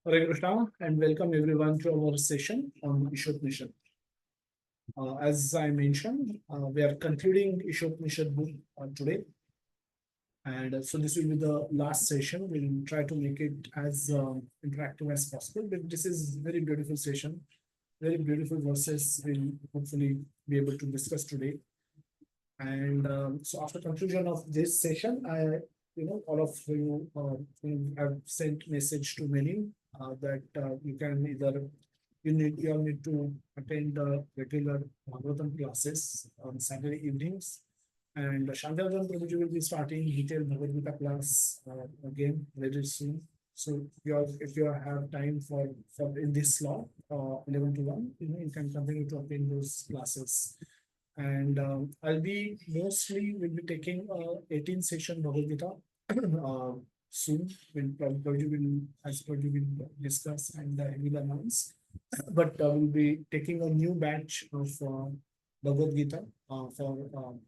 Hare Krishna and welcome everyone to our session on Ishopnishad. As I mentioned, we are concluding Ishopnishad book today, and so this will be the last session. We'll try to make it as interactive as possible. But this is very beautiful session, very beautiful verses. We'll hopefully be able to discuss today. And so after conclusion of this session, all of you have sent message to many that you can either you all need to attend the regular Bhagavatam classes on Saturday evenings. And Shantaram Prabhuji will be starting detailed Bhagavad Gita class again very soon. So if you have time for in this slot, 11 to 1, you can continue to attend those classes. And I'll be mostly will be taking 18 session Bhagavad Gita soon when Prabhuji will as Prabhuji will discuss and he will announce. But we'll be taking a new batch of Bhagavad Gita to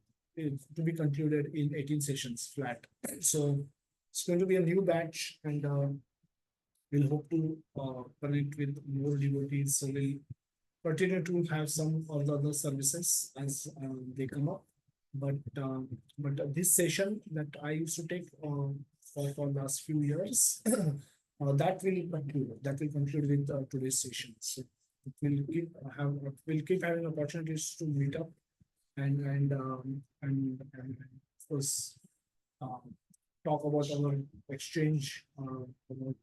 be concluded in 18 sessions flat. So it's going to be a new batch, and we'll hope to connect with more devotees. So we'll continue to have some of the other services as they come up. But this session that I used to take for last few years, that will conclude with today's session. So it will we'll keep having opportunities to meet up and of course talk about our exchange, about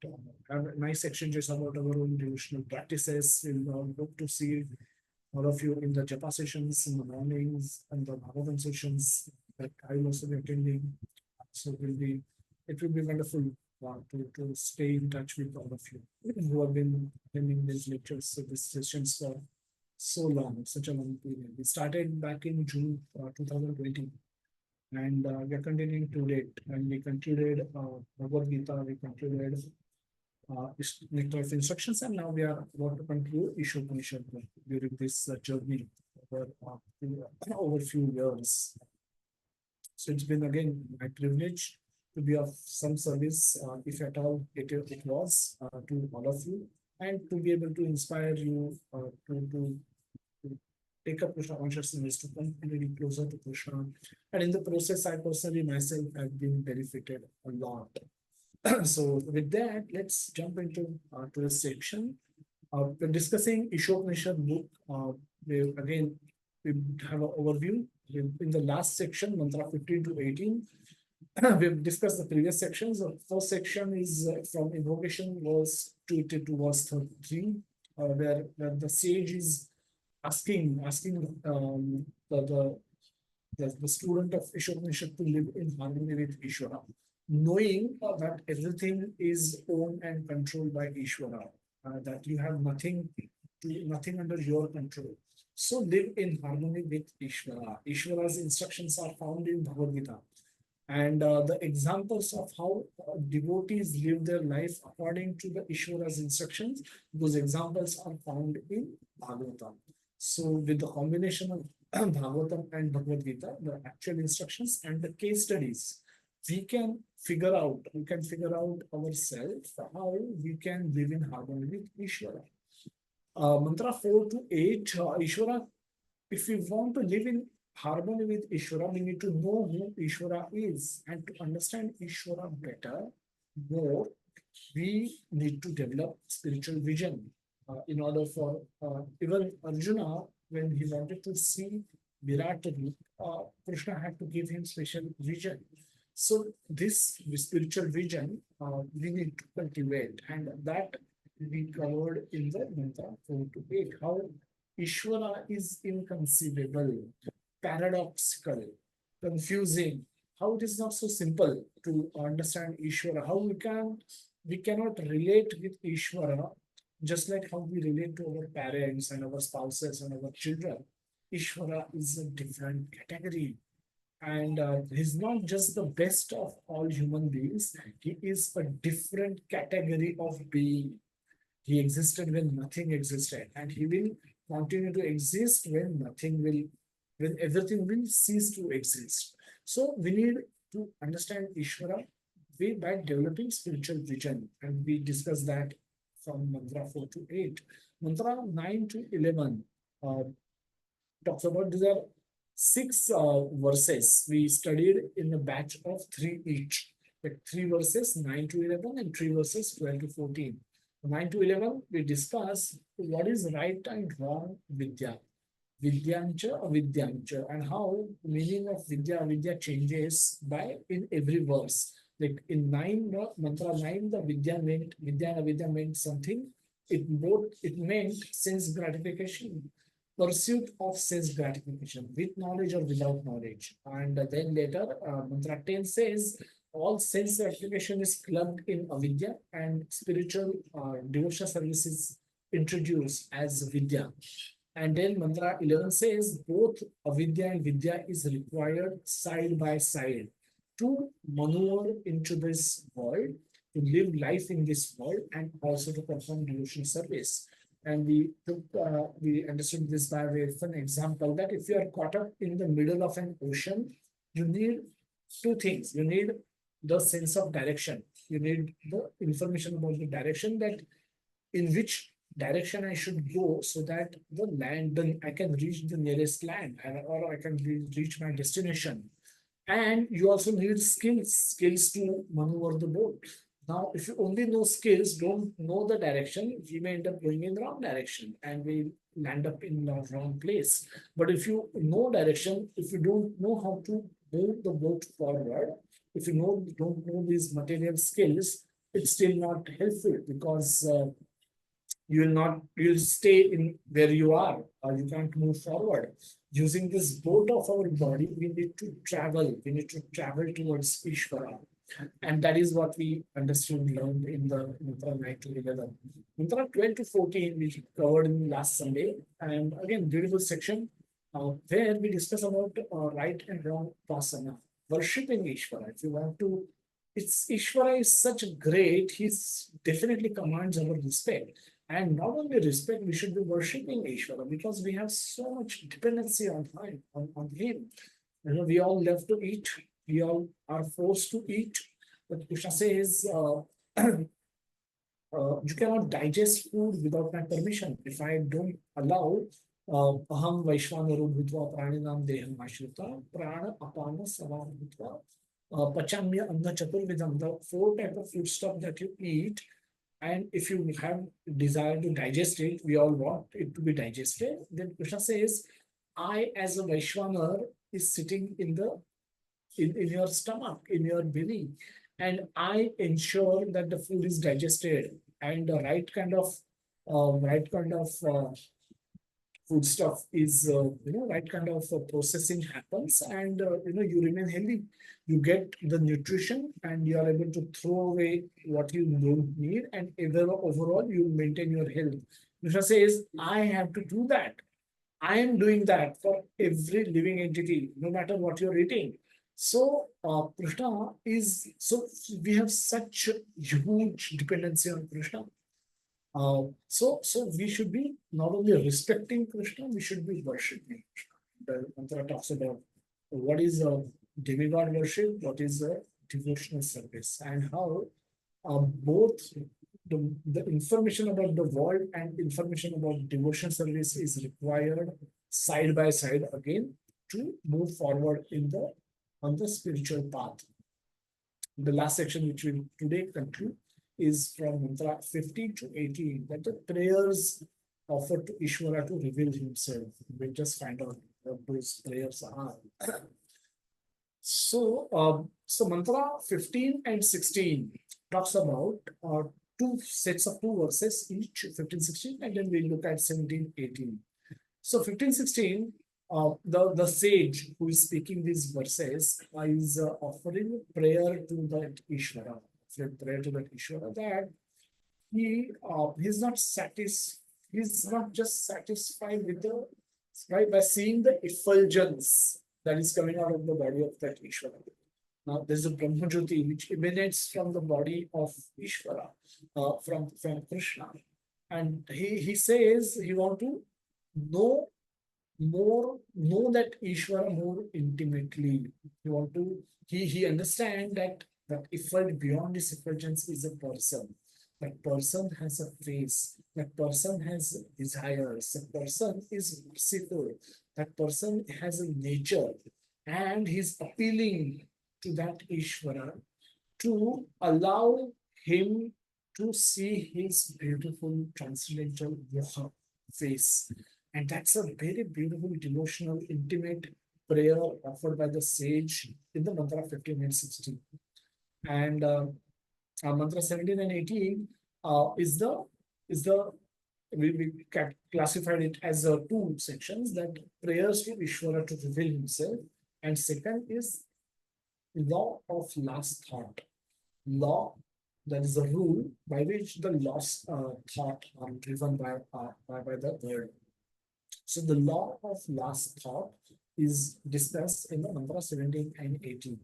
have nice exchanges about our own devotional practices. We'll hope to see all of you in the japa sessions in the mornings and the Bhagavatam sessions that I will also be attending. So it will be wonderful to stay in touch with all of you who have been attending these lectures, so these sessions for so long, such a long period. We started back in June 2020, and we are continuing to date. And we concluded Bhagavad Gita, we concluded Nectar of Instructions, and now we are about to conclude Ishopanishad during this journey over few years. So it's been again my privilege to be of some service, if at all it was, to all of you, and to be able to inspire you to take up Krishna consciousness, to come really closer to Krishna. And in the process, I personally myself have been benefited a lot. So with that, let's jump into today's section. We're discussing Ishopnishad book. We have an overview. In the last section, mantra 15 to 18, we've discussed the previous sections. The first section is from invocation verse 2 to verse 33, where the sage is asking the student of Ishopnishad to live in harmony with Ishvara, knowing that everything is owned and controlled by Ishvara, that you have nothing under your control. So live in harmony with Ishvara. Ishvara's instructions are found in Bhagavad Gita. And the examples of how devotees live their life according to the Ishvara's instructions, those examples are found in Bhagavatam. So with the combination of Bhagavatam and Bhagavad Gita, the actual instructions and the case studies, we can figure out ourselves how we can live in harmony with Ishvara. Mantra 4 to 8, Ishvara, if we want to live in harmony with Ishvara, we need to know who Ishvara is, and to understand Ishvara better, more, we need to develop spiritual vision. In order for even Arjuna, when he wanted to see Virat Rupa, Krishna had to give him special vision. So this spiritual vision we need to cultivate, and that we covered in the mantra 4 to 8. How Ishvara is inconceivable, paradoxical, confusing. How it is not so simple to understand Ishvara. How we cannot relate with Ishvara just like how we relate to our parents and our spouses and our children. Ishvara is a different category. And he's not just the best of all human beings, he is a different category of being. He existed when nothing existed, and he will continue to exist when everything will cease to exist. So we need to understand Ishvara by developing spiritual vision, and we discussed that from mantra 4 to 8. Mantra 9 to 11 talks about these are six verses we studied in a batch of three each. Like three verses 9 to 11 and three verses 12 to 14. 9 to 11, we discuss what is right and wrong Vidya. Vidyancha, Avidyancha, and how meaning of Vidya changes by in every verse. Like in nine, mantra 9, the Vidya and Avidya meant something. It meant sense gratification, pursuit of sense gratification with knowledge or without knowledge. And then later, mantra 10 says all sense gratification is clubbed in Avidya and spiritual devotional service is introduced as Vidya. And then mantra 11 says both avidya and vidya is required side by side to maneuver into this world, to live life in this world, and also to perform devotional service. And we understood this by way of an example that if you are caught up in the middle of an ocean, you need two things. You need the sense of direction. You need the information about the direction that in which direction I should go so that the land, then I can reach the nearest land or I can reach my destination. And you also need skills to maneuver the boat. Now, if you only know skills, don't know the direction, we may end up going in the wrong direction and we land up in the wrong place. But if you know direction, if you don't know how to move the boat forward, if you don't know these material skills, it's still not helpful because you'll stay in where you are or you can't move forward. Using this boat of our body, we need to travel towards Ishvara. And that is what we understood, learned in the mantra 9 to 11. Mantra 12 to 14 we covered in last Sunday, and again beautiful section where we discuss about right and wrong pasana, worshipping Ishvara. If you want to, it's Ishvara is such a great, he's definitely commands our respect. And not only respect, we should be worshipping Ishvara because we have so much dependency on him. On him. You know, we all love to eat. We all are forced to eat. But Krishna says, you cannot digest food without my permission. If I don't allow, aham vaishvanaro bhutva praninam deham ashrita, prana apana savam bhutva, pachamya anna chaturvidam, the four type of food stuff that you eat. And if you have desire to digest it, we all want it to be digested. Then Krishna says, I as a Vaishwanar is sitting in your stomach, in your belly, and I ensure that the food is digested and the right kind of food stuff is right kind of processing happens, and you remain healthy. You get the nutrition and you are able to throw away what you don't need, and overall you maintain your health. Krishna says, I have to do that. I am doing that for every living entity, no matter what you're eating. So Krishna is, so we have such huge dependency on Krishna. So we should be not only respecting Krishna, we should be worshipping Krishna. The mantra talks about what is a demigod worship, what is a devotional service, and how both the information about the world and information about devotional service is required side by side again to move forward on the spiritual path. The last section which we today conclude is from mantra 15 to 18, that the prayers offered to Ishvara to reveal himself. We'll just find out what those prayers are. So mantra 15 and 16 talks about two sets of two verses each, 15, 16, and then we'll look at 17, 18. So 15, 16, the sage who is speaking these verses is offering prayer to that Ishvara, prayer to that Ishvara, that he's not just satisfied with the by seeing the effulgence that is coming out of the body of that Ishvara. Now there's a Brahmajyoti which emanates from the body of Ishvara, from Krishna, and he says he want to know that Ishvara more intimately. He understand that effort beyond this effulgence is a person. That person has a face. That person has desires. That person is merciful. That person has a nature. And he's appealing to that Ishvara to allow him to see his beautiful transcendental Moha face. And that's a very beautiful, devotional, intimate prayer offered by the sage in the mantra 15 and 16. And mantra 17 and 18 is the we classified it as two sections, that prayers to Ishvara to reveal himself, and second is law of last thought. Law, that is a rule by which the lost thought are driven by the word. So the law of last thought is discussed in the mantra 17 and 18.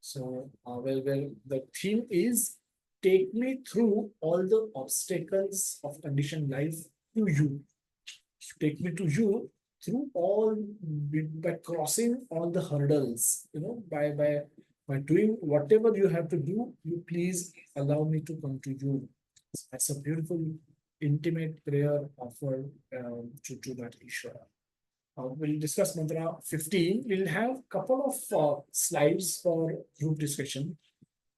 So, well, the theme is take me through all the obstacles of conditioned life to you. Take me to you through all, by crossing all the hurdles, by doing whatever you have to do, you please allow me to come to you. That's a beautiful, intimate prayer offered to that Ishvara. We'll discuss mantra 15. We'll have a couple of slides for group discussion,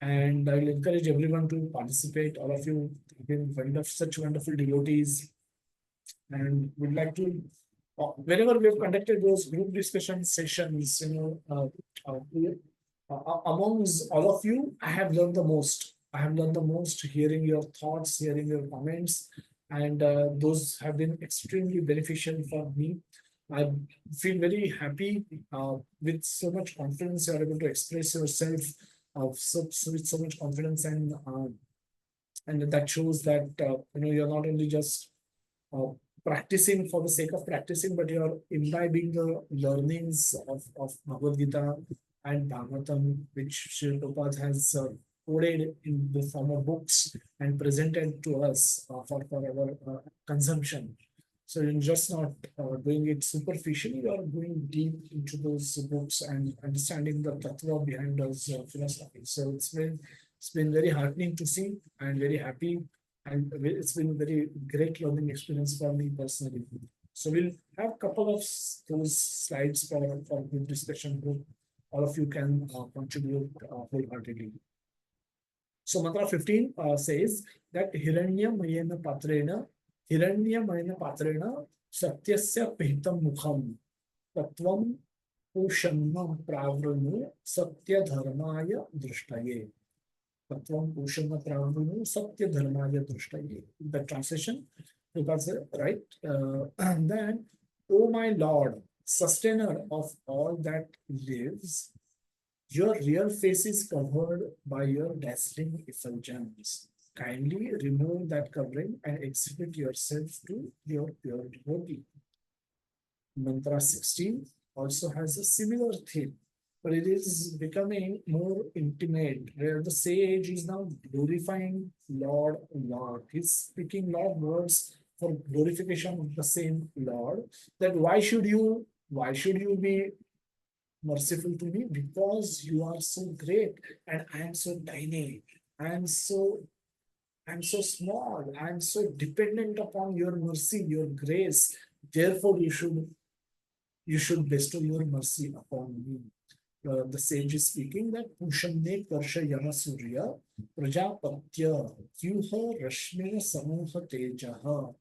and I will encourage everyone to participate. All of you have been such wonderful devotees, and would like to, whenever we have conducted those group discussion sessions, amongst all of you, I have learned the most. I have learned the most hearing your thoughts, hearing your comments, and those have been extremely beneficial for me. I feel very happy with so much confidence. You are able to express yourself with so much confidence, and that shows that you're not only just uh, practicing for the sake of practicing, but you're imbibing the learnings of Bhagavad Gita and Bhagavatam, which Srila Prabhupada has coded in the form of books and presented to us for our consumption. So you're just not doing it superficially, you are going deep into those books and understanding the tattva behind those philosophies. So it's been very heartening to see and very happy, and it's been a very great learning experience for me personally. So we'll have a couple of those slides for group discussion group. All of you can contribute wholeheartedly. So mantra 15 says that Hiranyamayena Patrena Satyasya Pihitam Mukham Tatvam Pushanna Pravrunu Satya Dharmaya Drishtaye. Tatvam Pushanna Pravrunu Satya Dharmaya Drishtaye. The translation, because right, and then, O my Lord, sustainer of all that lives, your real face is covered by your dazzling effulgence. Kindly remove that covering and exhibit yourself to your pure devotee. Mantra 16 also has a similar theme, but it is becoming more intimate, where the sage is now glorifying Lord. He's speaking Lord words for glorification of the same Lord. That why should you be merciful to me? Because you are so great and I am so tiny. I am so small. I am so dependent upon your mercy, your grace. Therefore, you should bestow your mercy upon me. The sage is speaking that Pushanne Karshayana Surya Prajapatya Kyuha Rashmina Samoha Tejaha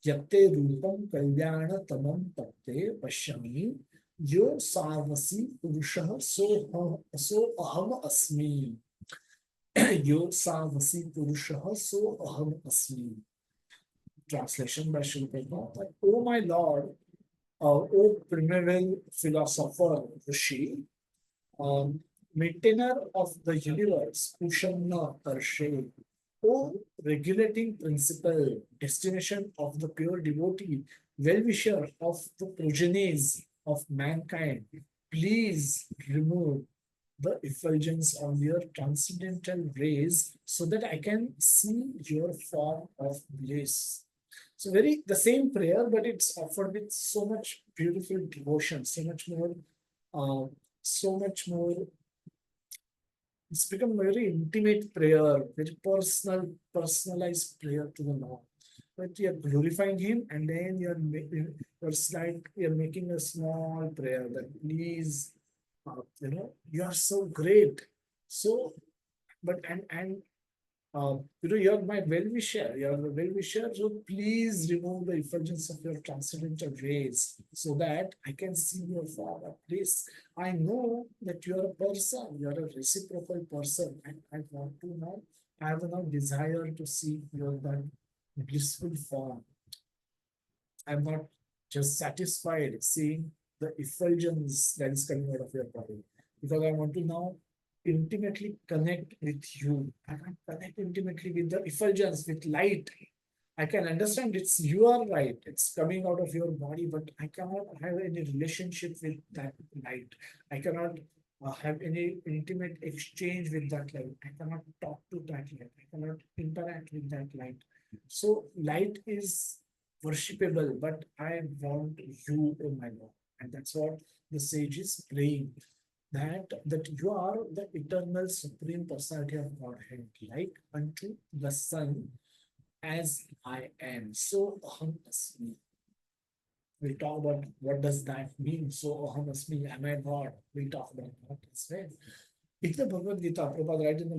Yatte Rupam Kalyana Tamam Tapte Pashyami Yo Savasi Purushaha So Aham Asmi. Yo Savasi Purushaha So Aham Asmi. Translation by Srila Prabhupada. Oh my Lord, O primeval philosopher Rishi, maintainer of the universe, Kushanna Karshe, O regulating principle, destination of the pure devotee, well-wisher of the progenies of mankind, please remove the effulgence of your transcendental rays so that I can see your form of bliss. So very the same prayer, but it's offered with so much beautiful devotion, uh, so much more It's become a very intimate prayer, very personal, personalized prayer to the Lord. But you're glorifying Him, and then you're making, it's like you're making a small prayer that please, you are so great. So, but you're my well-wisher. You're the well-wisher. So please remove the effulgence of your transcendental rays so that I can see your Father. Please, I know that you're a person. You're a reciprocal person, and I want to know. I have no desire to see your that blissful form. I'm not just satisfied seeing the effulgence that is coming out of your body because I want to now intimately connect with you. I can connect intimately with the effulgence, with light. I can understand it's you are right, it's coming out of your body, but I cannot have any relationship with that light. I cannot have any intimate exchange with that light. I cannot talk to that light. I cannot interact with that light. So light is worshipable, but I want you, oh my Lord. And that's what the sage is praying. That you are the eternal supreme personality of Godhead, like unto the sun as I am. So aham asmi. We'll talk about what does that mean. So aham asmi, am I God? We'll talk about that as well. In the Bhagavad Gita, Prabhupada writes in the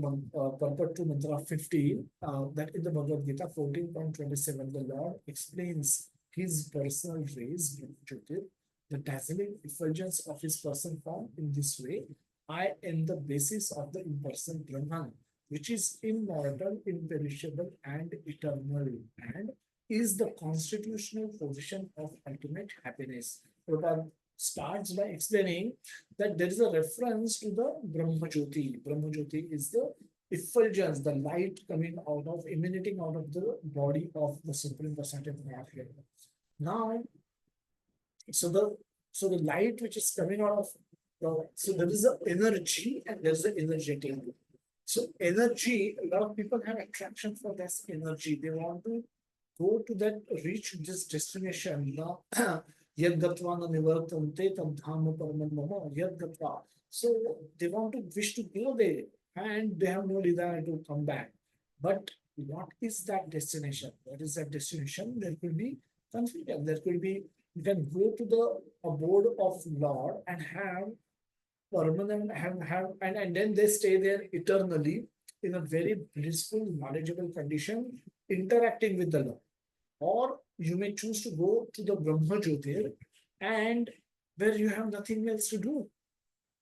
purport to mantra 15, that in the Bhagavad Gita 14.27, the Lord explains his personal rays, Jyotir, the dazzling effulgence of his person form in this way. I am the basis of the impersonal Brahman, which is immortal, imperishable, and eternal, and is the constitutional position of ultimate happiness. Prabhupada starts by explaining that there is a reference to the Brahma Jyoti. Brahma Jyoti is the effulgence, the light coming out of, emanating out of the body of the Supreme Personality of Godhead. Now, so the light which is coming out of so there is an energy and there's an energetic. So energy, a lot of people have attraction for this energy. They want to go to that, reach this destination. Now, yad gatva na nivartante tam dhama paramam mama yad gatva. So they want to wish to go there and they have no desire to come back. But what is that destination? What is that destination? There could be confusion. There could be, you can go to the abode of Lord and have permanent and then they stay there eternally in a very blissful, knowledgeable condition, interacting with the Lord. Or you may choose to go to the Brahma Jyotir and where you have nothing else to do.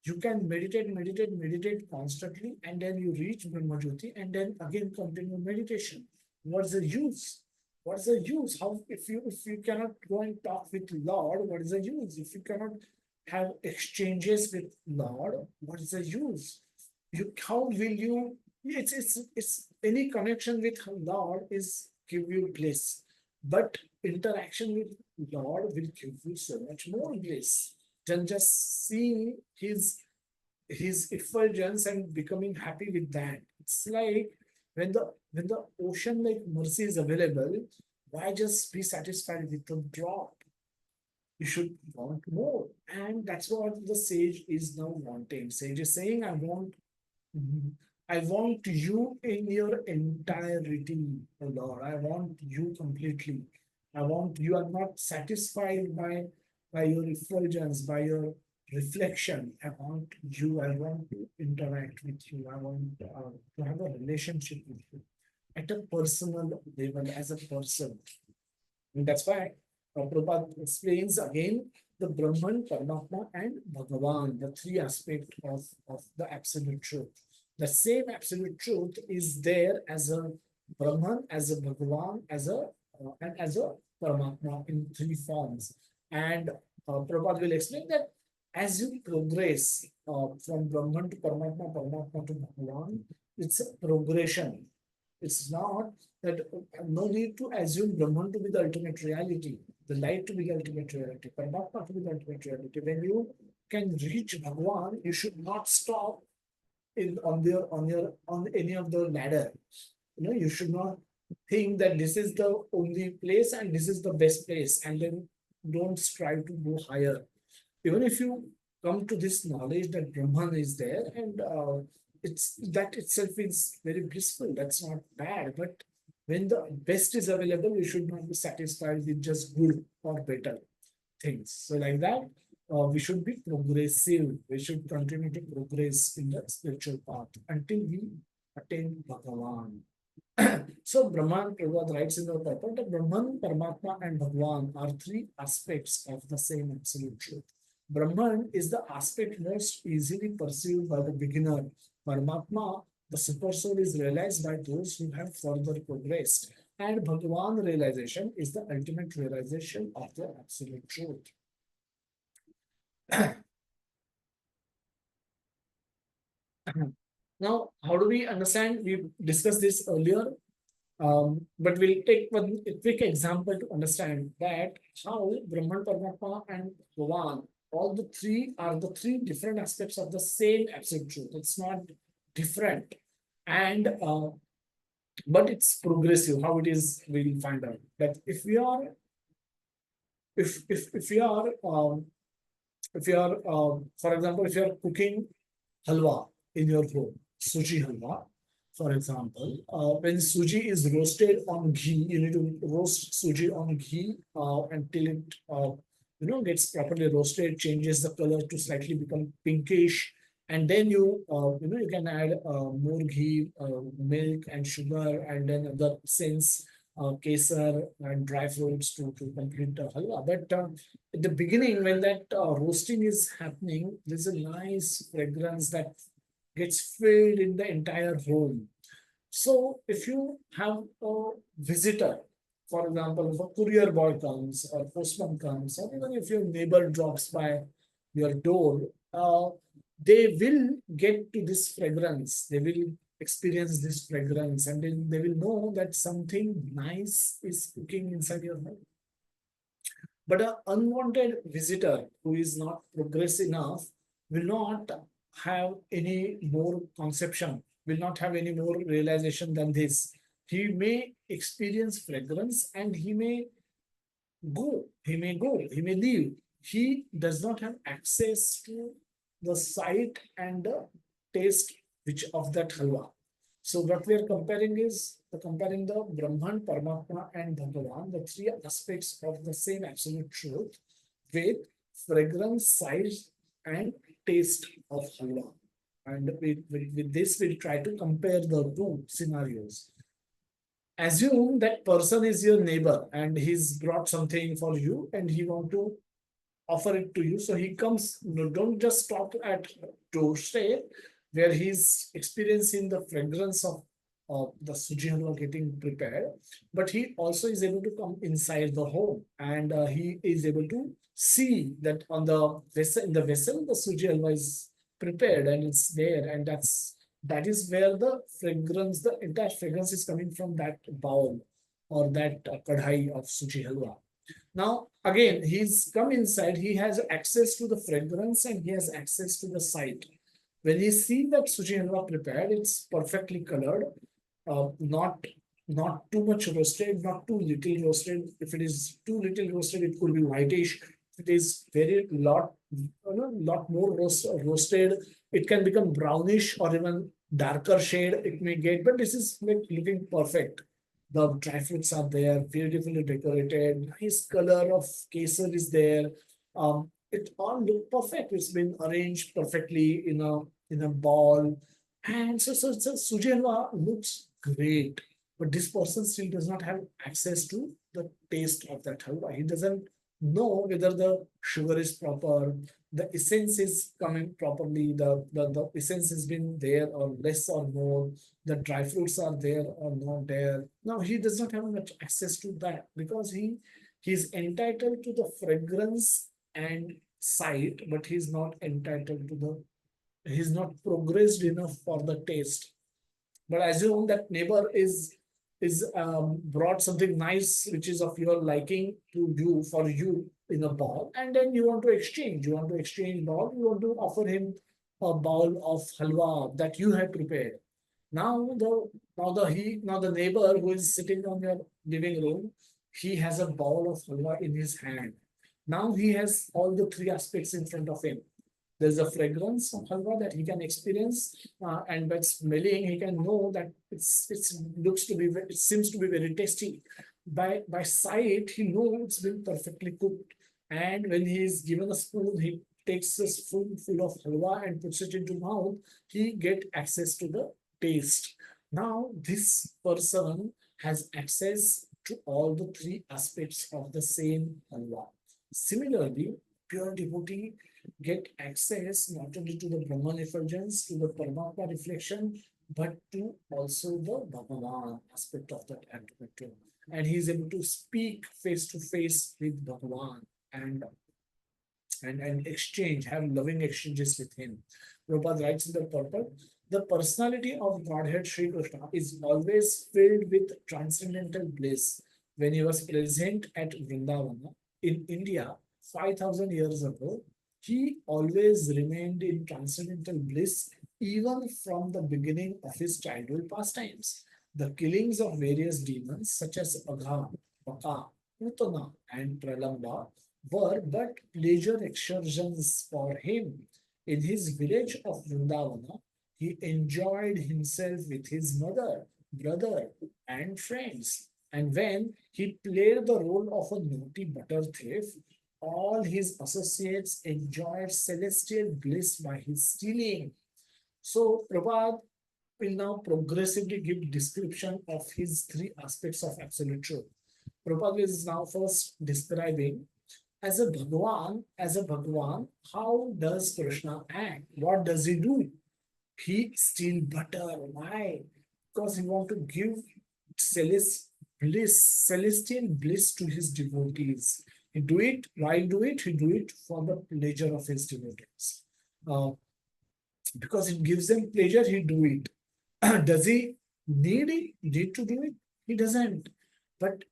You can meditate constantly, and then you reach Brahma Jyoti and then again continue meditation. What's the use? What's the use? How if you cannot go and talk with Lord, what is the use? If you cannot have exchanges with Lord, what is the use? You how will you it's any connection with Lord is give you bliss, but interaction with Lord will give you so much more bliss than just seeing his effulgence and becoming happy with that. It's like when the ocean like mercy is available, why just be satisfied with the drop? You should want more. And that's what the sage is now wanting. Sage is saying, I want you in your entirety, O Lord. I want you completely. I want you are not satisfied by your effulgence, by your reflection. I want you. I want to interact with you. I want to have a relationship with you at a personal level as a person. And that's why Prabhupada explains again the Brahman, Paramatma, and Bhagavan, the three aspects of the absolute truth. The same absolute truth is there as a Brahman, as a Bhagavan, and as a Paramatma in three forms. And Prabhupada will explain that as you progress from Brahman to Paramatma, Paramatma to Bhagavan, it's a progression. It's not that no need to assume Brahman to be the ultimate reality, the light to be the ultimate reality, Paramatma to be the ultimate reality. When you can reach Bhagwan, you should not stop in on any of the ladder. You should not think that this is the only place and this is the best place, and then don't strive to go higher. Even if you come to this knowledge that Brahman is there and it's that itself is very blissful. That's not bad. But when the best is available, we should not be satisfied with just good or better things. So like that, we should be progressive. We should continue to progress in the spiritual path until we attain Bhagavan. So Brahman Prabhupada writes in the purport that Brahman, Paramatma, and Bhagavan are three aspects of the same absolute truth. Brahman is the aspect most easily perceived by the beginner. Paramatma, the super soul, is realized by those who have further progressed. And Bhagavan realization is the ultimate realization of the absolute truth. Now, how do we understand? We discussed this earlier, but we'll take one quick example to understand that how Brahman, Paramatma, and Bhagavan, all the three are the three different aspects of the same absolute truth. It's not different, and but it's progressive. How it is, we'll find out. That if we are, if we are, if you are, for example, if you are cooking halwa in your home, suji halwa, for example, when suji is roasted on ghee, you need to roast suji on ghee until it, gets properly roasted, changes the color to slightly become pinkish, and then you can add more ghee, milk, and sugar, and then other sense, kesar and dry fruits to complete the halwa. But at the beginning, when that roasting is happening, there's a nice fragrance that gets filled in the entire home. So if you have a visitor, for example, if a courier boy comes or postman comes, or even if your neighbor drops by your door, they will get to this fragrance. They will experience this fragrance, and then they will know that something nice is cooking inside your home. But an unwanted visitor who is not progress enough will not have any more conception, will not have any more realization than this. He may experience fragrance and he may leave. He does not have access to the sight and the taste which of that halwa. So what we are comparing is comparing the Brahman, Paramatma, and Bhagavan, the three aspects of the same absolute truth, with fragrance, size, and taste of halwa. And with this, we'll try to compare the two scenarios. Assume that person is your neighbor and he's brought something for you and he want to offer it to you. So he comes, don't just stop at doorstep where he's experiencing the fragrance of the suji halwa getting prepared, but he also is able to come inside the home, and he is able to see that on the vessel, in the vessel, the suji halwa is prepared and it's there, and that is where the fragrance, the entire fragrance is coming from that bowl or that kadhai of suji halwa. Now, again, he's come inside, he has access to the fragrance and he has access to the sight. When he see that suji halwa prepared, it's perfectly colored, not too much roasted, not too little roasted. If it is too little roasted, it could be whitish. If it is very lot more roasted, it can become brownish or even darker shade it may get. But this is like looking perfect. The dry fruits are there, beautifully decorated. Nice color of kesar is there. It all look perfect. It's been arranged perfectly in a ball, and so suji halwa looks great. But this person still does not have access to the taste of that halwa. He doesn't know whether the sugar is proper, the essence is coming properly, the essence has been there or less or more, the dry fruits are there or not there. Now he does not have much access to that because he is entitled to the fragrance and sight, but he's not entitled to he's not progressed enough for the taste. But assume that neighbor is brought something nice which is of your liking to you for you in a bowl, and then you want to exchange. You want to exchange bowl. You want to offer him a bowl of halwa that you have prepared. Now the neighbor who is sitting on your living room, he has a bowl of halwa in his hand. Now he has all the three aspects in front of him. There's a fragrance of halwa that he can experience, and by smelling, he can know that it's looks to be it seems to be very tasty. By sight, he knows it's been perfectly cooked. And when he is given a spoon, he takes a spoon full of halwa and puts it into mouth. He get access to the taste. Now, this person has access to all the three aspects of the same halwa. Similarly, pure devotee get access not only to the Brahman effulgence, to the Paramatma reflection, but to also the Bhagavan aspect of that activity. And he is able to speak face to face with Bhagavan and and exchange, have loving exchanges with him. Prabhupada writes in the purport, the personality of Godhead Sri Krishna is always filled with transcendental bliss. When he was present at Vrindavana in India 5,000 years ago, he always remained in transcendental bliss even from the beginning of his childhood pastimes. The killings of various demons such as Agha, Baka, Putana, and Pralamba were but pleasure excursions for him. In his village of Vrindavana, he enjoyed himself with his mother, brother, and friends. And when he played the role of a naughty butter thief, all his associates enjoyed celestial bliss by his stealing. So Prabhupada will now progressively give description of his three aspects of absolute truth. Prabhupada is now first describing as a Bhagwan, how does Krishna act? What does he do? He steal butter. Why? Because he want to give celestial bliss to his devotees. He do it. Why do it? He do it for the pleasure of his devotees. Uh, because it gives them pleasure, he do it. Does he need to do it? He doesn't. But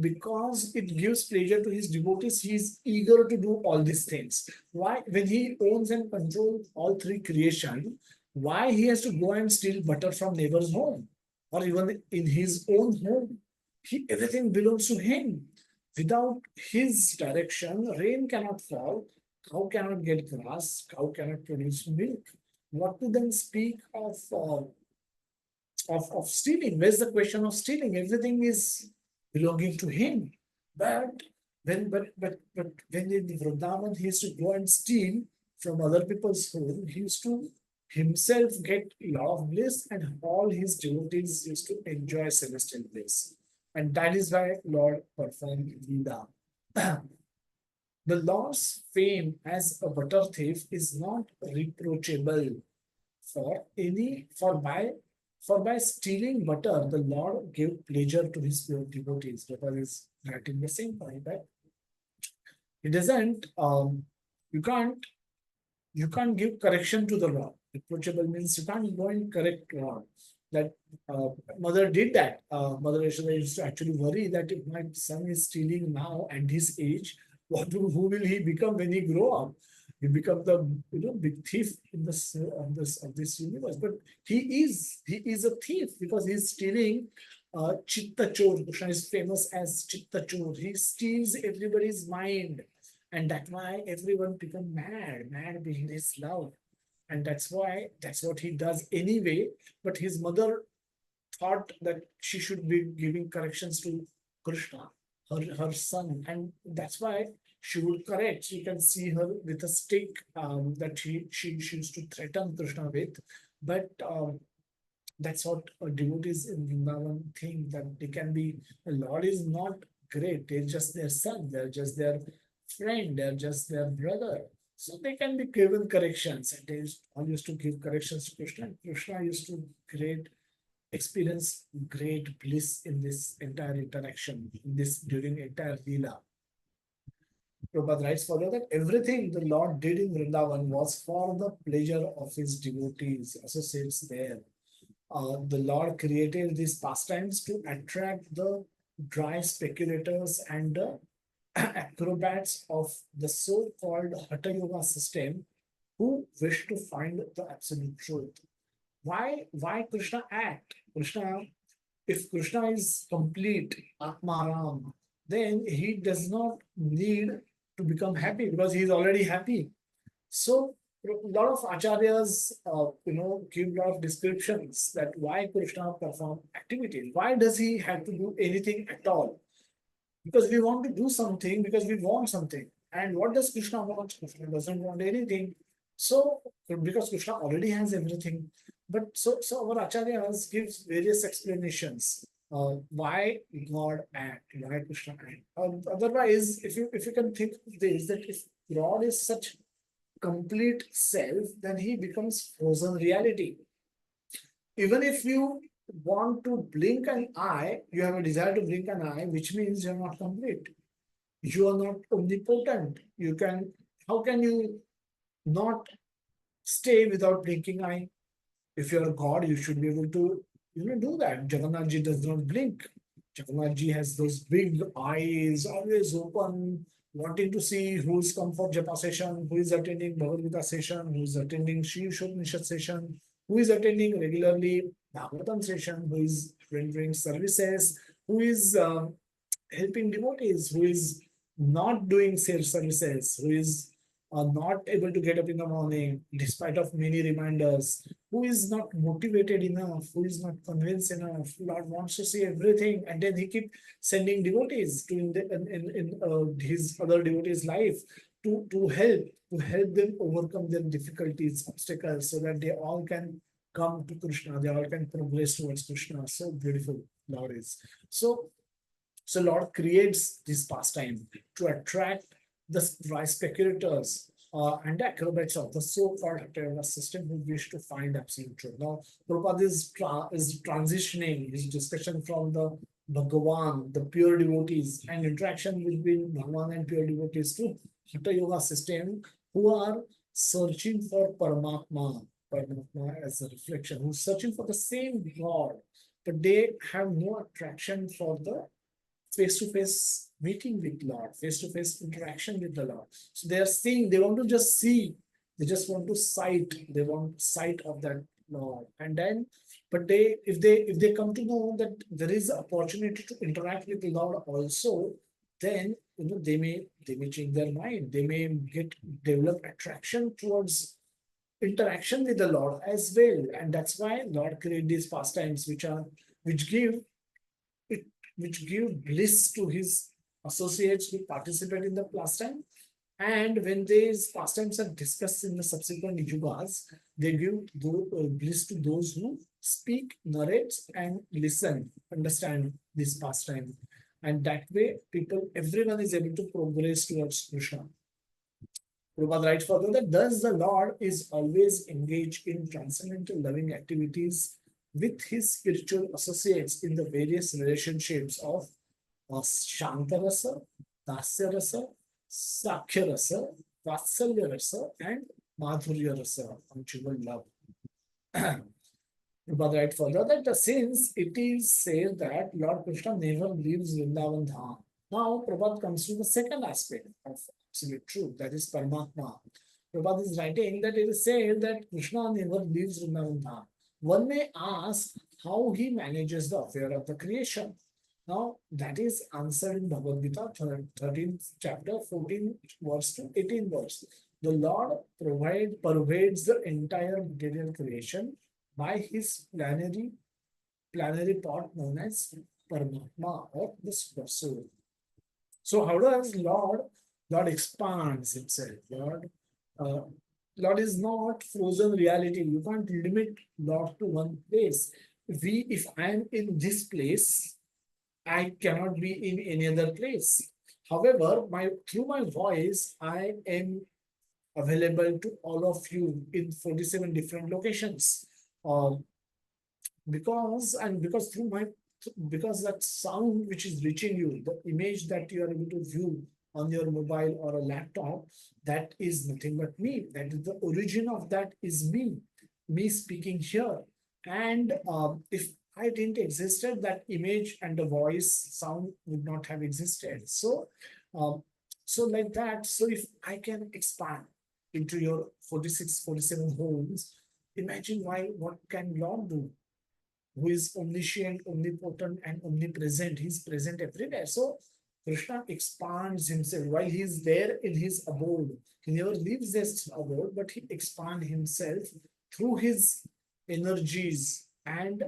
because it gives pleasure to his devotees, he is eager to do all these things. Why? When he owns and controls all three creation, why he has to go and steal butter from neighbor's home or even in his own home? Everything belongs to him. Without his direction, rain cannot fall, cow cannot get grass, cow cannot produce milk. What to then speak of stealing? Where's the question of stealing? Everything is belonging to him. But but when in Vrindavan he used to go and steal from other people's home, he used to himself get lot of bliss, and all his devotees used to enjoy celestial bliss. And that is why Lord performed Leela. The Lord's fame as a butter thief is not reproachable for any for by stealing butter, the Lord gave pleasure to his devotees. Prabhupada is writing the same point that he doesn't you can't give correction to the Lord. Reproachable means you can't go and correct Lord. That mother did that. Mother Yashoda used to actually worry that if my son is stealing now at his age, who will he become when he grow up? He become the big thief in this of this universe. But he is a thief because he's stealing. Chitta Chor. Krishna is famous as Chitta Chor. He steals everybody's mind, and that's why everyone become mad behind his love, and that's what he does anyway. But his mother thought that she should be giving corrections to Krishna, her son, and that's why she would correct. You can see her with a stick that she used to threaten Krishna with, but that's what devotees in Vrindavan think, that they can be. The Lord is not great; they're just their son, they're just their friend, they're just their brother. So they can be given corrections, and they all used to give corrections to Krishna. Krishna used to experience great bliss in this entire interaction, in this during entire Leela. Prabhupada writes further that everything the Lord did in Vrindavan was for the pleasure of his devotees, associates there. The Lord created these pastimes to attract the dry speculators and the acrobats of the so-called Hatha Yoga system who wish to find the absolute truth. Why Krishna act? If Krishna is complete Atmaram, then he does not need to become happy because he is already happy. So A lot of acharyas, give a lot of descriptions that why Krishna perform activities. Why does he have to do anything at all? Because we want to do something, because we want something. And what does Krishna want? Krishna doesn't want anything. So, because Krishna already has everything. But so our acharyas gives various explanations. Why God act, why Krishna act. Otherwise, if you can think of this, that if God is such complete self, then he becomes frozen reality. Even if you want to blink an eye, you have a desire to blink an eye, which means you're not complete. You are not omnipotent. How can you not stay without blinking eye? If you're a god, you should be able to, do that. Jagannath Ji does not blink. Jagannath Ji has those big eyes, always open, wanting to see who's come for Japa session, who is attending Bhagavad Gita session, who is attending Shri Upanishad session, who is attending regularly Bhagavatam session, who is rendering services, who is helping devotees, who is not doing sales services, who is not able to get up in the morning despite of many reminders, who is not motivated enough, who is not convinced enough. Lord wants to see everything, and then he keep sending devotees to in his other devotees' life to help them overcome their difficulties, obstacles, so that they all can come to Krishna, they all can progress towards Krishna. So beautiful Lord is. So Lord creates this pastime to attract the speculators and the acrobats of the so-called Hatayava system who wish to find absolute truth. Now, Prabhupada is transitioning his discussion from the Bhagavan, the pure devotees, and interaction between Bhagavan and pure devotees to Hatha Yoga system who are searching for Paramatma as a reflection, who's searching for the same God, but they have no attraction for the face-to-face meeting with Lord, face-to-face interaction with the Lord. So they are seeing, they want to just see, they just want to sight, they want sight of that Lord. And then, but if they come to know that there is an opportunity to interact with the Lord also, then they may change their mind. They may develop attraction towards interaction with the Lord as well. And that's why Lord created these pastimes which give it which give bliss to his associates who participate in the pastime. And when these pastimes are discussed in the subsequent yugas, they give bliss to those who speak, narrate, and listen, understand this pastime. And that way, everyone is able to progress towards Krishna. Prabhupada writes further that thus the Lord is always engaged in transcendental loving activities with his spiritual associates in the various relationships of Shantarasa, Dasya Sakya Vatsalya and Madhurya Rasa, conjugal love. Prabhupada writes further that since it is said that Lord Krishna never leaves Vrindavan Dham, now Prabhupada comes to the second aspect of absolute truth, that is Paramatma. Prabhupada is writing that it is said that Krishna never leaves Vrindavan Dham. One may ask how he manages the affair of the creation. Now, that is answered in Bhagavad Gita, 13th chapter, 14 verse to 18 verse. The Lord pervades the entire material creation by his planetary part known as Paramatma, or the super soul. So how does Lord expands himself? Lord is not frozen reality. You can't limit Lord to one place. If I am in this place, I cannot be in any other place. However, through my voice, I am available to all of you in 47 different locations. Because that sound which is reaching you, the image that you are able to view on your mobile or a laptop, that is nothing but me. That is the origin of that is me speaking here. And if I didn't existed, that image and the voice sound would not have existed. So like that. So if I can expand into your 46, 47 homes, imagine what can Lord do, who is omniscient, omnipotent, and omnipresent. He's present everywhere. So Krishna expands himself while he is there in his abode. He never leaves this abode, but he expands himself through his energies and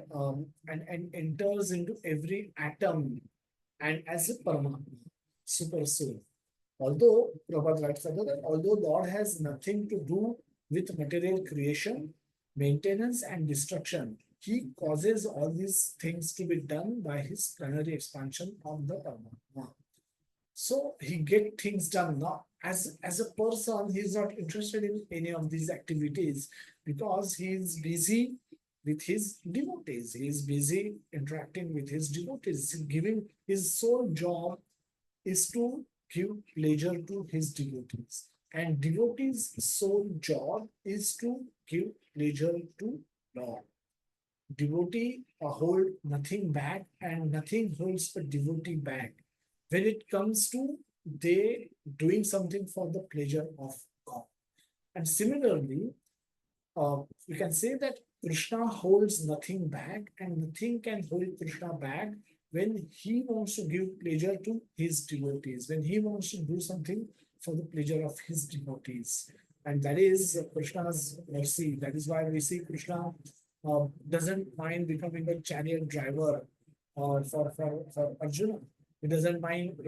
enters into every atom and as a Paramatma, super soul. Although Prabhupada writes further that although Lord has nothing to do with material creation, maintenance, and destruction, he causes all these things to be done by his plenary expansion of the Paramatma. So he get things done. Now, as a person, he is not interested in any of these activities because he is busy with his devotees. He is busy interacting with his devotees. Giving his sole job is to give pleasure to his devotees. And devotees' sole job is to give pleasure to Lord. Devotee hold nothing back and nothing holds a devotee back when it comes to they doing something for the pleasure of God. And similarly, we can say that Krishna holds nothing back and nothing can hold Krishna back when he wants to give pleasure to his devotees, when he wants to do something for the pleasure of his devotees. And that is Krishna's mercy. That is why we see Krishna doesn't mind becoming a chariot driver for Arjuna. He doesn't mind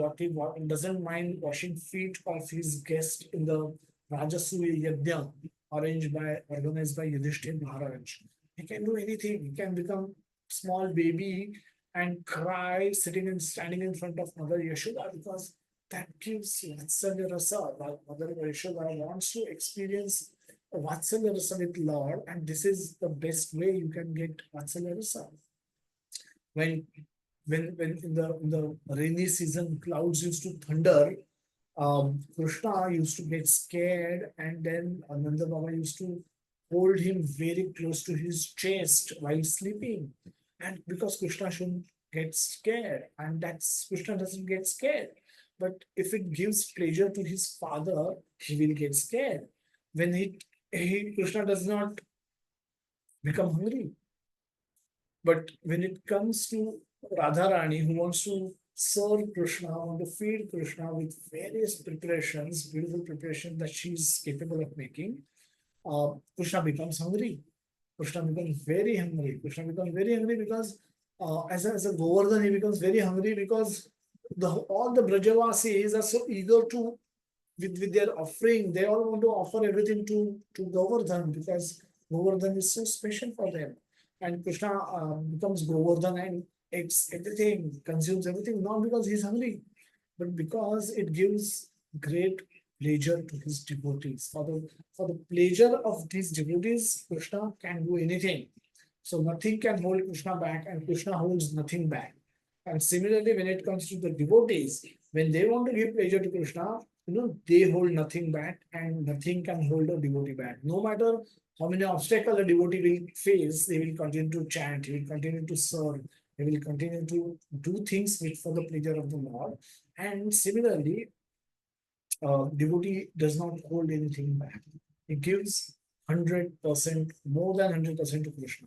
doesn't mind washing feet of his guest in the Rajasuya Yajna organized by Yudhishthir Maharaj. He can do anything. He can become small baby and cry sitting and standing in front of Mother Yashoda because that gives Vatsalya Rasa. Mother Yashoda wants to experience Vatsalya Rasa with Lord, and this is the best way you can get Vatsalya Rasa. When when in the rainy season clouds used to thunder, Krishna used to get scared, and then Ananda Baba used to hold him very close to his chest while sleeping. And because Krishna shouldn't get scared, and that's Krishna doesn't get scared. But if it gives pleasure to his father, he will get scared. When Krishna does not become hungry. But when it comes to Radharani, who wants to serve Krishna, want to feed Krishna with various preparations, beautiful preparations that she is capable of making, Krishna becomes hungry. Krishna becomes very hungry. Krishna becomes very hungry because as a Govardhan, he becomes very hungry because all the Brajavasis are so eager to with their offering. They all want to offer everything to Govardhan because Govardhan is so special for them. And Krishna becomes Govardhan and eats everything, consumes everything, not because he's hungry, but because it gives great pleasure to his devotees. For the pleasure of these devotees, Krishna can do anything. So nothing can hold Krishna back, and Krishna holds nothing back. And similarly, when it comes to the devotees, when they want to give pleasure to Krishna, they hold nothing back, and nothing can hold a devotee back. No matter how many obstacles a devotee will face, they will continue to chant, he will continue to serve, they will continue to do things which for the pleasure of the Lord. And similarly, devotee does not hold anything back. He gives 100%, more than 100% to Krishna.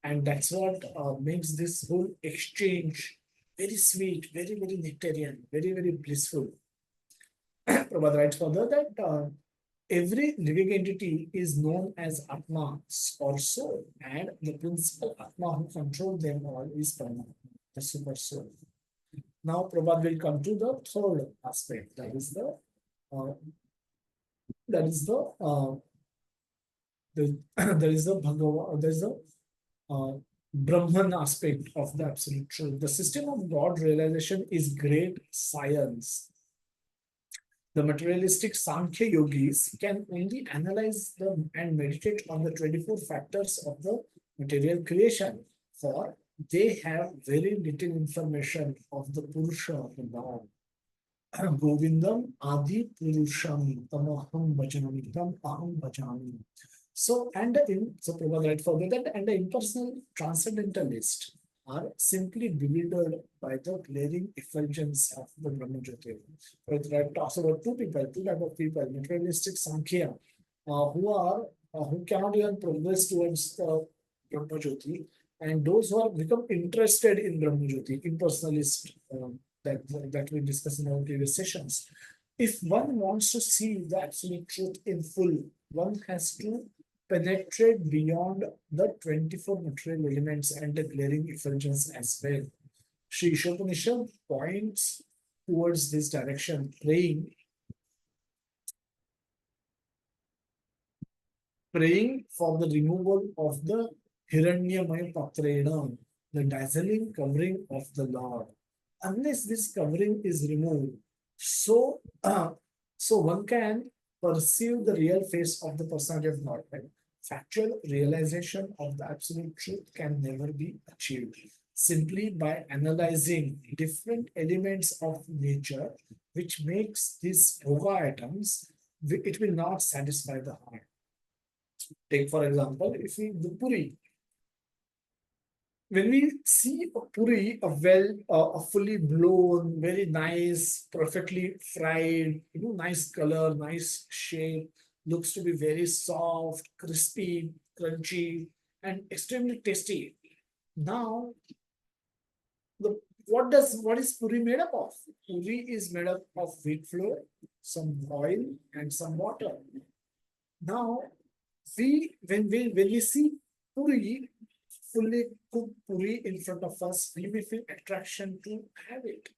And that's what makes this whole exchange very sweet, very, very nectarian, very, very blissful. Prabhupada writes further that every living entity is known as Atma or soul, and the principal Atma who controls them all is Paramatma, the super soul. Now, Prabhupada will come to the third aspect, that is the uh, that is the there is the Bhagavan, there is the Brahman aspect of the absolute truth. The system of God realization is great science. The materialistic Sankhya yogis can only analyze them and meditate on the 24 factors of the material creation, for they have very little information of the Purusha of the Lord. Govindam Adi Purusham Tamaham Bhajanami Tam Aham Bhajami. So, so Prabhupada writes further that and the impersonal transcendentalist are simply bewildered by the glaring effulgence of the Brahmajyoti. It talks about two type of people, materialistic Sankhya, who cannot even progress towards the Brahmajyoti, and those who have become interested in Brahmajyoti, impersonalist that we discussed in our previous sessions. If one wants to see the absolute truth in full, one has to penetrate beyond the 24 material elements and the glaring effulgence as well. Sri Ishopanishad points towards this direction, praying for the removal of the Hiranyamaya Patrena, the dazzling covering of the Lord. Unless this covering is removed, so one can perceive the real face of the personality of Godhead. Factual realization of the absolute truth can never be achieved simply by analyzing different elements of nature, which makes these bhoga items. It will not satisfy the heart. Take for example, if we the puri, when we see a puri, a fully blown, very nice, perfectly fried, nice color, nice shape, looks to be very soft, crispy, crunchy, and extremely tasty. Now, the what is puri made up of? Puri is made up of wheat flour, some oil, and some water. Now, when we see puri, fully cooked puri in front of us, we may feel attraction to have it.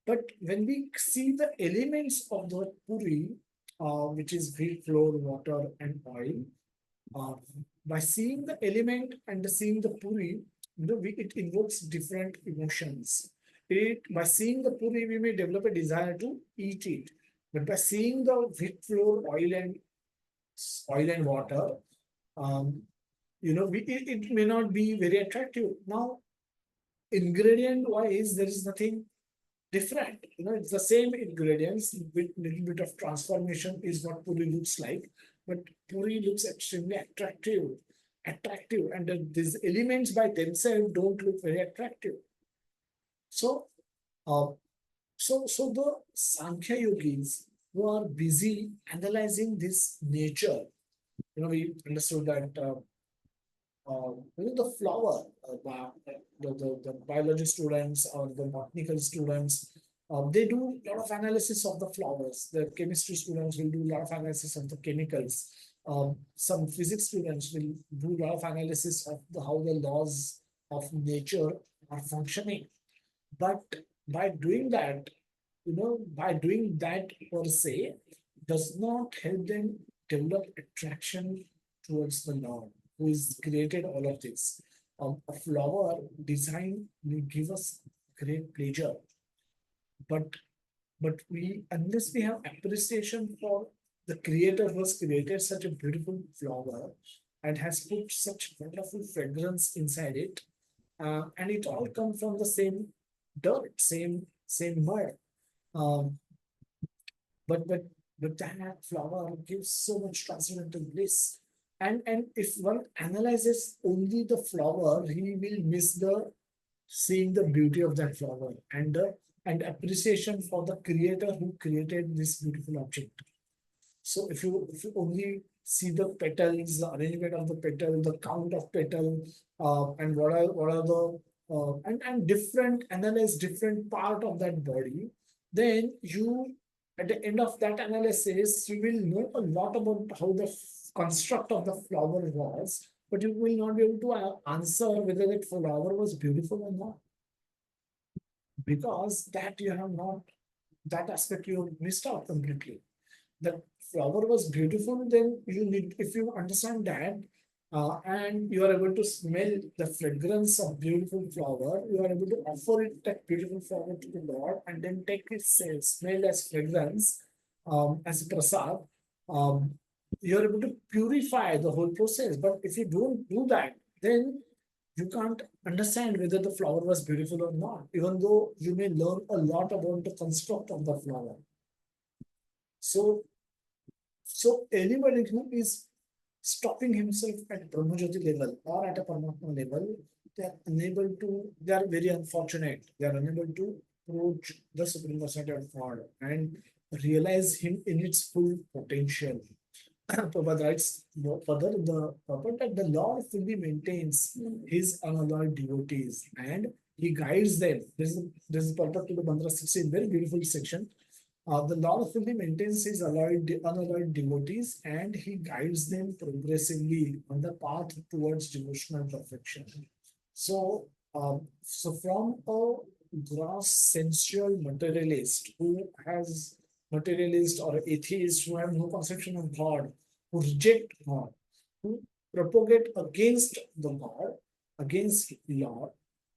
But when we see the elements of the puri, which is wheat flour, water, and oil, uh, by seeing the element and seeing the puri, it invokes different emotions. By seeing the puri, we may develop a desire to eat it. But by seeing the wheat flour, oil and water, um, it may not be very attractive. Now, ingredient wise, there is nothing different. It's the same ingredients with little bit of transformation is what puri looks like. But puri looks extremely attractive, and these elements by themselves don't look very attractive. So, uh, so the Sankhya yogis who are busy analyzing this nature, we understood that the flower, the biology students or the botanical students, they do a lot of analysis of the flowers. The chemistry students will do a lot of analysis of the chemicals. Some physics students will do a lot of analysis of how the laws of nature are functioning. But by doing that, by doing that per se, does not help them develop attraction towards the Lord who has created all of this. A flower design will give us great pleasure, but we unless we have appreciation for the creator who has created such a beautiful flower and has put such wonderful fragrance inside it, and it all comes from the same dirt, same mud. Um, but that flower gives so much transcendental bliss. And if one analyzes only the flower, he will miss the seeing the beauty of that flower and appreciation for the creator who created this beautiful object. So if you only see the petals, the arrangement of the petal, the count of petal, and what are the and different analyze different part of that body, then you at the end of that analysis you will know a lot about how the construct of the flower was, but you will not be able to answer whether that flower was beautiful or not because that you have not that aspect you have missed out completely. The flower was beautiful, then you need, if you understand that, and you are able to smell the fragrance of beautiful flower, you are able to offer it that beautiful flower to the Lord and then take its smell as fragrance as a prasad. Um, you are able to purify the whole process. But if you don't do that, then you can't understand whether the flower was beautiful or not, even though you may learn a lot about the construct of the flower. So anybody who is stopping himself at Brahmajyoti level or at a Paramatma level, they are very unfortunate. They are unable to approach the Supreme Personality of God and realize him in its full potential. Prabhupada writes further in the purport that the Lord fully maintains his unalloyed devotees and He guides them. This is purport to the mantra 16, very beautiful section. The Lord fully maintains his unalloyed devotees and he guides them progressively on the path towards devotional perfection. So from a gross sensual materialist who has materialist or atheist who have no conception of God, who reject God, who propagate against the God, against Lord,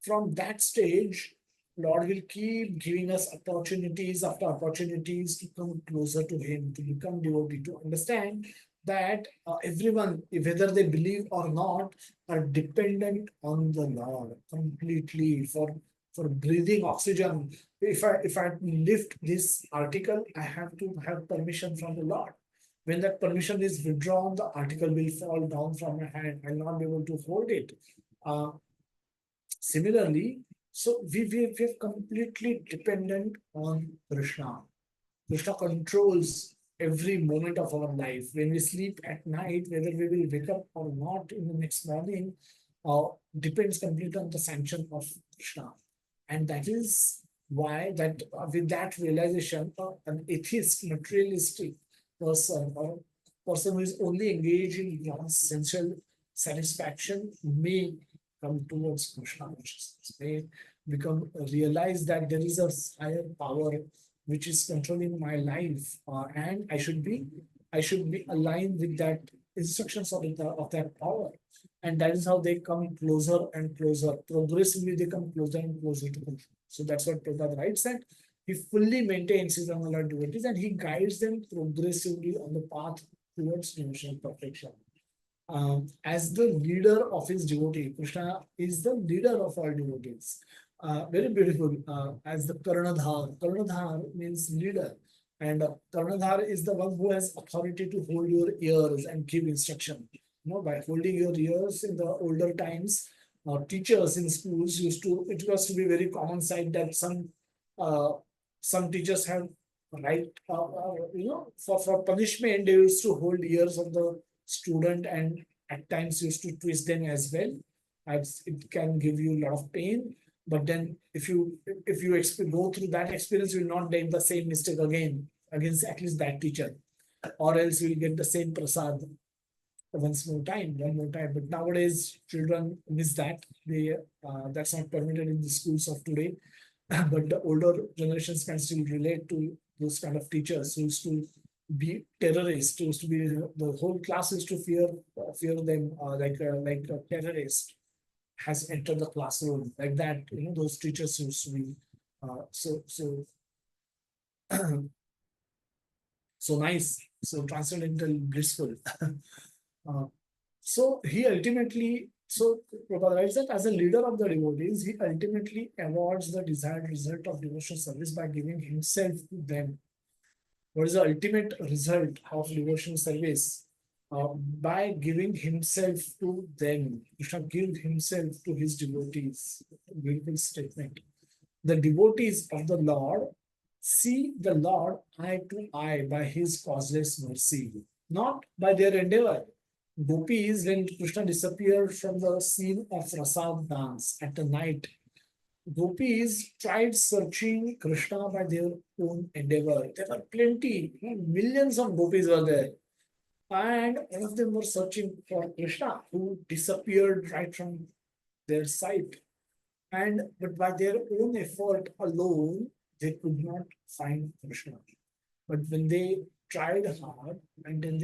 from that stage, Lord will keep giving us opportunities after opportunities to come closer to Him, to become devotee, to understand that everyone, whether they believe or not, are dependent on the Lord completely for breathing oxygen. If I lift this article, I have to have permission from the Lord. When that permission is withdrawn, the article will fall down from my hand. I'll not be able to hold it. Uh, Similarly, so we're completely dependent on Krishna. Krishna controls every moment of our life. When we sleep at night, whether we will wake up or not in the next morning, uh, depends completely on the sanction of Krishna. And that is why that with that realization, an atheist, materialistic person or person who is only engaged in gross sensual satisfaction may come towards Krishna consciousness, may become realize that there is a higher power which is controlling my life, and I should be aligned with that instructions of that power, and that is how they come closer and closer. Progressively, they come closer and closer to Krishna. So that's what Prabhupada writes, that he fully maintains his unalloyed devotees and he guides them progressively on the path towards devotional perfection. As the leader of his devotee, Krishna is the leader of all devotees. Very beautiful. As the Karnadhar. Karnadhar means leader. And Karnadhar is the one who has authority to hold your ears and give instruction. By holding your ears in the older times, teachers in schools it was to be very common sight that uh, some teachers have right, for punishment, they used to hold ears of the student and at times used to twist them as well, as it can give you a lot of pain. But then if you go through that experience, you will not make the same mistake again against at least that teacher, or else you will get the same prasad one more time. But nowadays children miss that. They That's not permitted in the schools of today. But the older generations can still relate to those kind of teachers who used to be terrorists, who used to be the whole class used to fear them, like a terrorist has entered the classroom, like that. Those teachers used to be so so nice, so transcendental, blissful. uh, so he ultimately, so Prabhupada writes that as a leader of the devotees, he ultimately awards the desired result of devotional service by giving himself to them. What is the ultimate result of devotional service? By giving himself to them. Krishna gives himself to his devotees. Beautiful statement. The devotees of the Lord see the Lord eye to eye by his causeless mercy, not by their endeavor. Gopis, when Krishna disappeared from the scene of Rasad dance at the night, Gopis tried searching Krishna by their own endeavor. There were plenty, millions of gopis were there. And all of them were searching for Krishna, who disappeared right from their sight. But by their own effort alone, they could not find Krishna. But when they tried hard and then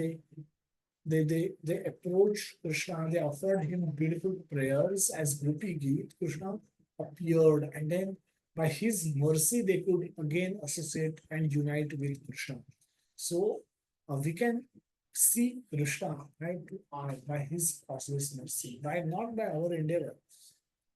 they approached Krishna, they offered him beautiful prayers as Gopi Geet. Krishna appeared, and then by his mercy, they could again associate and unite with Krishna. So we can see Krishna right to eye by his causeless mercy, by not by our endeavor.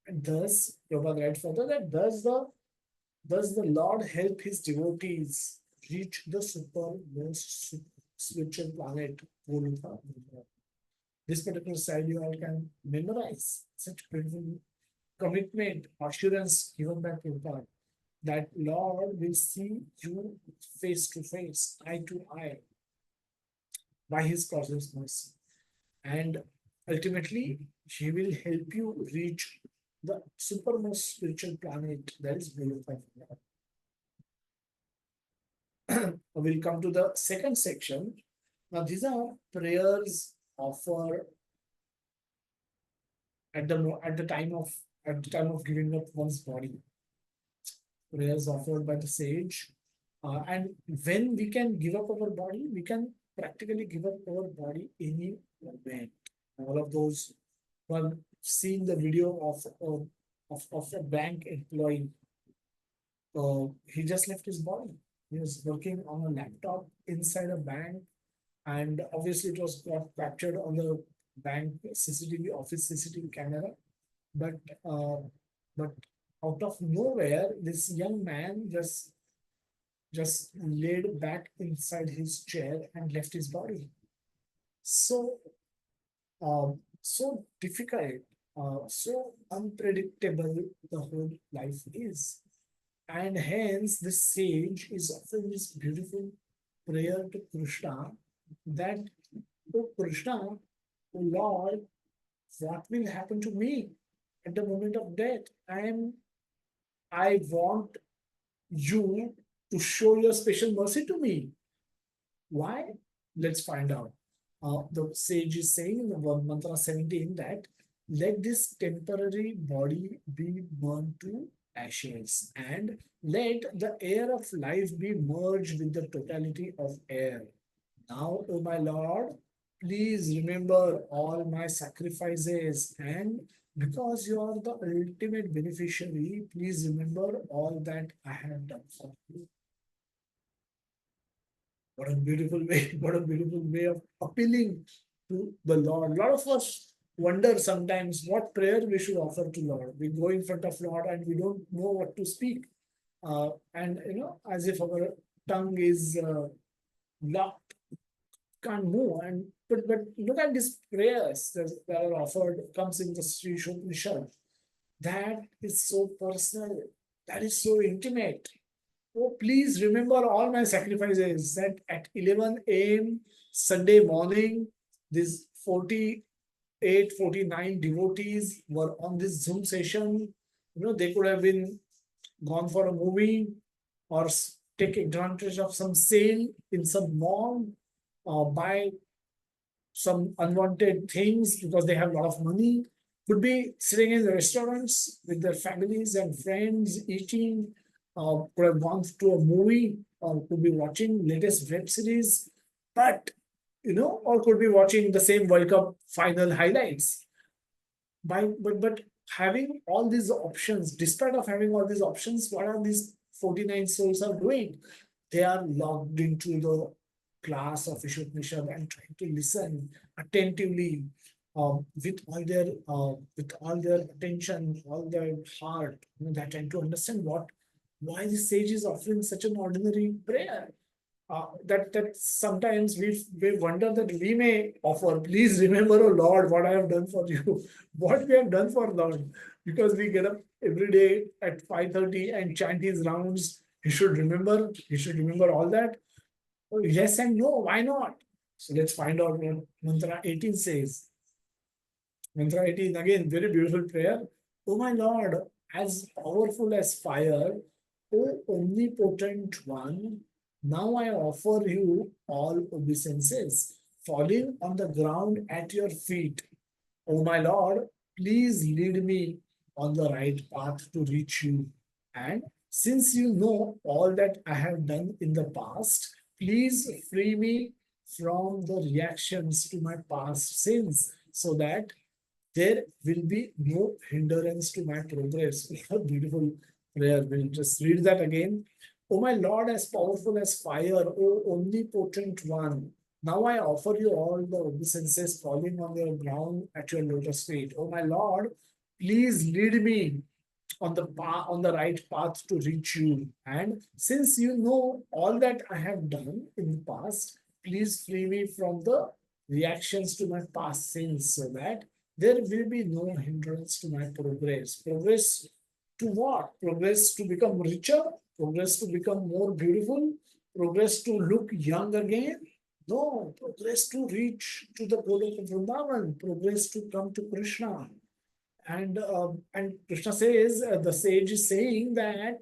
And thus, Prabhupada writes further that thus the Lord help his devotees reach the supermost spiritual planet, Golokha. This particular side you all can memorize. Such beautiful commitment, assurance given by Prabhupada that Lord will see you face to face, eye to eye, by his causeless mercy. And ultimately, he will help you reach the supermost spiritual planet that is built by God. We'll come to the second section. Now, these are prayers offered at the time of giving up one's body. Prayers offered by the sage. And when we can give up our body, we can practically give up our body any moment. All of those who have seen the video of a bank employee, he just left his body. He was working on a laptop inside a bank, and obviously it was got captured on the bank CCTV office CCTV camera. But uh, but out of nowhere, this young man just laid back inside his chair and left his body. So so difficult, so unpredictable the whole life is. And hence, the sage is offering this beautiful prayer to Krishna that, oh Krishna, oh Lord, what will happen to me at the moment of death? I want you to show your special mercy to me. Why? Let's find out. The sage is saying in the mantra 17 that let this temporary body be burned to ashes and let the air of life be merged with the totality of air. Now, O my Lord, please remember all my sacrifices, and because you are the ultimate beneficiary, please remember all that I have done for you. What a beautiful way, what a beautiful way of appealing to the Lord. A lot of us wonder sometimes what prayer we should offer to Lord. We go in front of Lord and we don't know what to speak. And as if our tongue is locked, can't move. And but look at these prayers that are offered, comes in the Sri Upanishad. That is so personal, that is so intimate. Oh, please remember all my sacrifices. That at 11 a.m. Sunday morning, these 48, 49 devotees were on this Zoom session. They could have been gone for a movie or take advantage of some sale in some mall or buy some unwanted things because they have a lot of money. Could be sitting in restaurants with their families and friends, eating, could have gone to a movie, or could be watching latest web series, but or could be watching the same World Cup final highlights. But having all these options, despite of having all these options, what are these 49 souls are doing? They are logged into the class of Ishupnishad and trying to listen attentively, with all their attention, all their heart. They're trying to understand why the sage is offering such an ordinary prayer. That sometimes we wonder that we may offer. Please remember, oh Lord, what I have done for you, what we have done for Lord, because we get up every day at 5:30 and chant his rounds. He should remember. He should remember all that. Oh, yes and no. Why not? So let's find out what mantra 18 says. Mantra 18, again, very beautiful prayer. Oh my Lord, as powerful as fire, O omnipotent one, now I offer you all obeisances, falling on the ground at your feet. O my Lord, please lead me on the right path to reach you. And since you know all that I have done in the past, please free me from the reactions to my past sins so that there will be no hindrance to my progress. What a beautiful prayer. We'll just read that again. O my Lord, as powerful as fire, O omnipotent one, now I offer you all the obeisances falling on your ground at your lotus feet. O my Lord, please lead me on the right path to reach you. And since you know all that I have done in the past, please free me from the reactions to my past sins so that there will be no hindrance to my progress. Progress to what? Progress to become richer? Progress to become more beautiful? Progress to look young again? No, progress to reach to the Golok of Vrindavan, progress to come to Krishna. And Krishna says, the sage is saying that,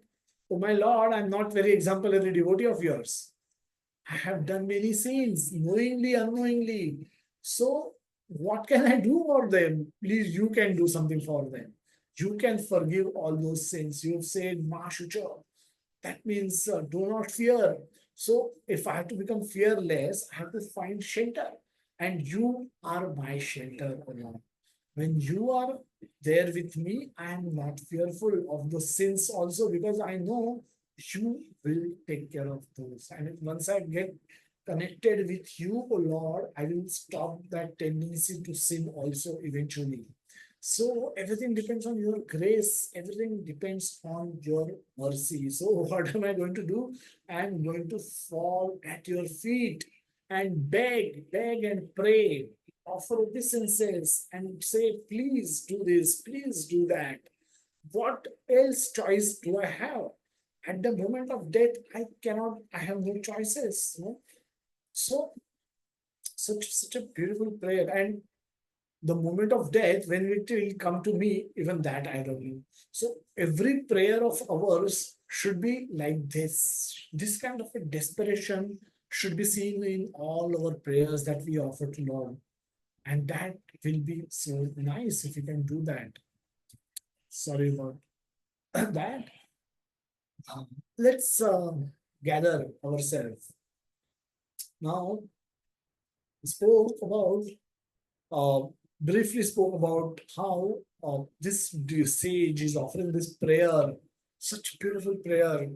oh my Lord, I'm not very exemplary devotee of yours. I have done many sins, knowingly, unknowingly. So, what can I do for them? Please, you can do something for them. You can forgive all those sins. You've said, Ma Shucha. That means do not fear. So, if I have to become fearless, I have to find shelter. And you are my shelter, O Lord. When you are there with me, I am not fearful of the sins also, because I know you will take care of those. And once I get connected with you, O Lord, I will stop that tendency to sin also eventually. So everything depends on your grace, everything depends on your mercy. So, what am I going to do? I'm going to fall at your feet and beg and pray, offer obeisances, and say, please do this, please do that. What else choice do I have? At the moment of death, I have no choices. No? So, such a beautiful prayer. And the moment of death, when it will come to me, even that I don't know. So every prayer of ours should be like this. This kind of a desperation should be seen in all our prayers that we offer to Lord. And that will be so nice if you can do that. Sorry about that. Um, let's gather ourselves. Now, spoke about uh, briefly spoke about how this sage is offering this prayer, such beautiful prayer,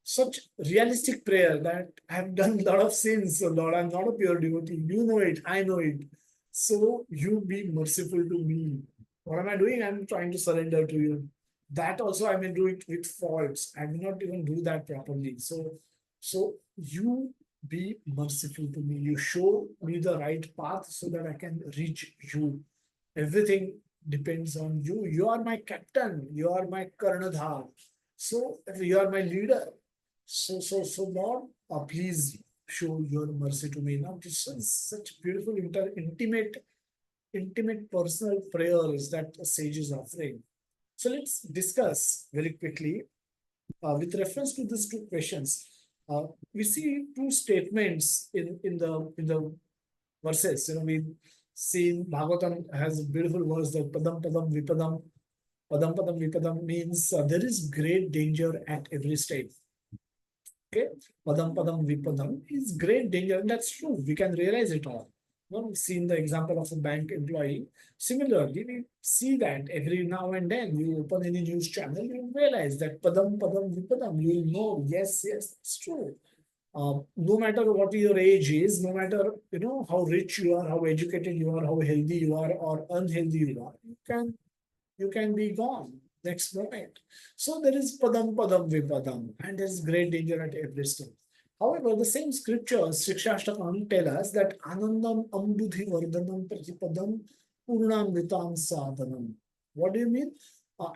such realistic prayer that I have done a lot of sins. So Lord, I'm not a pure devotee. You know it, I know it. So you be merciful to me. What am I doing? I'm trying to surrender to you. That also I may do it with faults. I may not even do that properly. So you be merciful to me. You show me the right path so that I can reach you. Everything depends on you. You are my captain. You are my Karnadhar. So you are my leader. So Lord, please show your mercy to me. Now, this is such beautiful, intimate personal prayers that a sage is offering. So let's discuss very quickly with reference to these two questions. We see two statements in the verses. We see Bhagavatam has a beautiful verse that padam padam vipadam. Padam padam vipadam means there is great danger at every step. Okay, padam padam vipadam is great danger, and that's true. We can realize it all. We've seen the example of a bank employee. Similarly, we see that every now and then you open any news channel, you realize that padam padam vipadam. You know, yes, it's true. No matter what your age is, no matter how rich you are, how educated you are, how healthy you are, or unhealthy you are, you can be gone next moment. So there is padam padam vipadam, and there is great danger at every step. However, the same scriptures, Shikshashtakam, tell us that anandam ambudhi vardhanam pratipadam purnamritam sadhanam. What do you mean?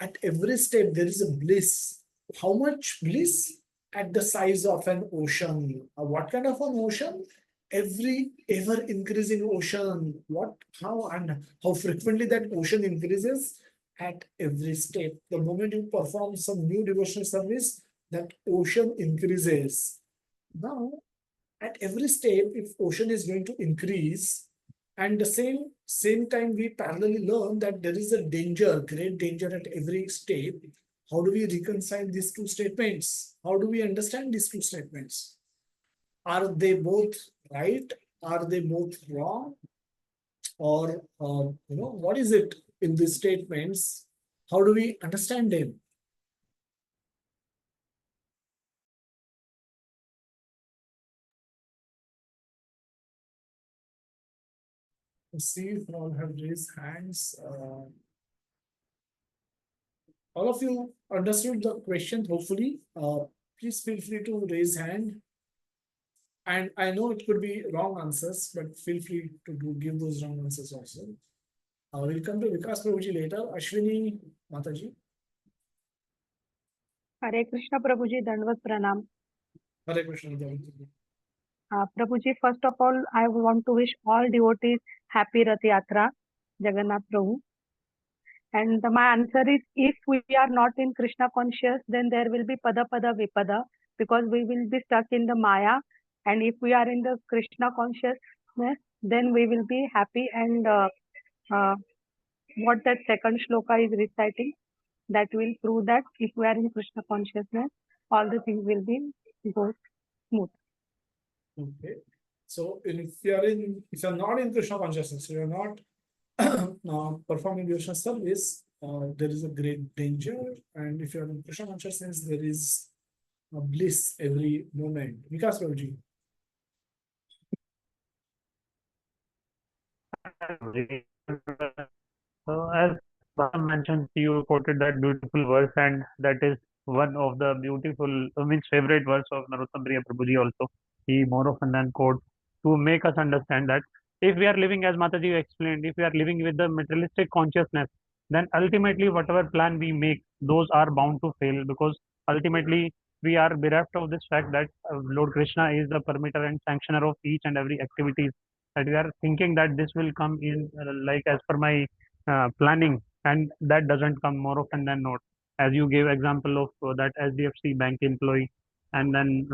At every step, there is a bliss. How much bliss? At the size of an ocean. What kind of an ocean? Every ever increasing ocean. What, how, and how frequently that ocean increases? At every step. The moment you perform some new devotional service, that ocean increases. Now, at every step, if ocean is going to increase, and the same time we parallelly learn that there is a danger, great danger at every step. How do we reconcile these two statements? How do we understand these two statements? Are they both right? Are they both wrong? Or what is it in these statements? How do we understand them? Let's see if all have raised hands. All of you understood the question, hopefully. Please feel free to raise hand. And I know it could be wrong answers, but feel free to give those wrong answers also. We'll come to Vikas Prabhuji later. Ashwini Mataji. हरे कृष्ण प्रभु जी, दंडवत प्रणाम. Hare Krishna. Prabhu ji, first of all, I want to wish all devotees happy Rath Yatra, Jagannath Prabhu. And my answer is, if we are not in Krishna conscious, then there will be pada pada vipada, because we will be stuck in the Maya. And if we are in the Krishna consciousness, then we will be happy. And uh, what that second shloka is reciting, that will prove that if we are in Krishna consciousness, all the things will be go smooth. Okay. So if you're not in Krishna consciousness, you're not performing devotional service, there is a great danger. And if you're in Krishna consciousness, there is a bliss every moment. Vikas Prabhuji. So as Bharam mentioned, you quoted that beautiful verse, and that is one of the beautiful, means favorite verse of Narottam Priya Prabhuji also. He more often than quotes to make us understand that if we are living, as Mataji explained, if we are living with the materialistic consciousness, then ultimately whatever plan we make, those are bound to fail, because ultimately we are bereft of this fact that Lord Krishna is the permitter and sanctioner of each and every activities, that we are thinking that this will come in like as per my planning, and that doesn't come more often than not. As you gave example of that SDFC bank employee, and then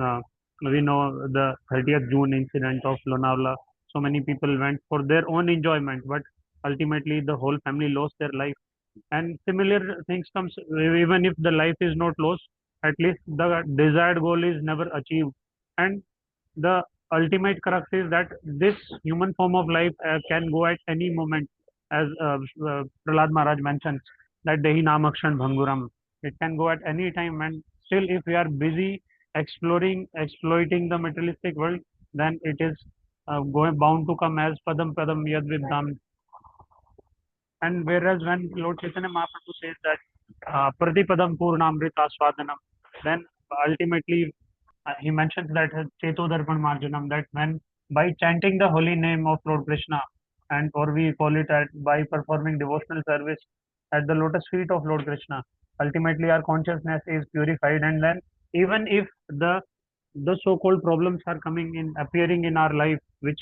we know the 30th June incident of Lonavala. So many people went for their own enjoyment, but ultimately the whole family lost their life. And similar things comes, even if the life is not lost, at least the desired goal is never achieved. And the ultimate crux is that this human form of life can go at any moment, as Prahlad Maharaj mentions, that Dehi Namakshan Bhanguram. It can go at any time, and still, if we are busy exploiting the materialistic world, then it is going bound to come as Padam Padam Yad Vidam. And whereas when Lord Chaitanya Mahaprabhu says that Pratipadam Purnamrita Swadanam, then ultimately he mentions that Chetodarpan Marjanam, that when by chanting the holy name of Lord Krishna, and or we call it at by performing devotional service at the lotus feet of Lord Krishna, ultimately our consciousness is purified, and then even if the so-called problems are coming in appearing in our life, which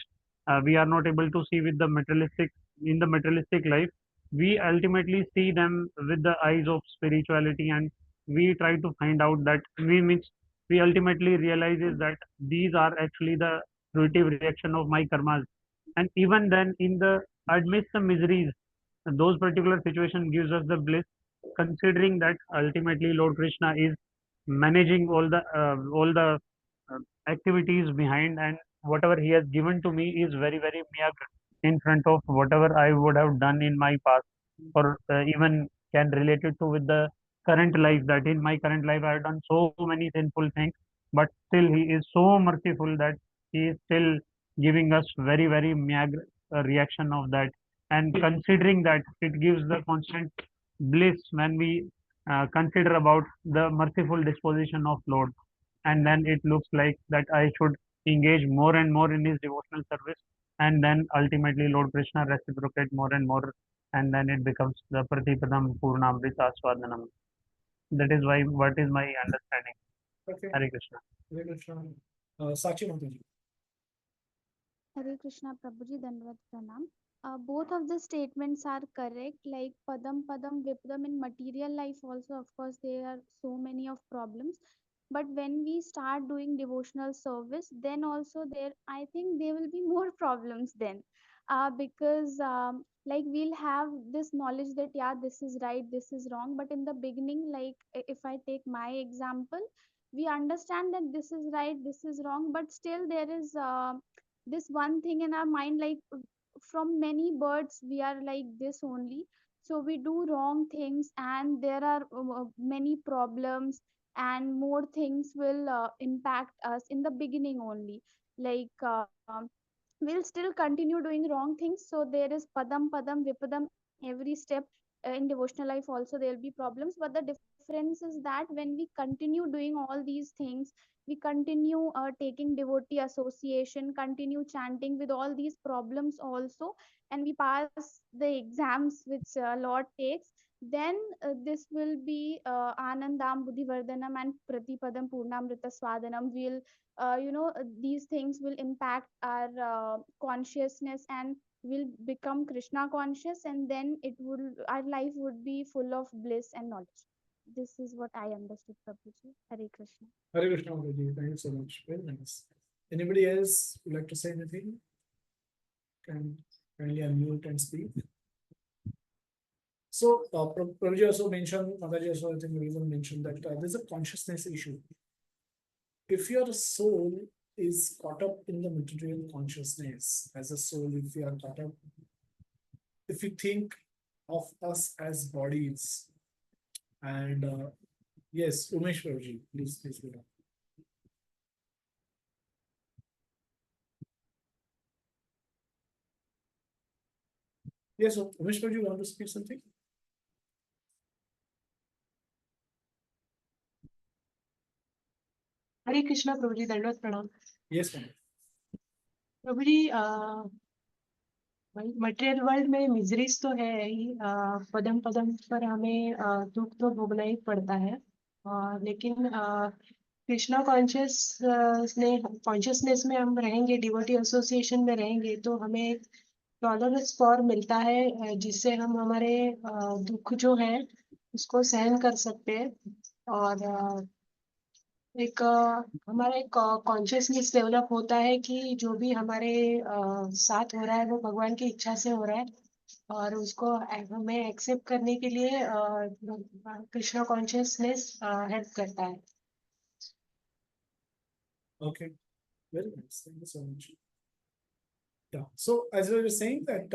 we are not able to see with the materialistic in the materialistic life, we ultimately see them with the eyes of spirituality, and we try to find out that we ultimately realize is that these are actually the fruitive reaction of my karmas. And even then, in the amidst the miseries, those particular situation gives us the bliss, considering that ultimately Lord Krishna is managing all the uh, activities behind, and whatever he has given to me is very very mere in front of whatever I would have done in my past, or even can relate it to with the current life, that in my current life I have done so many sinful things, but still he is so merciful that he is still giving us very very meager reaction of that. And considering that, it gives the constant bliss when we consider about the merciful disposition of Lord, and then it looks like that I should engage more and more in his devotional service, and then ultimately Lord Krishna reciprocate more and more, and then it becomes the Pratipadam Purnamrita Swadanam. That is why what is my understanding. Okay. Hare Krishna. Hare Krishna. Sachi Mataji. Hare Krishna Prabhuji Dandavat Pranam. Both of the statements are correct. Like Padam Padam Vipadam in material life also, of course, there are so many of problems. But when we start doing devotional service, then also there, I think there will be more problems then. Because like we'll have this knowledge that yeah, this is right, this is wrong. But in the beginning, like if I take my example, we understand that this is right, this is wrong, but still there is this one thing in our mind, like from many birds we are like this only, so we do wrong things and there are many problems, and more things will impact us in the beginning only. Like we'll still continue doing wrong things, so there is padam padam vipadam every step. In devotional life also there will be problems, but the difference is that when we continue doing all these things, we continue taking devotee association, continue chanting with all these problems also, and we pass the exams which Lord takes, then this will be Anandam Buddhivardhanam and Pratipadam Purnamrita Swadanam. Will these things will impact our consciousness, and will become Krishna conscious, and then our life would be full of bliss and knowledge. This is what I understood, Prabhuji. Hare Krishna. Hare Krishna, Prabhuji. Thank you so much. Very nice. Anybody else would like to say anything? Can kindly unmute and speak. So, Prabhuji also mentioned, Mataji also, I think, even mentioned that there's a consciousness issue. If your soul is caught up in the material consciousness, as a soul, if you are caught up, if you think of us as bodies, and yes, Umesh Prabhuji, please go on. Yes, so Umesh Prabhuji, you want to speak something? हरे कृष्णा प्रभु जी दंडवत प्रणाम Yes, ma'am. प्रभु जी material world में miseries तो है ही पदम पदम पर हमें दुख तो भोगना ही पड़ता है लेकिन कृष्णा कॉन्शियसनेस में हम रहेंगे डिवोटी एसोसिएशन में रहेंगे तो हमें टॉलरेंस पावर मिलता है जिससे हम हमारे दुख जो है उसको सहन कर सकते हैं और एक हमारा एक कॉन्शियसनेस डेवलप होता है कि जो भी हमारे साथ हो रहा है वो भगवान की इच्छा से हो रहा है और उसको हमें एक्सेप्ट करने के लिए कृष्णा कॉन्शियसनेस हेल्प करता है Okay, very nice. Thank you so much. Yeah. So as I was saying that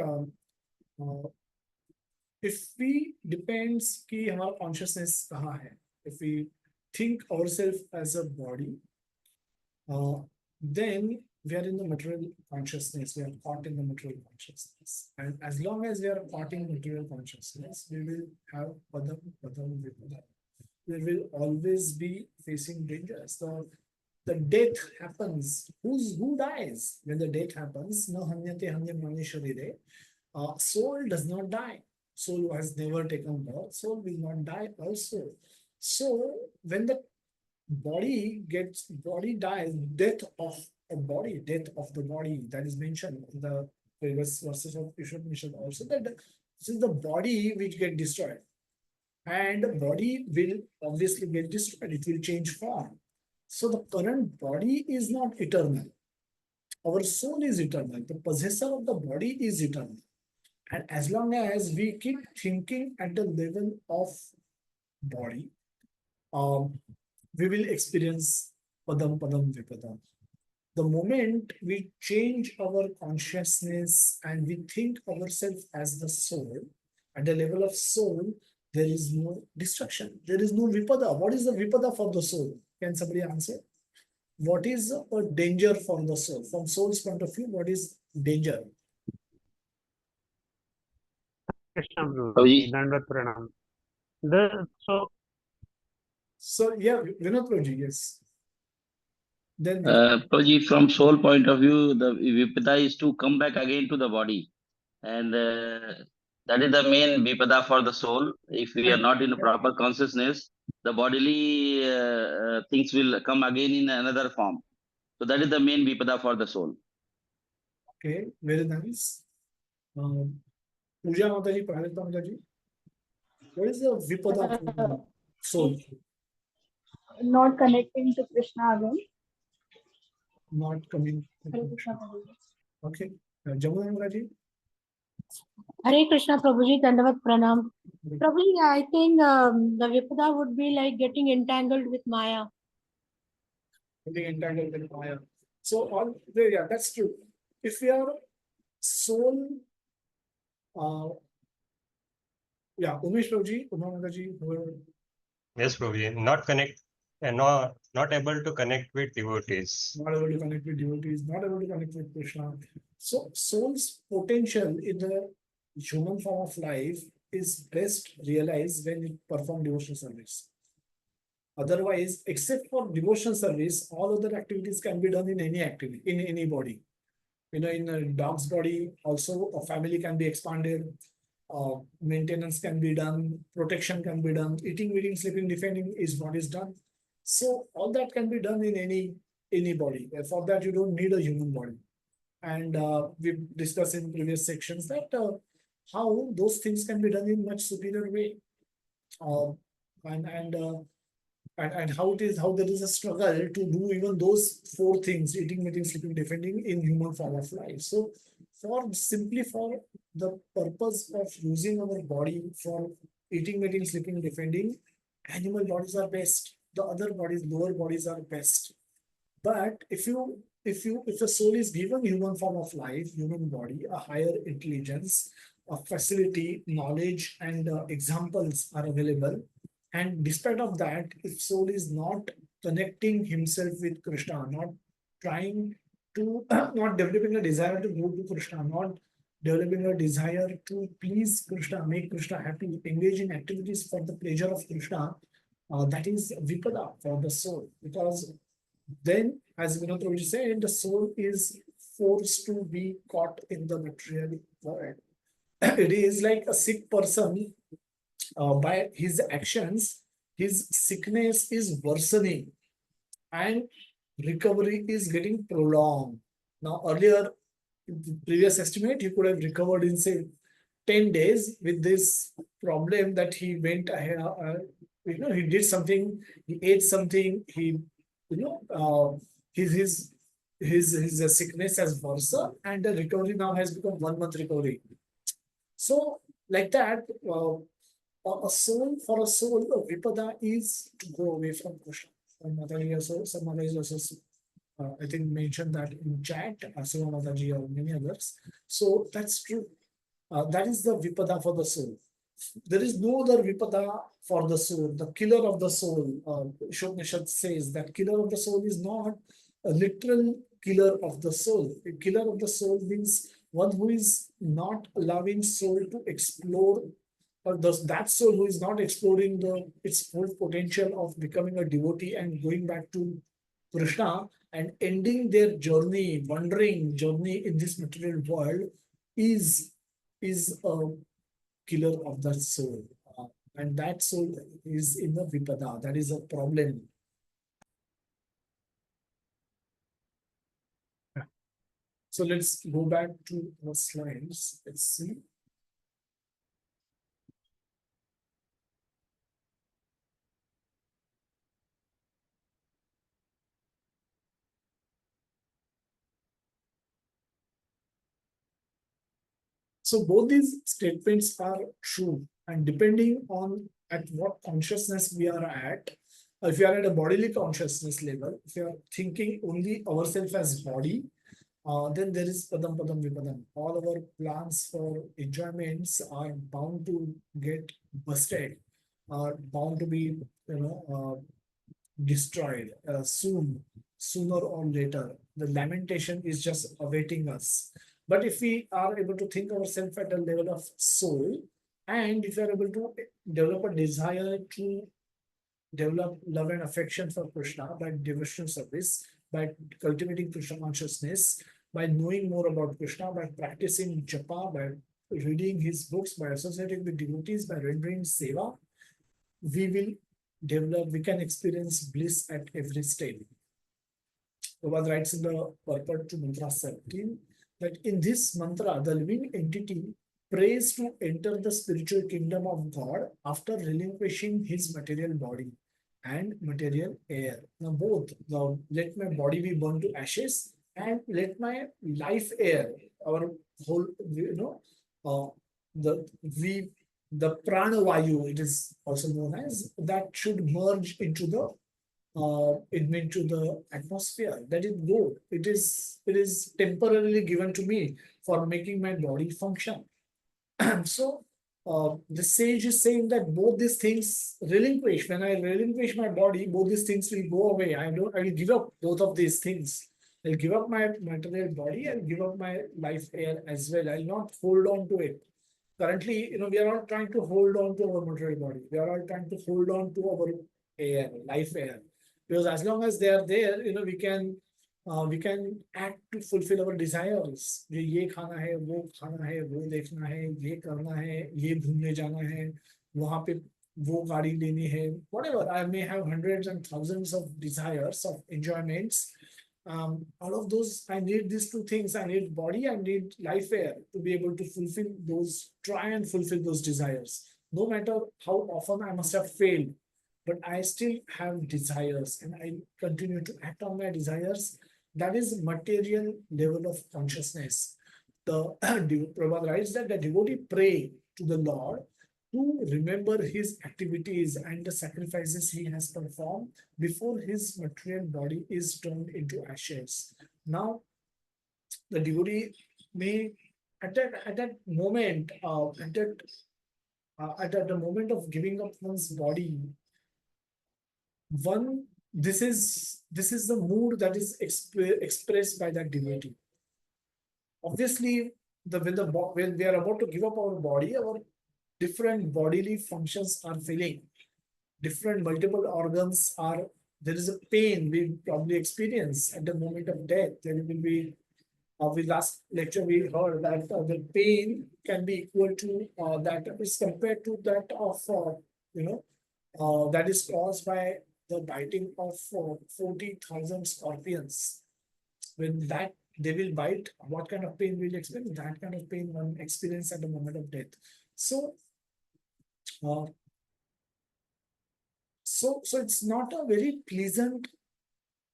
if we depends कि हमारा consciousness कहाँ है, if we think ourselves as a body, then we are in the material consciousness. We are caught in the material consciousness, and as long as we are caught in material consciousness, we will have padam padam vipada. We will always be facing dangers. The death happens. Who dies when the death happens? No hanyate hanyam mani sharire. Soul does not die. Soul has never taken birth. Soul will not die also. So when the body dies, death of a body, death of the body, that is mentioned in the previous verses of Ishwar also, that this is the body which get destroyed. And the body will obviously get destroyed. It will change form. So the current body is not eternal. Our soul is eternal. The possessor of the body is eternal. And as long as we keep thinking at the level of body, we will experience padam padam vipadam. The moment we change our consciousness and we think ourselves as the soul, at the level of soul, there is no destruction. There is no vipada. What is the vipada for the soul? Can somebody answer? What is a danger for the soul? From soul's point of view, what is danger? Krishna Prabhu ji, Dandvat Pranam. So yeah, Vinod Prabhuji, yes. Then Prabhuji, from soul point of view, the vipada is to come back again to the body. And that is the main vipada for the soul. If we are not in a proper consciousness, the bodily things will come again in another form. So that is the main vipada for the soul. Okay, very nice. Puja Mataji, Prahalita Mataji, what is the vipada for the soul? Not connecting to Krishna again. Not coming. Okay, Jamuna Mataji. Hare Krishna Prabhuji, Dandavat Pranam. Prabhuji, I think the Vipada would be like getting entangled with Maya. Getting entangled with Maya. So all there, yeah, that's true. If we are soul, yeah, Umesh Prabhuji, Uma Mataji, whoever. Yes, Prabhuji, not able to connect with devotees. Not able to connect with devotees, not able to connect with Krishna. So soul's potential in the human form of life is best realized when it performs devotional service. Otherwise, except for devotional service, all other activities can be done in any activity, in any body. You know, in a dog's body, also a family can be expanded, maintenance can be done, protection can be done, eating, wearing, sleeping, defending is what is done. So all that can be done in any body. For that, you don't need a human body. And we've discussed in previous sections that how those things can be done in much superior way. Uh, and and, uh, and how there is a struggle to do even those four things: eating, mating, sleeping, defending in human form of life. So for the purpose of using our body for eating, mating, sleeping, defending, animal bodies are best. The other bodies, lower bodies, are best. But if the soul is given human form of life, human body, a higher intelligence, a facility, knowledge, and examples are available, and despite of that, if soul is not connecting himself with Krishna, not trying to, not developing a desire to go to Krishna, not developing a desire to please Krishna, make Krishna happy, engage in activities for the pleasure of Krishna, that is vipada for the soul. Because then, as Vinod Prabhuji said, the soul is forced to be caught in the material world. It is like a sick person, by his actions, his sickness is worsening and recovery is getting prolonged. Now, earlier, the previous estimate, he could have recovered in, say, 10 days with this problem that he went ahead, he did something, he ate something, he, his sickness has worsened and the recovery now has become 1 month recovery. So, like that, for a soul, vipada is to go away from Krishna. Some other is also, I think, mentioned that in chat, Asura Mataji or many others. So that's true. That is the vipada for the soul. There is no other vipada for the soul. The killer of the soul, Upanishad says that killer of the soul is not a literal killer of the soul. A killer of the soul means one who is not allowing soul to explore, or that soul who is not exploring its full potential of becoming a devotee and going back to Krishna and ending their journey, wandering journey in this material world, is a killer of the soul. And that soul is in the vipada. That is a problem. So let's go back to the slides. Let's see. So both these statements are true, and depending on at what consciousness we are at, if we are at a bodily consciousness level, if we are thinking only ourselves as body, then there is padam padam vipadam. All our plans for enjoyments are bound to get busted, are bound to be, destroyed sooner or later. The lamentation is just awaiting us. But if we are able to think ourselves at a level of soul, and if we are able to develop a desire to develop love and affection for Krishna by devotional service, by cultivating Krishna consciousness, by knowing more about Krishna, by practicing japa, by reading his books, by associating with devotees, by rendering seva, we can experience bliss at every stage. Prabhupada writes in the purport to mantra 17 that in this mantra, the living entity prays to enter the spiritual kingdom of God after relinquishing his material body and material air. Now both, now let my body be burned to ashes and let my life air, our whole, the prana vayu, it is also known as, that should merge into the atmosphere. That is good. It is temporarily given to me for making my body function. So the sage is saying that both these things relinquish. When I relinquish my body, both these things will go away. I will give up both of these things. I'll give up my material body. I'll give up my life air as well. I'll not hold on to it. Currently, we are all trying to hold on to our material body. We are all trying to hold on to our air, life air, because as long as they are there, we can act to fulfill our desires. ये खाना है, वो देखना है, ये करना है, ये घूमने जाना है, वहां पे वो गाड़ी लेनी है. Whatever, I may have hundreds and thousands of desires of enjoyments, Out of those, I need these two things. I need body, I need life air to be able to fulfill those, try and fulfill those desires. No matter how often I must have failed, but I still have desires and I continue to act on my desires. That is material level of consciousness. The Prabhupada writes that the devotee pray to the Lord to remember his activities and the sacrifices he has performed before his material body is turned into ashes. Now, the devotee may at that moment, at the moment of giving up one's body, one this is the mood that is expressed by that devotee. Obviously, when we are about to give up our body, our different bodily functions are failing. Different multiple organs are, there is a pain we probably experience at the moment of death. There will be, with last lecture we heard that the pain can be equal to that is compared to that of, that is caused by the biting of 40,000 scorpions. When that they will bite, what kind of pain will experience? That kind of pain one experience at the moment of death. So, uh, so it's not a very pleasant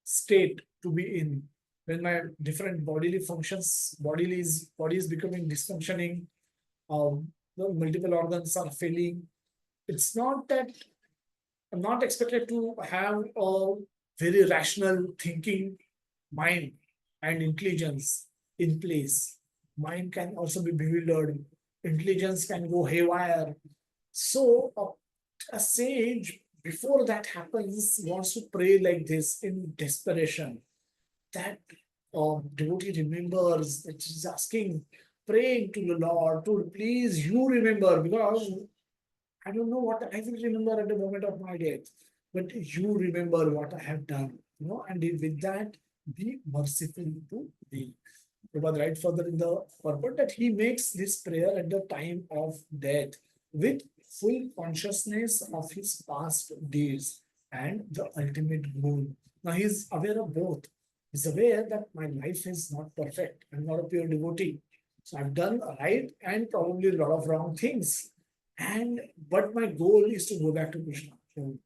state to be in when my different bodily functions, body is becoming dysfunctioning, the multiple organs are failing. It's not that I'm not expected to have a very rational thinking mind and intelligence in place. Mind can also be bewildered. Intelligence can go haywire. So a sage, before that happens, wants to pray like this in desperation. That devotee remembers that she's asking, praying to the Lord to please you remember, because I don't know what I will remember at the moment of my death, but you remember what I have done, and with that, be merciful to me. Prabhupada writes further in the purport that he makes this prayer at the time of death with full consciousness of his past deeds and the ultimate goal. Now he is aware of both. He's aware that my life is not perfect. I'm not a pure devotee. So I've done right and probably a lot of wrong things. But my goal is to go back to Krishna. So,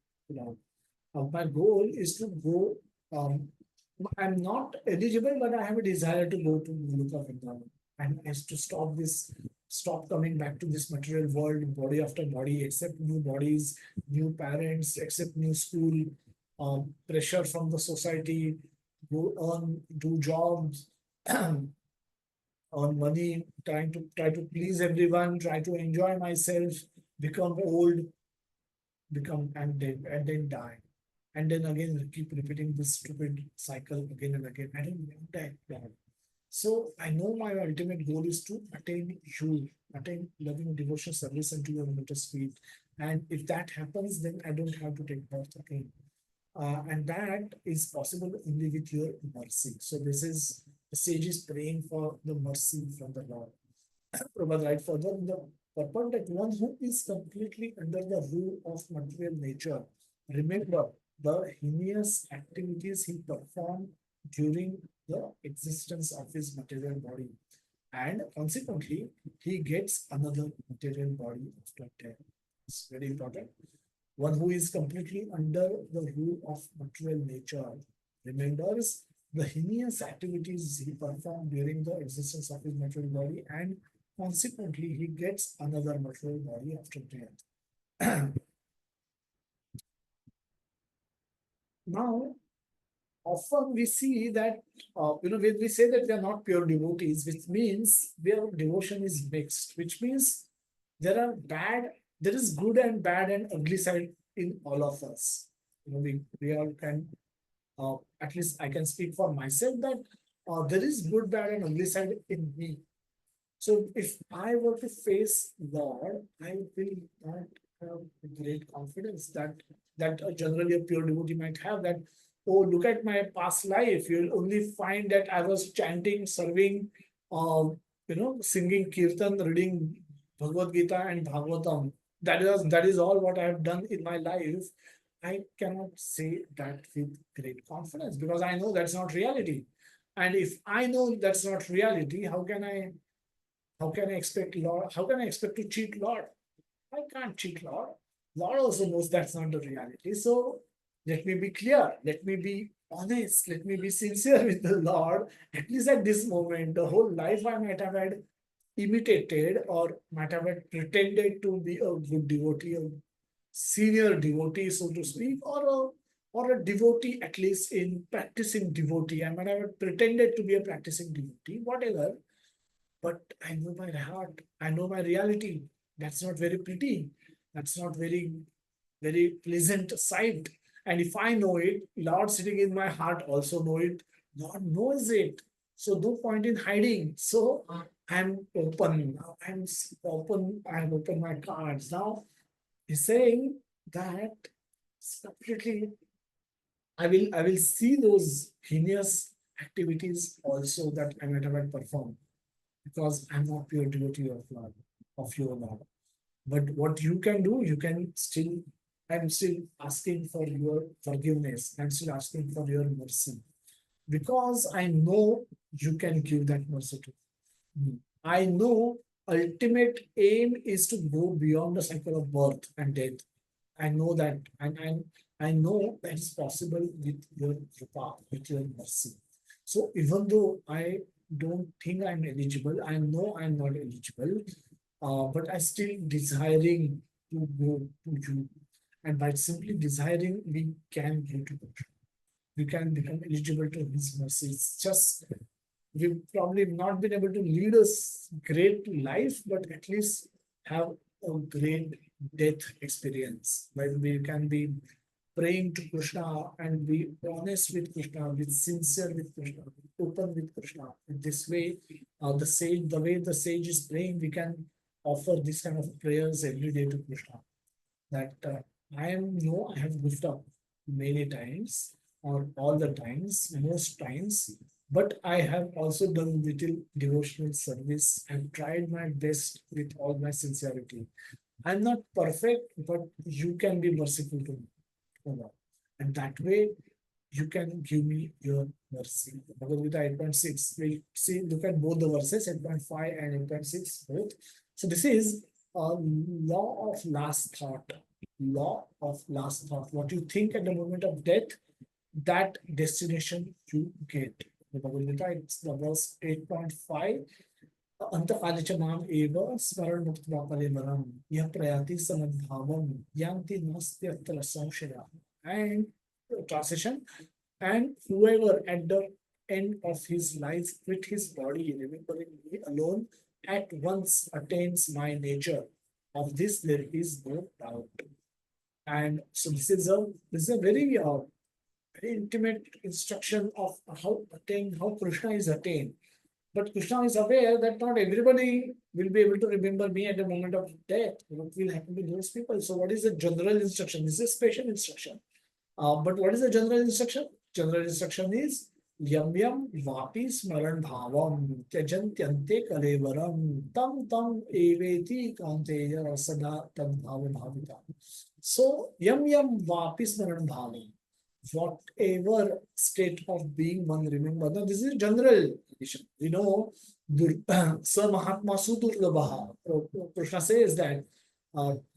my goal is to go. I'm not eligible, but I have a desire to go to Goluka Vrindavan and is to stop coming back to this material world, body after body, accept new bodies, new parents, accept new school, pressure from the society, go earn, do jobs, earn money, try to please everyone, try to enjoy myself, become old, become and then die. And then again keep repeating this stupid cycle again and again. I don't want that. So I know my ultimate goal is to attain you, attain loving devotion service unto your lotus feet. And if that happens, then I don't have to take birth again. And that is possible only with your mercy. So this is the sage is praying for the mercy from the Lord. Prabhupada writes further in the purport that one who is completely under the rule of material nature, remember the heinous activities he performed during the existence of his material body. And consequently, he gets another material body after death. It's very important. One who is completely under the rule of material nature remembers the heinous activities he performed during the existence of his material body, and consequently, he gets another material body after death. Now, often we see that, when we say that we are not pure devotees, which means their devotion is mixed, which means there is good and bad and ugly side in all of us. We all can, at least I can speak for myself that there is good, bad, and ugly side in me. So if I were to face Lord, I will not have great confidence that generally a pure devotee might have, that, oh, look at my past life. You'll only find that I was chanting, serving, singing kirtan, reading Bhagavad Gita and Bhagavatam. That is all what I have done in my life. I cannot say that with great confidence because I know that's not reality. And if I know that's not reality, how can I expect Lord? How can I expect to cheat Lord? I can't cheat Lord. Lord also knows that's not the reality. So let me be clear. Let me be honest. Let me be sincere with the Lord. At least at this moment, the whole life I might have had imitated or might have had pretended to be a good devotee, a senior devotee, so to speak, or a devotee at least in practicing devotee. I might have pretended to be a practicing devotee, whatever. But I know my heart. I know my reality. That's not very pretty. That's not very pleasant sight. And if I know it, Lord sitting in my heart also know it. Lord knows it. So no point in hiding. So I'm open. I'm open. I'm open my cards. Now he's saying that completely I will see those heinous activities also that I might have performed because I'm not pure devotee of Lord, of your Lord. But what you can do, you can still, I'm still asking for your forgiveness. I'm still asking for your mercy. Because I know you can give that mercy to me. I know ultimate aim is to go beyond the cycle of birth and death. I know that, and I know that is possible with your kripa, with your mercy. So even though I don't think I'm eligible, I know I'm not eligible, but I still desiring to go to you. And by simply desiring, we can go to God. We can become eligible to His mercy. It's just we've probably not been able to lead a great life, but at least have a great death experience where we can be praying to Krishna and be honest with Krishna, be sincere with Krishna, open with Krishna. In this way, the way the sage is praying, we can offer this kind of prayers every day to Krishna. That I have goofed up many times or all the times, most times, but I have also done little devotional service and tried my best with all my sincerity. I'm not perfect, but you can be merciful to me. Lord. And that way, you can give me your mercy. Bhagavad Gita 8.6, we see, look at both the verses, 8.5 and 8.6, both. So this is a law of last thought. Law of last thought. What you think at the moment of death, that destination you get. The Bhagavad Gita, it's the verse 8.5. अंतकाले च माम एव स्मरण मुक्त्वा कलेवरम यह प्रयाति समद्भावम यांति नास्त्यत्र संशयः. And translation, and whoever at the end of his life quit his body, remembering me alone, at once attains my nature. Of this there is no doubt. And so this is a very intimate instruction of how Krishna is attained. But Krishna is aware that not everybody will be able to remember me at the moment of death. What will happen to those people? So what is the general instruction? This is a special instruction. But what is the general instruction? General instruction is yam yam vapi smaran bhavam tyajantyante kalevaram tam tam eveti kanteya sada tad bhava bhavita. So yam yam vapi smaran bhavam. Whatever state of being one remember. Now this is general condition. We know Sa Mahatma Sudurlabha. Krishna says that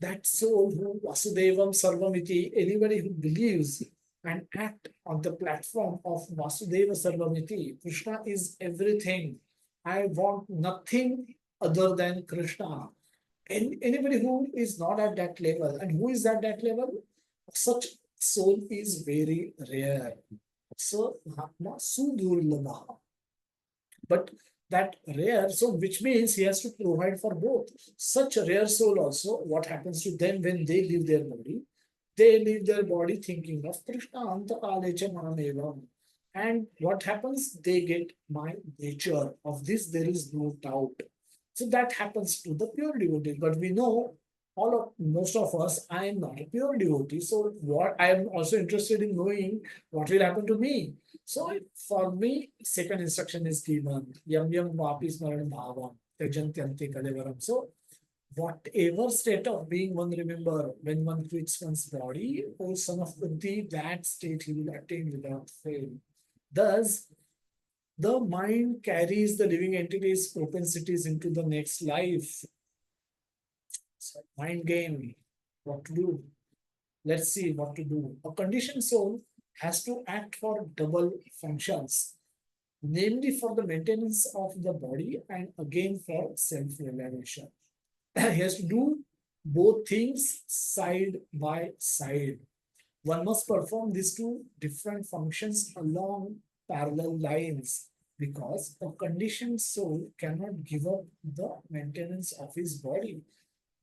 that soul who Vasudevam Sarvamiti, anybody who believes and act on the platform of Vasudeva Sarvamiti, Krishna is everything. I want nothing other than Krishna. And anybody who is not at that level, and who is at that level, such soul is very rare. So Mahatma Sudurlabha. But that rare, so which means he has to provide for both. Such a rare soul also, what happens to them when they leave their body? They leave their body thinking of Krishna, Antakalecha Manamevam. And what happens? They get my nature. Of this, there is no doubt. So that happens to the pure devotee. But we know most of us, I am not a pure devotee. So what I am also interested in knowing what will happen to me. So for me, second instruction is given. Yam yam vapi smaran bhavam. Tyajantyante kalevaram. So whatever state of being one remember, when one quits one's body, O son of Kunti, that state he will attain without fail. Thus, the mind carries the living entity's propensities into the next life. So mind game, what to do? Let's see what to do. A conditioned soul has to act for double functions, namely for the maintenance of the body and again for self-realization. He has to do both things side by side. One must perform these two different functions along parallel lines because a conditioned soul cannot give up the maintenance of his body.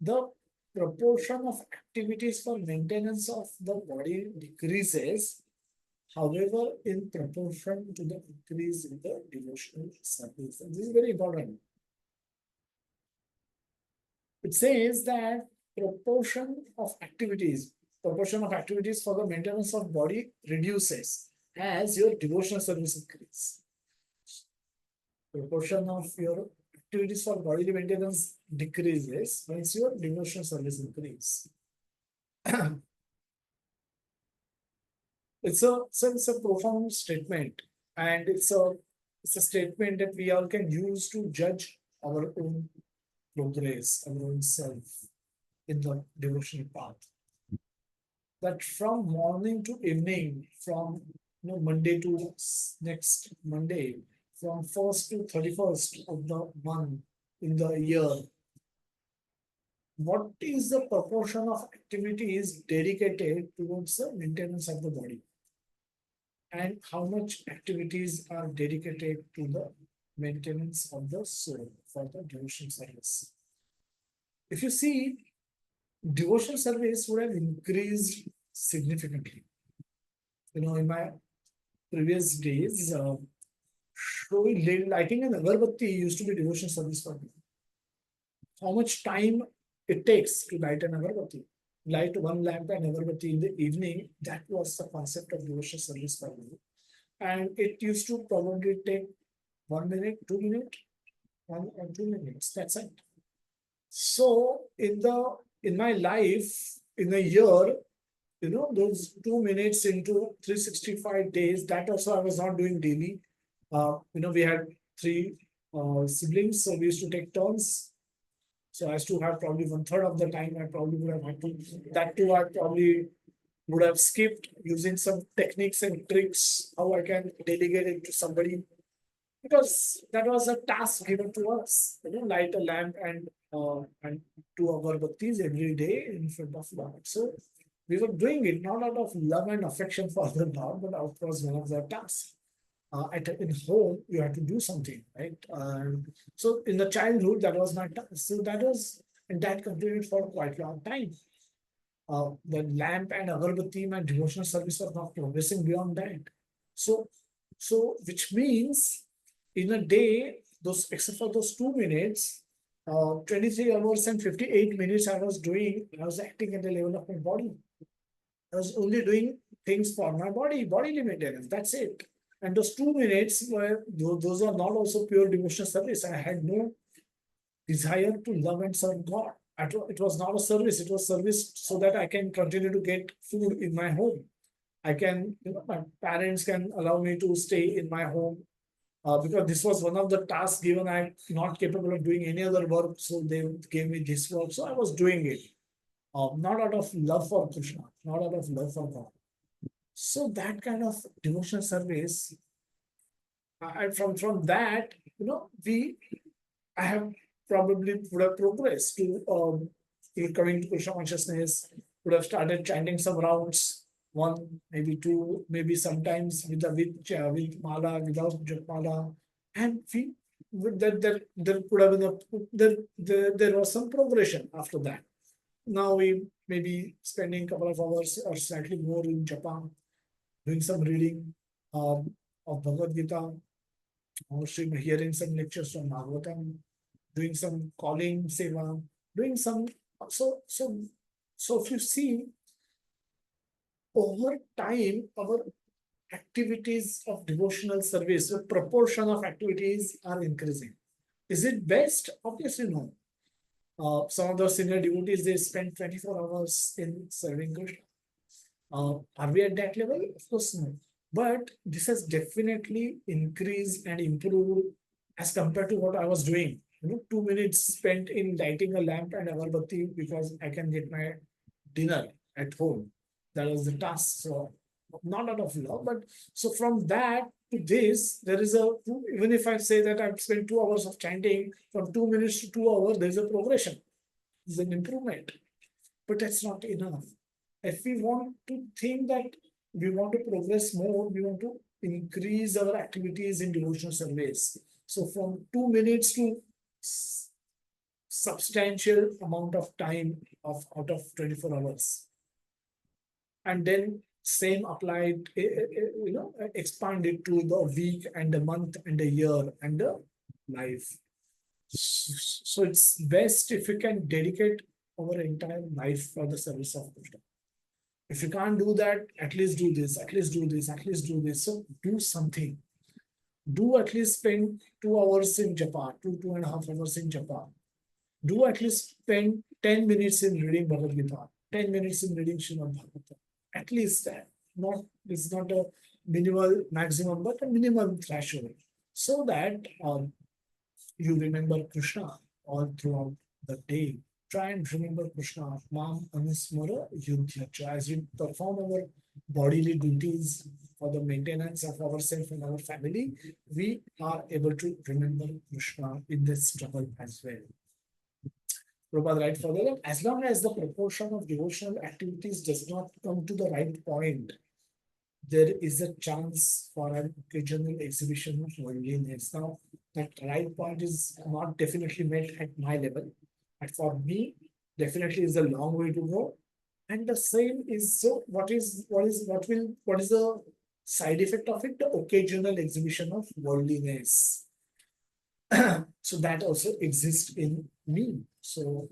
The proportion of activities for maintenance of the body decreases, however, in proportion to the increase in the devotional service. And this is very important. It says that proportion of activities for the maintenance of body reduces as your devotional service increases. Proportion of your activities for bodily maintenance decreases once your devotional service increases. It's a profound statement, and it's a statement that we all can use to judge our own progress, our own self in the devotional path. That from morning to evening, from Monday to next Monday, from 1st to 31st of the month in the year, what is the proportion of activities dedicated towards the maintenance of the body? And how much activities are dedicated to the maintenance of the soul for the devotional service? If you see, devotional service would have increased significantly. In my previous days, lighting an agarbatti used to be devotional service for me. How much time it takes to light an agarbatti? Light one lamp and agarbatti in the evening, that was the concept of devotional service for me. And it used to probably take 1 minute, 2 minutes, 1 or 2 minutes. That's it. So in my life, in a year, those 2 minutes into 365 days, that also I was not doing daily. We had 3 siblings, so we used to take turns. So I used to have probably 1/3 of the time I probably would have had to. That too, I probably would have skipped using some techniques and tricks, how I can delegate it to somebody. Because that was a task given to us, light a lamp and 2 agarbattis every day in front of Lord. So we were doing it not out of love and affection for the Lord, but of course one of the tasks. In home, you have to do something, right? So in the childhood, that was my task. So that continued for quite a long time. The lamp and agarbatti, my devotional service was not progressing beyond that. So which means in a day, except for those 2 minutes, 23 hours and 58 minutes I was acting at the level of my body. I was only doing things for my body maintenance. That's it. And those 2 minutes those are not also pure devotional service. I had no desire to love and serve God. It was not a service. It was service so that I can continue to get food in my home. I can, my parents can allow me to stay in my home because this was one of the tasks given. I'm not capable of doing any other work, so they gave me this work. So I was doing it, not out of love for Krishna, not out of love for God. So that kind of devotional service, from that, I have probably would have progressed to coming to Krishna consciousness, would have started chanting some rounds, 1, maybe 2, maybe sometimes with mala, without mala, and there could have been there was some progression after that. Now we may be spending a couple of hours or slightly more in Japan, doing some reading of Bhagavad Gita, or hearing some lectures from Bhagavatam, doing some calling seva, doing some. So if you see, over time, our activities of devotional service, the proportion of activities are increasing. Is it best? Obviously no. Some of the senior devotees, they spend 24 hours in serving Krishna. Are we at that level? Of course, no. But this has definitely increased and improved as compared to what I was doing. 2 minutes spent in lighting a lamp and agarbatti because I can get my dinner at home. That was the task. So not out of love, but so from that to this, there is a, even if I say that I've spent 2 hours of chanting, from 2 minutes to 2 hours, there's a progression. There's an improvement. But that's not enough. If we want to think that we want to progress more, we want to increase our activities in devotional service. So from 2 minutes to substantial amount of time of out of 24 hours. And then same applied, expand it to the week and a month and a year and a life. So it's best if we can dedicate our entire life for the service of Krishna. If you can't do that, at least do this, at least do this, at least do this. So do something. Do at least spend 2 hours in Japan, 2.5 hours in Japan. Do at least spend 10 minutes in reading Bhagavad Gita, 10 minutes in reading Srimad Bhagavatam. At least that. It's not a minimal maximum, but a minimum threshold. So that you remember Krishna all throughout the day. Try and remember Krishna. Mam Anusmara Yudhyacha. As we perform our bodily duties for the maintenance of ourselves and our family, we are able to remember Krishna in this struggle as well. Prabhupada writes further that as long as the proportion of devotional activities does not come to the right point, there is a chance for an occasional exhibition of worldliness. Now, that right point is not definitely met at my level. And for me, definitely is a long way to go. And the same is, so what is the side effect of it? The occasional exhibition of worldliness. So that also exists in me. So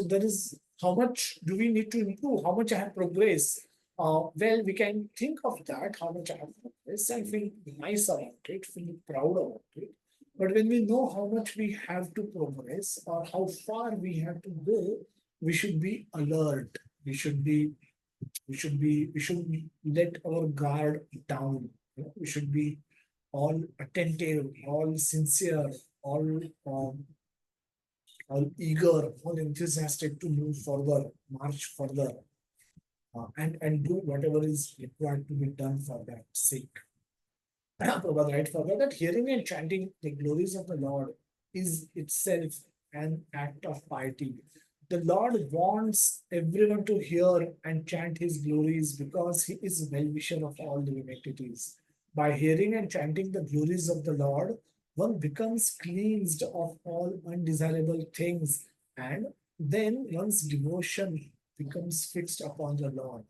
there is, how much do we need to improve? How much I have progressed? Well, we can think of that, how much I have progressed, and feel nice about it, feel proud about it. But when we know how much we have to progress or how far we have to go, we should be alert. We shouldn't let our guard down. We should be all attentive, all sincere, all eager, all enthusiastic to move further, march further, and do whatever is required to be done for that sake. Prabhupada writes further that hearing and chanting the glories of the Lord is itself an act of piety. The Lord wants everyone to hear and chant his glories because he is well-wisher of all living entities. By hearing and chanting the glories of the Lord, one becomes cleansed of all undesirable things, and then one's devotion becomes fixed upon the Lord.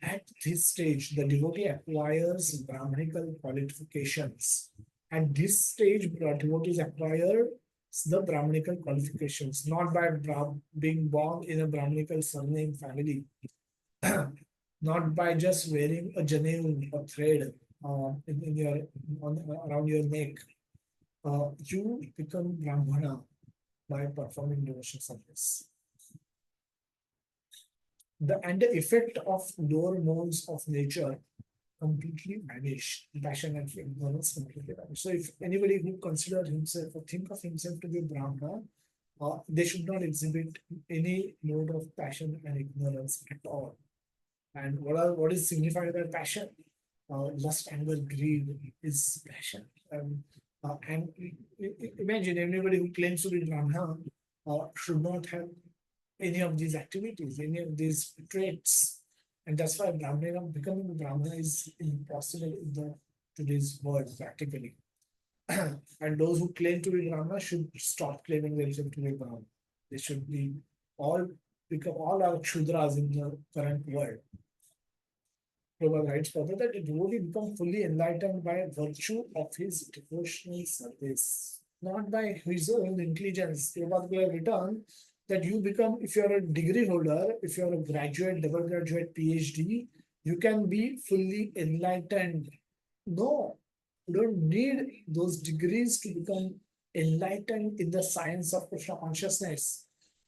At this stage, the devotee acquires Brahmanical qualifications. At this stage, devotees acquire the Brahmanical qualifications, not by being born in a Brahmanical surname family, not by just wearing a janeu or thread around your neck. You become Brahmana by performing devotional service. The effect of lower modes of nature completely vanish. Passion and ignorance completely vanish. So if anybody who considers himself or think of himself to be Brahmana, they should not exhibit any mode of passion and ignorance at all. And what is signified by passion? Lust, anger, greed is passion. And imagine anybody who claims to be Brahmana should not have any of these activities, any of these traits. And that's why becoming a Brahmana is impossible in today's world, practically. And those who claim to be Brahmana should stop claiming themselves to be Brahmana. They should be all our Kshudras in the current world. Prabhupada writes further that it will become fully enlightened by virtue of his devotional service, not by his own intelligence. Prabhupada have written that you become, if you're a degree holder, if you're a graduate, double graduate, PhD, you can be fully enlightened. No, you don't need those degrees to become enlightened in the science of Krishna consciousness.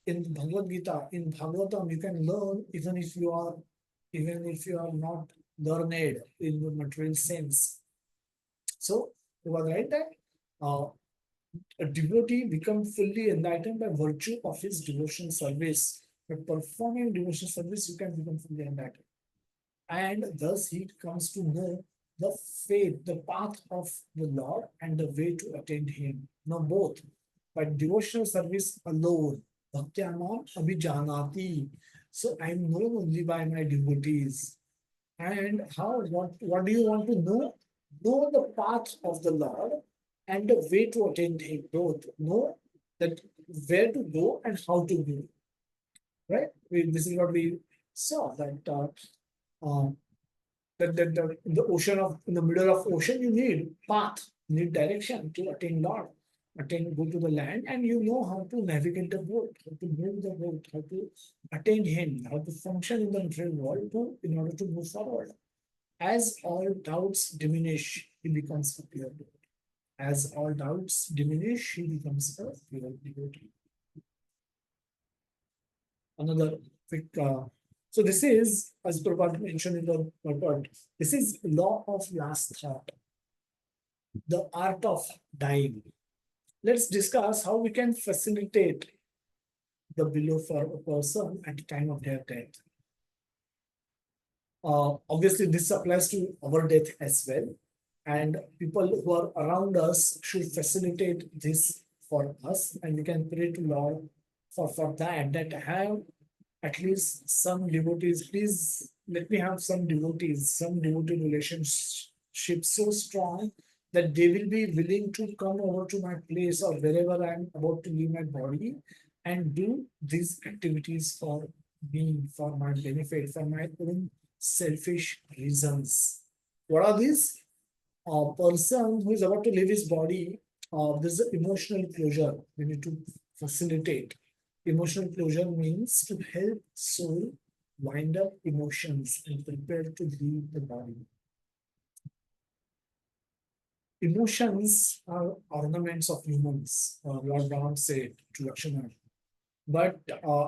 in Bhagavad Gita, in Bhagavatam, you can learn even if you are not learned in the material sense. So it was right that a devotee becomes fully enlightened by virtue of his devotion service. By performing devotion service, you can become fully enlightened. And thus he comes to know the faith, the path of the Lord and the way to attain him. Now both, by devotional service alone, bhaktyamam abhijanati. So I am known only by my devotees. And what do you want to know? Know the path of the Lord and the way to attain him. Both know that where to go and how to go. Right? This is what we saw that uh, in the ocean of in the middle of ocean you need path, you need direction to attain Lord, go to the land, and you know how to navigate the boat, how to move the boat, how to attain him, how to function in the material world in order to move forward. As all doubts diminish, he becomes a pure devotee. As all doubts diminish, he becomes a pure devotee. Another quick so this is, as Prabhupada mentioned in the purport, this is law of last thought, the art of dying. Let's discuss how we can facilitate the below for a person at the time of their death. Obviously, this applies to our death as well. And people who are around us should facilitate this for us. And we can pray to Lord for that have at least some devotees. Please let me have some devotees, some devotee relationship so strong that they will be willing to come over to my place or wherever I'm about to leave my body and do these activities for me, for my benefit, for my own selfish reasons. What are these? A person who is about to leave his body, there's an emotional closure we need to facilitate. Emotional closure means to help soul wind up emotions and prepare to leave the body. Emotions are ornaments of humans, Lord Ram said to Lakshmana. But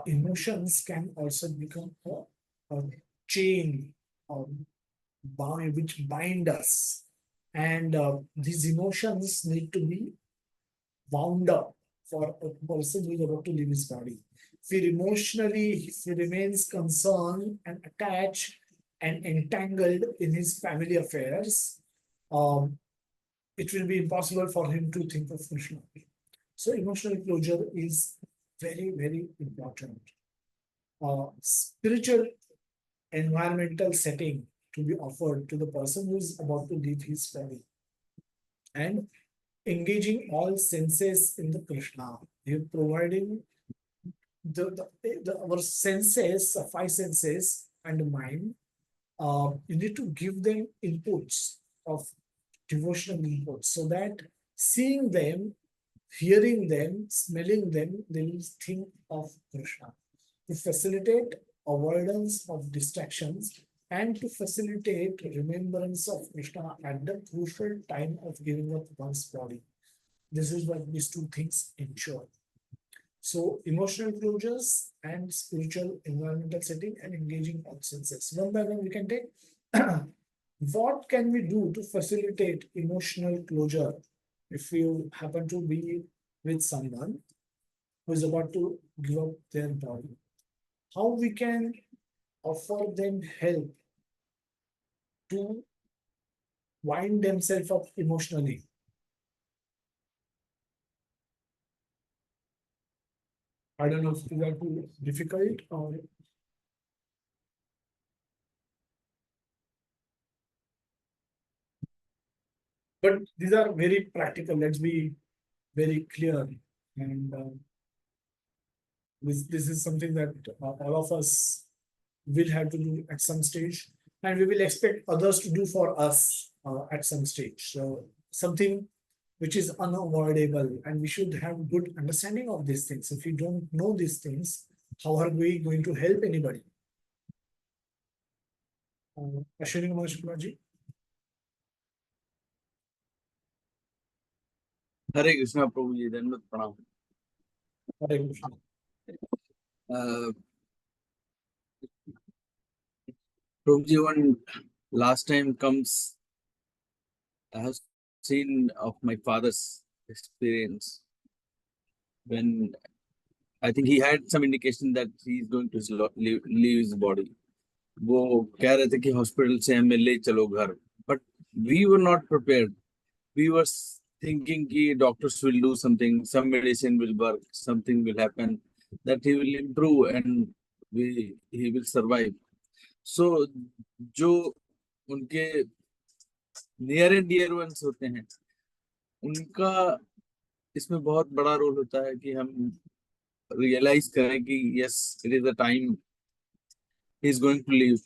emotions can also become a chain which bind us. And these emotions need to be wound up for a person who is about to leave his body. If he remains concerned and attached and entangled in his family affairs, it will be impossible for him to think of Krishna. So emotional closure is very, very important. Spiritual environmental setting to be offered to the person who is about to leave his body. And engaging all senses in the Krishna. You're providing our senses, five senses and the mind. You need to give them inputs of devotional inputs so that seeing them, hearing them, smelling them, they will think of Krishna. To facilitate avoidance of distractions and to facilitate remembrance of Krishna at the crucial time of giving up one's body. This is what these two things ensure. So emotional closures and spiritual environmental setting and engaging all senses. One by one we can take. What can we do to facilitate emotional closure if you happen to be with someone who is about to give up their body? How we can offer them help to wind themselves up emotionally? I don't know if these are too difficult or. But these are very practical. Let's be very clear. And this is something that all of us will have to do at some stage. And we will expect others to do for us at some stage. So something which is unavoidable. And we should have good understanding of these things. If we don't know these things, how are we going to help anybody? Ashwini Kumar, Hare Krishna Prabhuji, Dandavat Pranam. Hare Krishna. Uh, Prabhuji, one last time comes, I have seen of my father's experience when I think he had some indication that he is going to leave his body. वो कह रहे थे कि hospital से हमें ले चलो घर, but we were not prepared. We were thinking कि doctors will do something, some medicine will work, something will happen, that he will improve and he will survive. So जो उनके नियर एंड डियर वंस होते हैं, उनका इसमें बहुत बड़ा role होता है कि हम रियलाइज करें कि yes, it is the time he is going to leave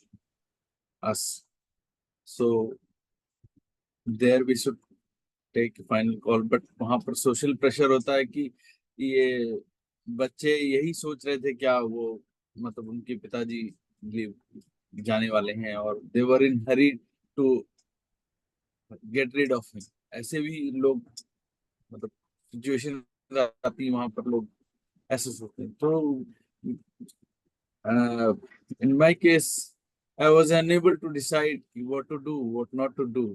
us, so there we should take final call. But वहां पर सोशल प्रेशर होता है कि ये बच्चे यही सोच रहे थे क्या, वो मतलब उनके पिताजी लीव जाने वाले हैं और they were in hurry to get rid of him. ऐसे भी लोग, मतलब सिचुएशन आती है वहां पर, लोग ऐसे सोचते हैं. तो in my case I was unable to decide what to do, what not to do.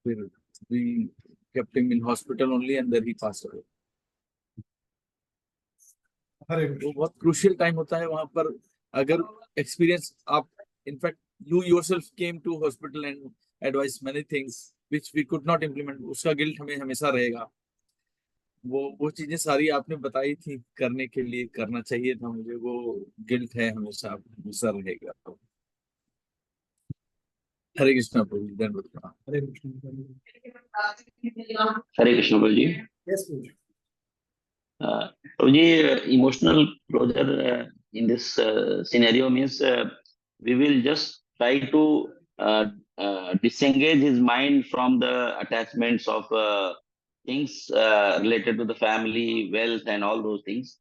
फिर we kept him in hospital only and then he passed away. वो बहुत क्रूशियल टाइम होता है वहां पर. अगर एक्सपीरियंस आप, in fact you yourself came to hospital and advise many things which we could not implement, उसका गिल्ट हमें हमेशा रहेगा. वो चीजें सारी आपने बताई थी करने के लिए, करना चाहिए था मुझे, वो गिल्ट है हमेशा हमेशा रहेगा. तो हरे कृष्णा प्रभु, धन्यवाद प्रणाम. हरे Krishna. Hare Krishna, Prabhuji. Yes, Prabhuji. Prabhuji, emotional closure in this scenario means we will just try to disengage his mind from the attachments of things related to the family, wealth, and all those things.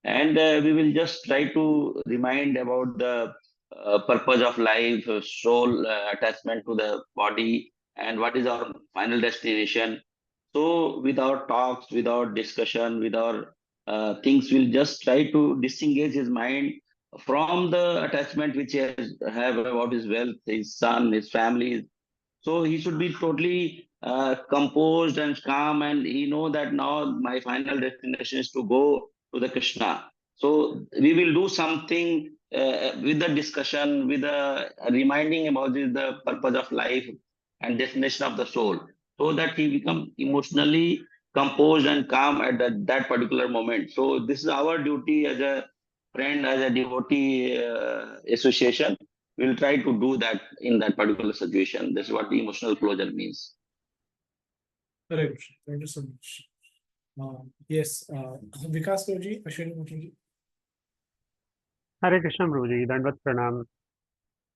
And we will just try to remind about the purpose of life, soul attachment to the body, and what is our final destination. So without talks, without discussion, without things, we'll just try to disengage his mind from the attachment which he has have about his wealth, his son, his family. So he should be totally composed and calm, and he know that now my final destination is to go to the Krishna. So we will do something with the discussion, with the reminding about the purpose of life and destination of the soul, so that he become emotionally composed and calm at that particular moment. So this is our duty as a friend, as a devotee association. We'll try to do that in that particular situation. This is what the emotional closure means. Hare Krishna. Thank you so much. Yes, Vikas Prabhuji, Ashwini Prabhuji. Hare Krishna Prabhuji, Dandvat Pranam.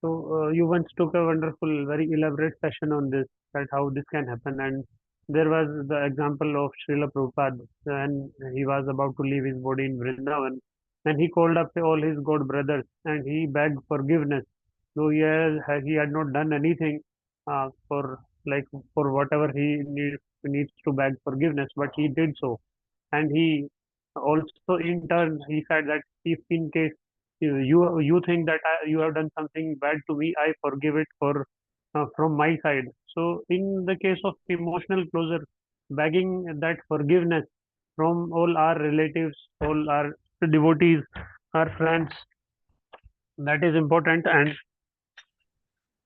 So you once took a wonderful, very elaborate session on this, that how this can happen, and there was the example of Srila Prabhupada when he was about to leave his body in Vrindavan, and he called up all his god brothers and he begged forgiveness, though he had not done anything for like for whatever needs to beg forgiveness, but he did so. And he also in turn he said that if in case you think that you have done something bad to me, I forgive it for from my side. So in the case of emotional closure, begging that forgiveness from all our relatives, all our devotees, our friends, that is important.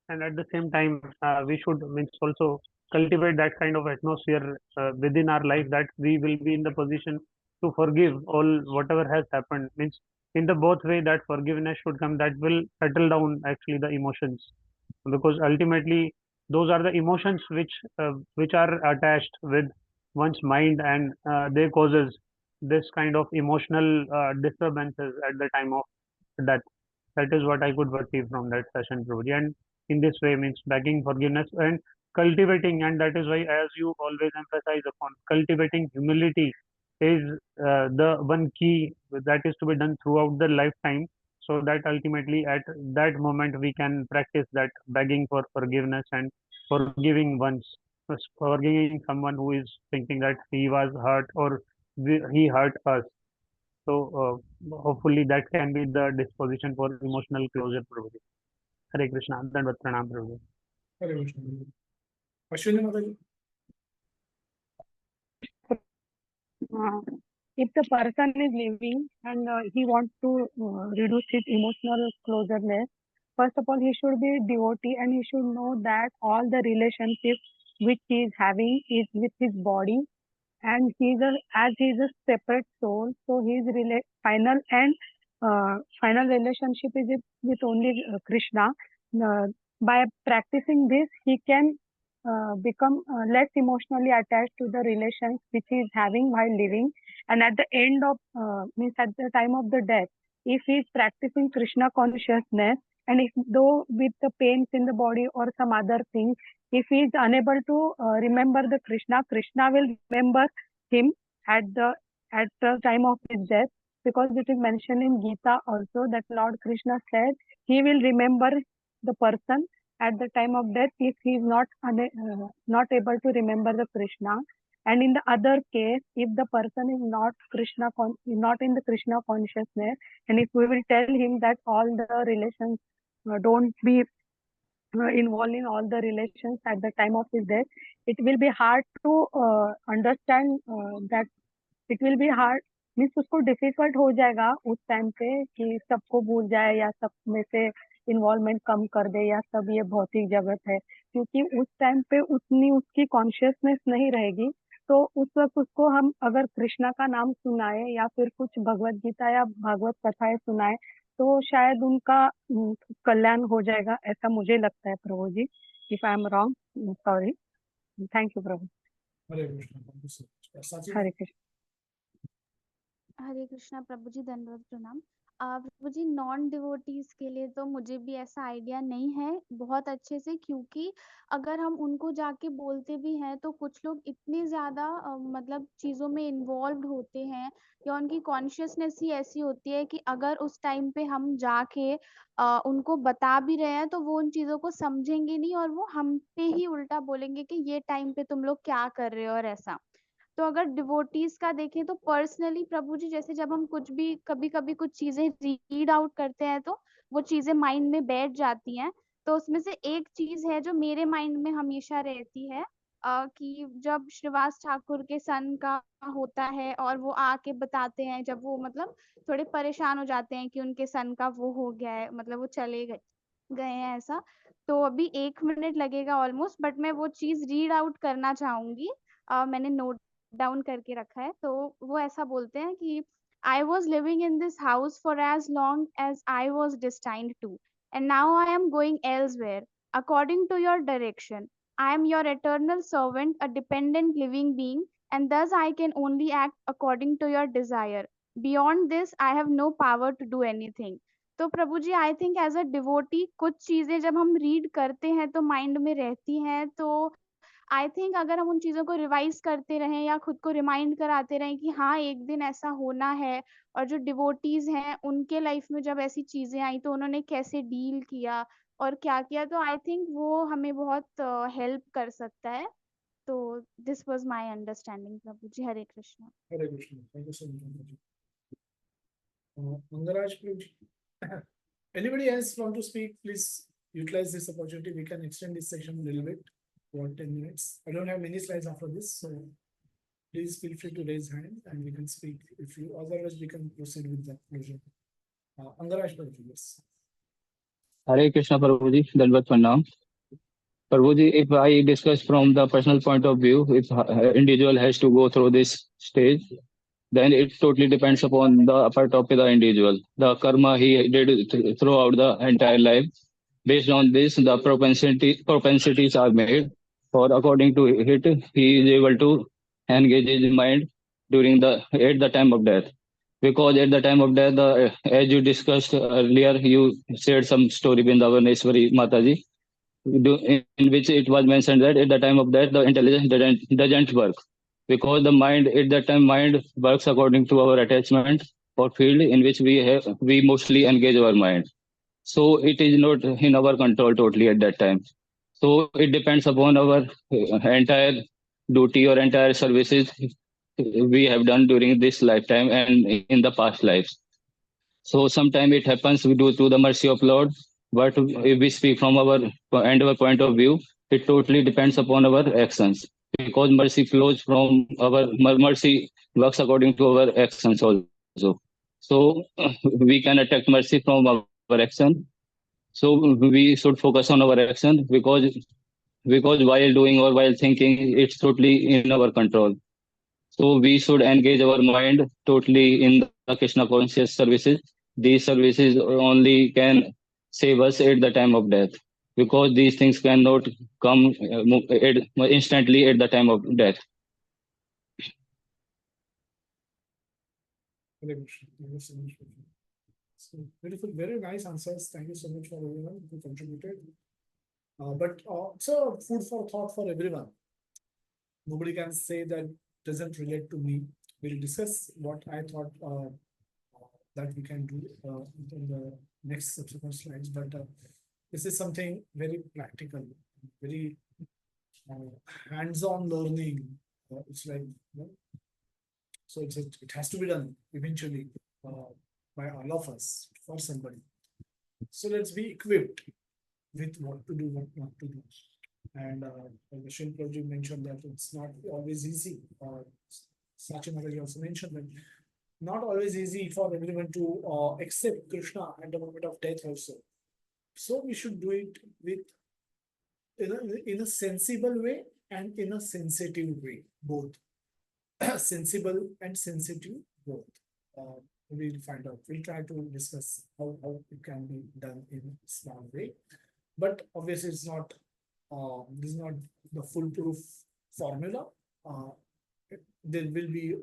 And at the same time we should means also cultivate that kind of atmosphere within our life, that we will be in the position to forgive all whatever has happened, means in the both way that forgiveness should come, that will settle down actually the emotions, because ultimately those are the emotions which are attached with one's mind, and they causes this kind of emotional disturbances at the time of death. That is what I could perceive from that session, Prabhuji. And in this way means begging forgiveness and cultivating, and that is why, as you always emphasize upon, cultivating humility is the one key that is to be done throughout the lifetime, so that ultimately at that moment we can practice that begging for forgiveness and forgiving forgiving someone who is thinking that he was hurt or he hurt us. So hopefully that can be the disposition for emotional closure, Prabhuji. Hare Krishna, Dandavat Pranam, Prabhuji. Hare Krishna. Ashwini Mataji. If the person is living and he wants to reduce his emotional closeness, first of all, he should be devotee and he should know that all the relationships which he is having is with his body, and as he is a separate soul, so his final relationship is with only Krishna. Uh, by practicing this, he can become less emotionally attached to the relations which he is having while living, and at the end of means at the time of the death, if he is practicing Krishna consciousness, and if though with the pains in the body or some other things, if he is unable to remember the Krishna will remember him at the time of his death, because it is mentioned in Gita also that Lord Krishna said he will remember the person at the time of death if he is not able to remember the Krishna. And in the other case, if the person is not in the Krishna consciousness, and if we will tell him that all the relations don't be involved in all the relations at the time of his death, it will be hard to understand that it will be hard means उसको difficult हो जाएगा उस time पे कि सबको भूल जाए या सब में से इन्वॉल्वमेंट कम कर दे या सब ये भौतिक जगत है, क्योंकि उस टाइम पे उतनी उसकी कॉन्शियसनेस नहीं रहेगी। तो उस वक्त उसको हम अगर कृष्णा का नाम सुनाए या फिर कुछ भगवत गीता या भागवत कथाएं सुनाए तो शायद उनका कल्याण हो जाएगा, ऐसा मुझे लगता है प्रभु जी। If I am wrong, sorry. Thank you प्रभु। हरे कृष्ण। हरे कृष्ण। हरे कृष्णा प्रभु जी, दंडवत प्रणाम। प्रभु जी, नॉन डिवोटीज के लिए तो मुझे भी ऐसा आइडिया नहीं है बहुत अच्छे से, क्योंकि अगर हम उनको जाके बोलते भी हैं तो कुछ लोग इतने ज्यादा मतलब चीजों में इन्वॉल्व होते हैं या उनकी कॉन्शियसनेस ही ऐसी होती है कि अगर उस टाइम पे हम जाके उनको बता भी रहे हैं तो वो उन चीजों को समझेंगे नहीं और वो हम पे ही उल्टा बोलेंगे कि ये टाइम पे तुम लोग क्या कर रहे हो और ऐसा। तो अगर डिवोटीज का देखें तो पर्सनली प्रभु जी, जैसे जब हम कुछ भी कभी कभी कुछ चीजें रीड आउट करते हैं तो वो चीजें माइंड में बैठ जाती हैं। तो उसमें से एक चीज है जो मेरे माइंड में हमेशा रहती है कि जब श्रीवास ठाकुर के सन का होता है और वो आके बताते हैं, जब वो मतलब थोड़े परेशान हो जाते हैं कि उनके सन का वो हो गया है, मतलब वो चले गए हैं ऐसा। तो अभी 1 मिनट लगेगा ऑलमोस्ट, बट मैं वो चीज रीड आउट करना चाहूंगी। मैंने नोट डाउन करके रखा है। तो वो ऐसा बोलते हैं कि I was living in this house for as long as I was destined to, and now I am going elsewhere according to your direction. I am your eternal servant, a dependent living being, and thus I can only act according to your desire. Beyond this, I have no power to do anything. तो प्रभु जी, I think as a devotee कुछ चीजें जब हम read करते हैं तो माइंड में रहती हैं, तो आई थिंक अगर हम उन चीजों को रिवाइज करते रहें या खुद को रिमाइंड कराते रहें कि हाँ एक दिन ऐसा होना है, और जो डिवोटीज हैं उनके लाइफ में जब ऐसी चीजें आई तो उन्होंने कैसे डील किया और क्या किया, तो आई थिंक वो हमें बहुत हेल्प कर सकता है। तो this was my understanding Prabhu ji. Hare Krishna. Hare Krishna. Thank you so much. Mangaraj, please. Anybody else want to speak? Please utilize this opportunity. We can extend this session a little bit for 10 minutes. I don't have many slides after this, so please feel free to raise hand and we can speak. If you otherwise, we can proceed with the closure. Mangaraj, please. Hare Krishna Prabhuji, Dandavat Pranam. Prabhuji, if I discuss from the personal point of view, if individual has to go through this stage, then it totally depends upon the effort of the individual, the karma he did throughout the entire life. Based on this, the propensities are made, for according to it, he is able to engage his mind at the time of death. Because at the time of death, as you discussed earlier, you shared some story with Vaneswari Mataji, in which it was mentioned that at the time of death, the intelligence doesn't work, because the mind at that time mind works according to our attachment or field in which we mostly engage our mind. So it is not in our control totally at that time. So it depends upon our entire duty or entire services we have done during this lifetime and in the past lives. So sometimes it happens we do through the mercy of Lord. But if we speak from our point of view, it totally depends upon our actions because mercy flows from our mercy works according to our actions also. So we can attract mercy from our action. So we should focus on our action because while doing or while thinking, it's totally in our control. So we should engage our mind totally in the Krishna conscious services. These services only can save us at the time of death because these things cannot come instantly at the time of death. Hare Krishna. Thank you so much. So beautiful, very nice answers. Thank you so much for everyone who contributed. But it's a food for thought for everyone. Nobody can say that doesn't relate to me. We'll discuss what I thought that we can do in the next subsequent slides. But this is something very practical, very hands-on learning. It's like, so it has to be done eventually by all of us for somebody. So let's be equipped with what to do, what not to do. And the Shilpaji mentioned that it's not always easy. Sachin also mentioned that not always easy for everyone to accept Krishna at the moment of death also. So we should do it with in a sensible way and in a sensitive way, both. Sensible and sensitive, both. We'll find out. We'll try to discuss how it can be done in a small way. But obviously, it's not. This is not the foolproof formula. There will be,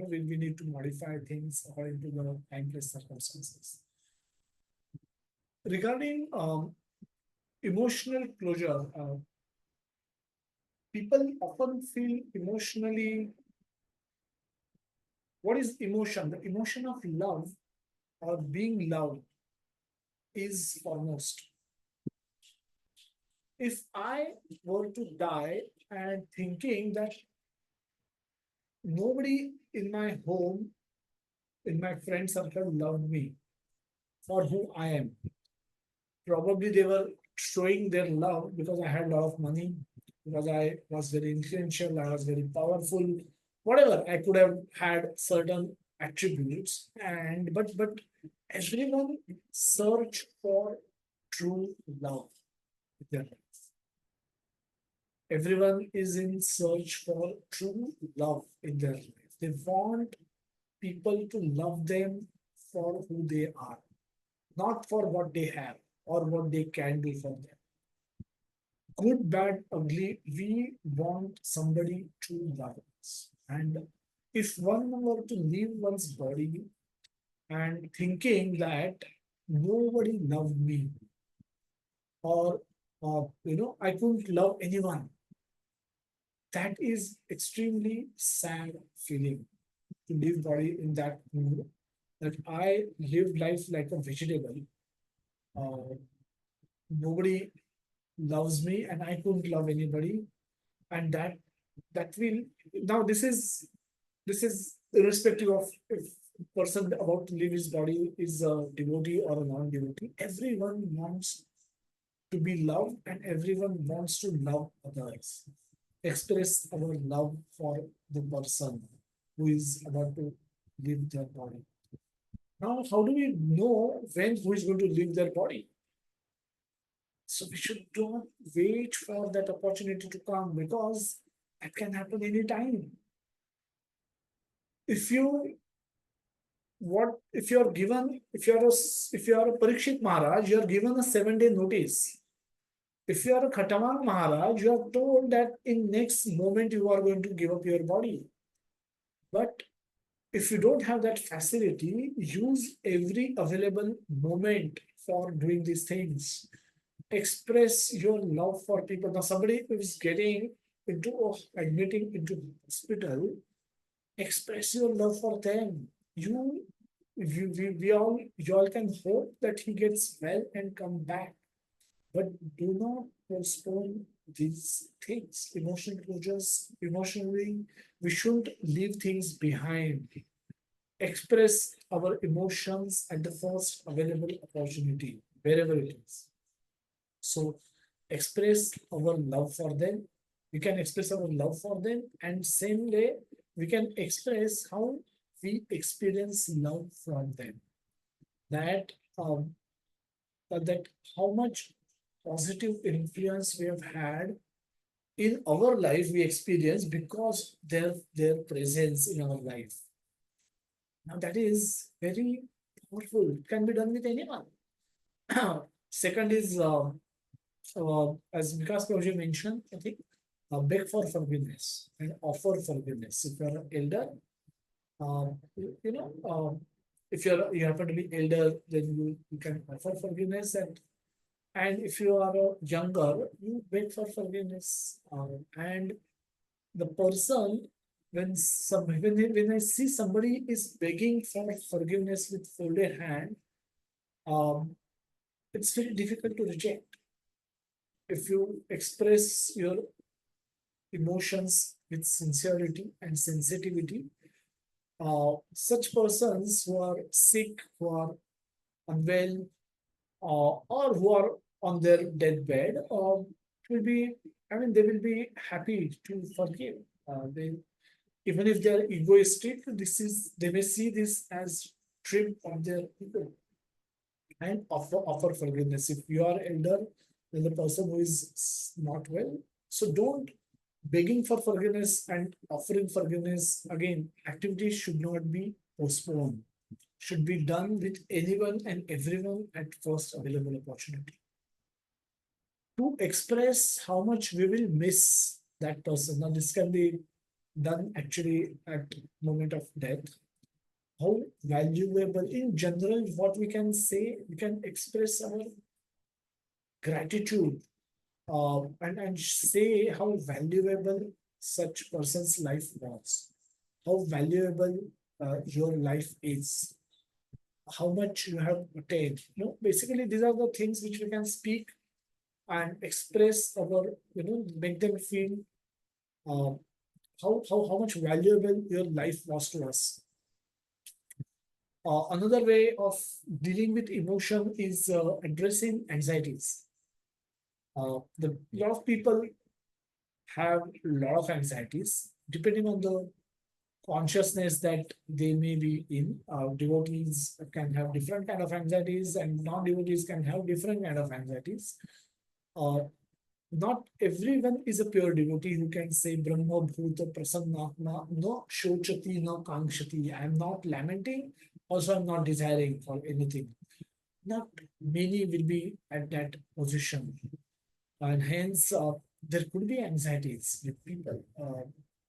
we need to modify things according to the timeless circumstances. Regarding emotional closure, people often feel emotionally. What is emotion? The emotion of love or being loved is foremost. If I were to die and thinking that nobody in my home, in my friend circle loved me for who I am, probably they were showing their love because I had a lot of money, because I was very influential, I was very powerful, whatever. I could have had certain attributes, and but everyone search for true love in their life. Everyone is in search for true love in their life. They want people to love them for who they are, not for what they have or what they can do for them. Good, bad, ugly, we want somebody to love us. And if one were to leave one's body and thinking that nobody loved me, or I couldn't love anyone, that is extremely sad feeling to live body in that mood, that I live life like a vegetable. Nobody loves me and I couldn't love anybody. And that will, now this is irrespective of if person about to leave his body is a devotee or a non-devotee. Everyone wants to be loved and everyone wants to love others. Express our love for the person who is about to leave their body. Now, how do we know when who is going to leave their body? So we should not wait for that opportunity to come because that can happen anytime. If you're a Parikshit Maharaj, you are given a 7-day notice. If you are a Khataman Maharaj, you are told that in next moment you are going to give up your body. But if you don't have that facility, use every available moment for doing these things. Express your love for people. Now, somebody who is getting into or admitting into hospital, express your love for them. You all can hope that he gets well and come back, but do not postpone these things. Emotional closures, emotionally, we shouldn't leave things behind. Express our emotions at the first available opportunity, wherever it is. So express our love for them. We can express our love for them, and same way we can express how we experience love from them. That that how much positive influence we have had in our life we experience because their presence in our life. Now that is very powerful. It can be done with anyone. Second is as Vikas Prabhuji mentioned, I think beg for forgiveness and offer forgiveness. If you're an elder, if you happen to be elder, then you can offer forgiveness, and if you are younger, you beg for forgiveness. And the person, when I see somebody is begging for forgiveness with folded hand, um, it's very difficult to reject. If you express your emotions with sincerity and sensitivity, such persons who are sick, who are unwell, or who are on their deathbed, will be, I mean, they will be happy to forgive. They, even if they are egoistic, they may see this as trip of their ego and offer forgiveness. If you are elder than the person who is not well, so don't begging for forgiveness and offering forgiveness, again, activities should not be postponed, should be done with anyone and everyone at first available opportunity. To express how much we will miss that person. Now, this can be done actually at moment of death. How valuable, in general, what we can say, we can express our gratitude and say how valuable such person's life was, how valuable your life is, how much you have attained. Basically, these are the things which we can speak and express our, make them feel uh, how much valuable your life was to us. Another way of dealing with emotion is addressing anxieties. The lot of people have a lot of anxieties depending on the consciousness that they may be in. Devotees can have different kind of anxieties, and non-devotees can have different kind of anxieties. Not everyone is a pure devotee who can say Brahma Bhuta Prasannatma, no Shochati, no Kankshati. I am not lamenting, also I'm not desiring for anything. Not many will be at that position. And hence, there could be anxieties with people.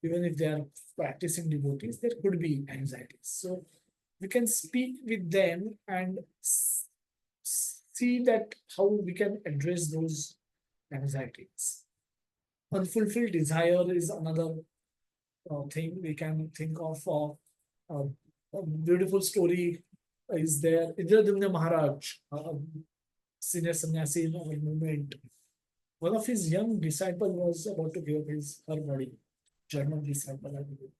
Even if they are practicing devotees, there could be anxieties. So we can speak with them and see that how we can address those anxieties. Unfulfilled desire is another thing we can think of. A beautiful story is there. Indradumna Maharaj, senior sannyasi in our movement, one of his young disciples was about to give her body, German disciple, I believe.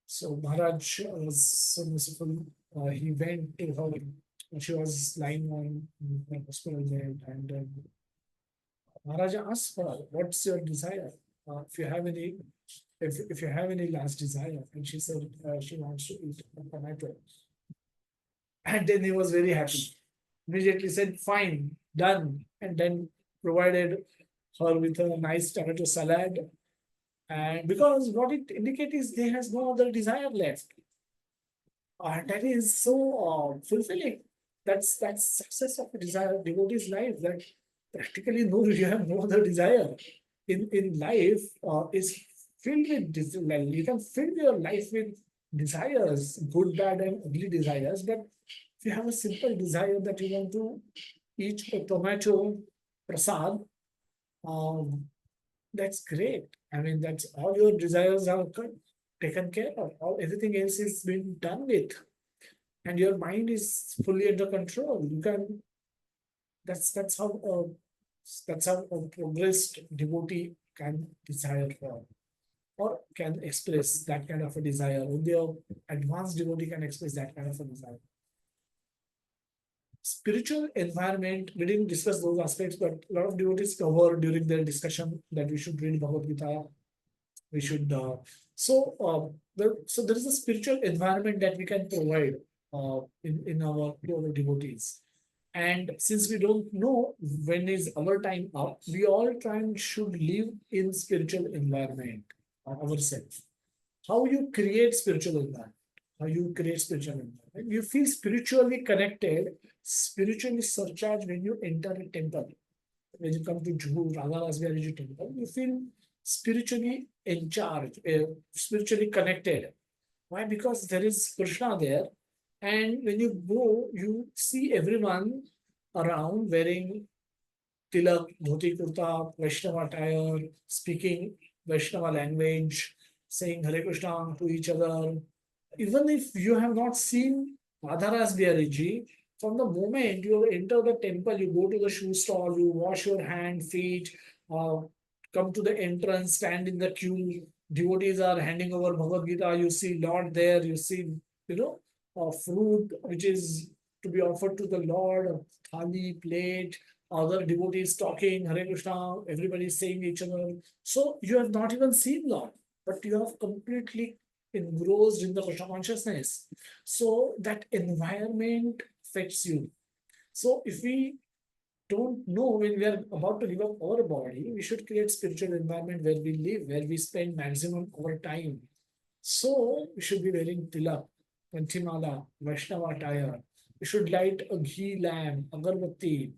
So Maharaj was so merciful. He went to her. She was lying on the hospital bed, and Maharaj asked her, "What's your desire? If you have any, if you have any last desire?" And she said she wants to eat a tomato. And then he was very happy. Immediately said, "Fine, done," and then provided her with a nice tomato salad. And because what it indicates is there has no other desire left. And that is so fulfilling. That's success of a desire devotee's life. That practically no, you have no other desire in life is filled with desire. You can fill your life with desires, good, bad, and ugly desires. But if you have a simple desire that you want to eat a tomato prasad, um, that's great. I mean, that's all your desires are taken care of. All everything else is being done with, and your mind is fully under control. You can. That's how That's how a progressed devotee can desire for or can express that kind of a desire. Only an advanced devotee can express that kind of a desire. Spiritual environment, we didn't discuss those aspects, but a lot of devotees cover during their discussion that we should read Bhagavad Gita. We should so there is a spiritual environment that we can provide in our to our devotees. And since we don't know when is our time up, we all try and should live in spiritual environment ourselves. How you create spiritual environment? How you create spiritual environment? You feel spiritually connected, spiritually surcharged when you enter a temple. When you come to Juhu, Radha Rasbihariji temple, you feel spiritually in charge, spiritually connected. Why? Because there is Krishna there. And when you go, you see everyone around wearing tilak, dhoti kurta, Vaishnava attire, speaking Vaishnava language, saying Hare Krishna to each other. Even if you have not seen Radharas Bihariji, from the moment you enter the temple, you go to the shoe stall, you wash your hand, feet, come to the entrance, stand in the queue. Devotees are handing over Bhagavad Gita. You see Lord there. You see, fruit which is to be offered to the Lord, a thali, plate. Other devotees talking Hare Krishna. Everybody is saying each other. So you have not even seen Lord, but you have completely engrossed in the Krishna consciousness. So that environment affects you. So if we don't know when we are about to give up our body, we should create spiritual environment where we live, where we spend maximum our time. So we should be wearing tilak, kanthimala, Vaishnava attire. We should light a ghee lamp, agarbatti.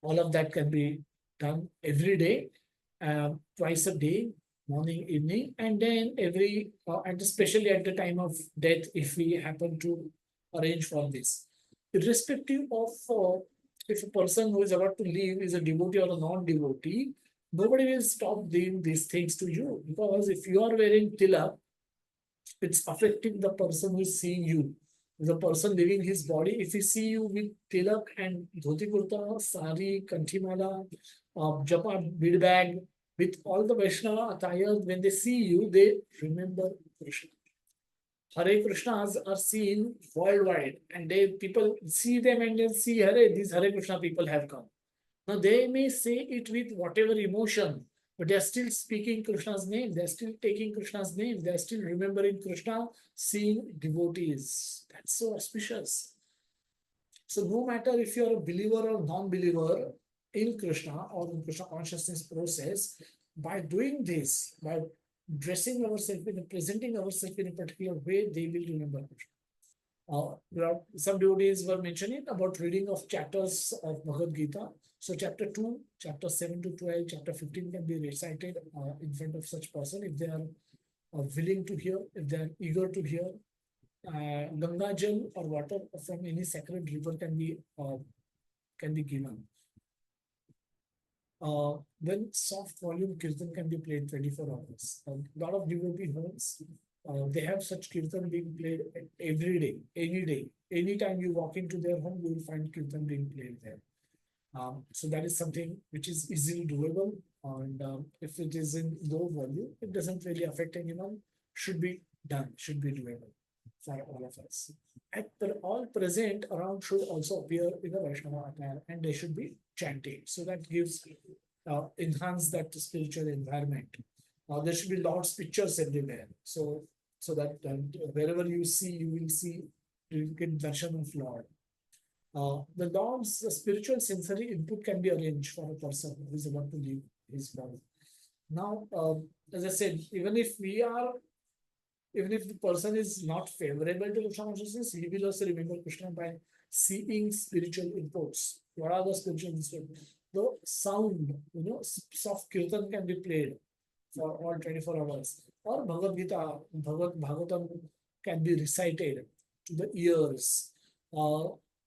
All of that can be done every day, twice a day, morning, evening, and then and especially at the time of death, if we happen to arrange for this. Irrespective of if a person who is about to leave is a devotee or a non-devotee, nobody will stop doing these things to you, because if you are wearing tilak, it's affecting the person who is seeing you. The person leaving his body, if he see you with tilak and dhoti kurta, sari, kanthimala, japa, bead bag, with all the Vaishnava attire, when they see you, they remember Krishna. Hare Krishnas are seen worldwide, and people see them and then see Hare, these Hare Krishna people have come. Now they may say it with whatever emotion, but they are still speaking Krishna's name. They are still taking Krishna's name. They are still remembering Krishna, seeing devotees. That's so auspicious. So no matter if you are a believer or non-believer in Krishna or in Krishna consciousness process, by doing this, by dressing ourselves and presenting ourselves in a particular way, they will remember Krishna. Some devotees were mentioning about reading of chapters of Bhagavad Gita. So chapter 2, chapter 7 to 12, chapter 15 can be recited in front of such person if they are willing to hear, if they are eager to hear. Ganga Jal or water from any sacred river can be given. Then soft volume kirtan can be played 24 hours. A lot of devotee homes, they have such kirtan being played every day, any day. Anytime you walk into their home, you will find kirtan being played there. So that is something which is easily doable. And if it is in low volume, it doesn't really affect anyone. Should be done, should be doable for all of us. And all present around should also appear in the Vaishnava attire, and they should be chanting. So that gives enhance that spiritual environment. There should be Lord's pictures everywhere. So that wherever you see, you will see, you get darshan of Lord. The Lord's spiritual sensory input can be arranged for a person who is about to leave his body. Now, as I said, even if the person is not favorable to Krishna consciousness, he will also remember Krishna by seeing spiritual inputs. What are the spiritual inputs? The sound, soft kirtan can be played for all 24 hours. Or Bhagavad Gita, Bhagavatam can be recited to the ears.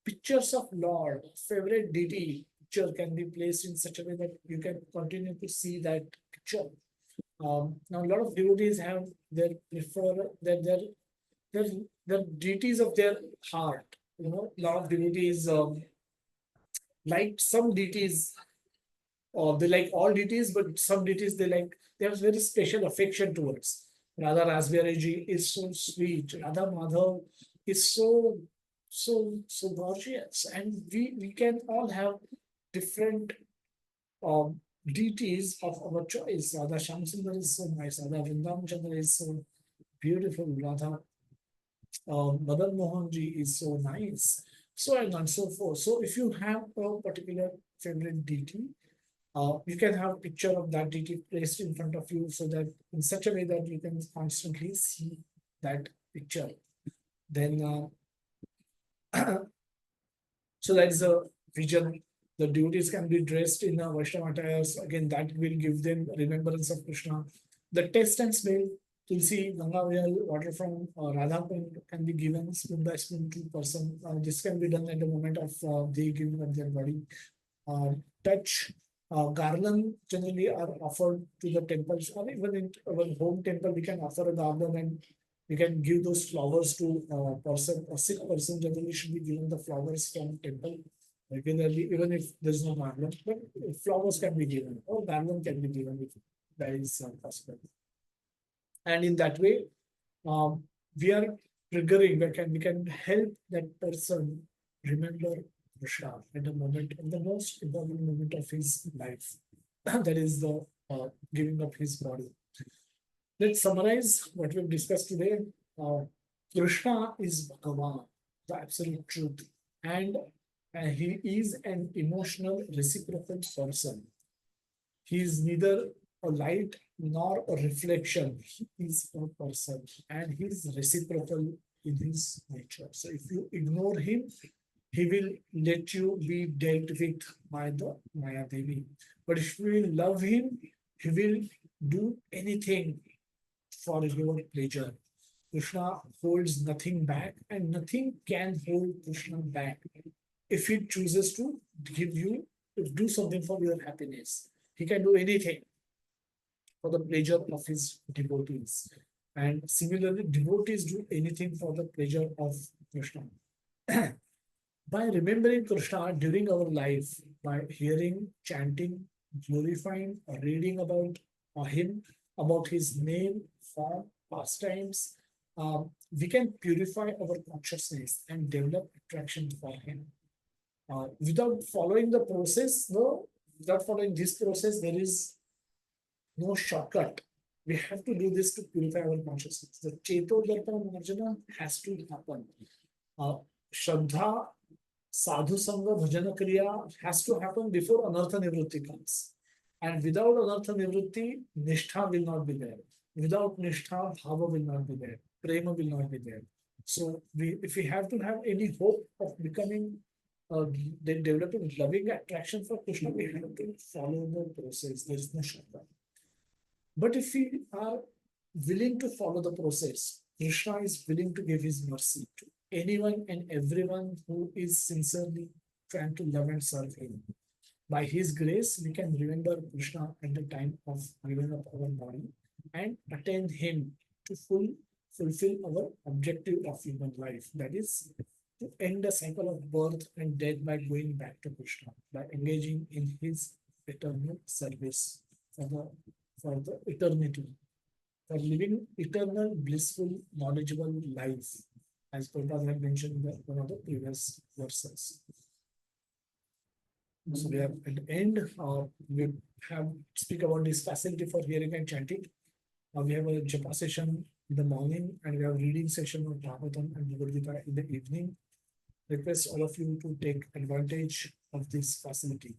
Pictures of Lord, favorite deity picture can be placed in such a way that you can continue to see that picture. Now a lot of devotees have their deities of their heart. A lot of devotees like some deities they like all deities, but some deities they have very special affection towards. Radha Raspberry ji is so sweet. Radha Madhav is so gorgeous, and we can all have different deities of our choice. Radha Shamsundar is so nice. Radha Vrindavan Chandra is so beautiful. Radha Madan Mohan ji is so nice. So on and so forth. So if you have a particular favorite deity, you can have a picture of that deity placed in front of you so that in such a way that you can constantly see that picture. Then, so that is a vision. The devotees can be dressed in Vaishnava attires. Again, that will give them remembrance of Krishna. The taste and smell, Tulsi, Ganga well, water from Radha Kund can be given spoon by spoon to person. This can be done at the moment of they giving up their body. Touch, garland generally are offered to the temples, or even in our home temple, we can offer a garland and we can give those flowers to a person. A sick person generally should be given the flowers from temple regularly, even if there's no garland, but flowers can be given or garland can be given if that is possible. And in that way, we are triggering, we can help that person remember Krishna at the moment, in the most important moment of his life. That is the giving up his body. Let's summarize what we've discussed today. Krishna is Bhagavan, the absolute truth, and he is an emotional reciprocal person. He is neither a light nor a reflection. He is a person and he is reciprocal in his nature. So if you ignore him, he will let you be dealt with by the Maya Devi. But if you will love him, he will do anything for your pleasure. Krishna holds nothing back, and nothing can hold Krishna back if he chooses to give you, to do something for your happiness. He can do anything for the pleasure of his devotees. And similarly, devotees do anything for the pleasure of Krishna. By remembering Krishna during our life, by hearing, chanting, glorifying, or reading about him, about his name, form, pastimes, we can purify our consciousness and develop attraction for him. Without following the process, no, without following this process, there is no shortcut. We have to do this to purify our consciousness. The Cheto Darpan Marjana has to happen. Shraddha, Sadhu Sangha, Bhajana Kriya has to happen before Anartha Nivrutti comes. And without Anartha Nivrutti, Nishtha will not be there. Without Nishtha, Bhava will not be there. Prema will not be there. So if we have to have any hope of becoming, then developing loving attraction for Krishna, we have to follow the process. There is no shortcut. But if we are willing to follow the process, Krishna is willing to give his mercy to anyone and everyone who is sincerely trying to love and serve him. By his grace, we can remember Krishna at the time of giving up our body and attain him to fulfill our objective of human life. That is to end the cycle of birth and death by going back to Krishna, by engaging in his eternal service for the eternity, for living eternal, blissful, knowledgeable life, as Prabhupada had mentioned in one of the previous verses. So we have at the end, we have speak about this facility for hearing and chanting. We have a japa session in the morning, and we have a reading session of Bhagavatam and Bhagavad Gita in the evening. Request all of you to take advantage of this facility.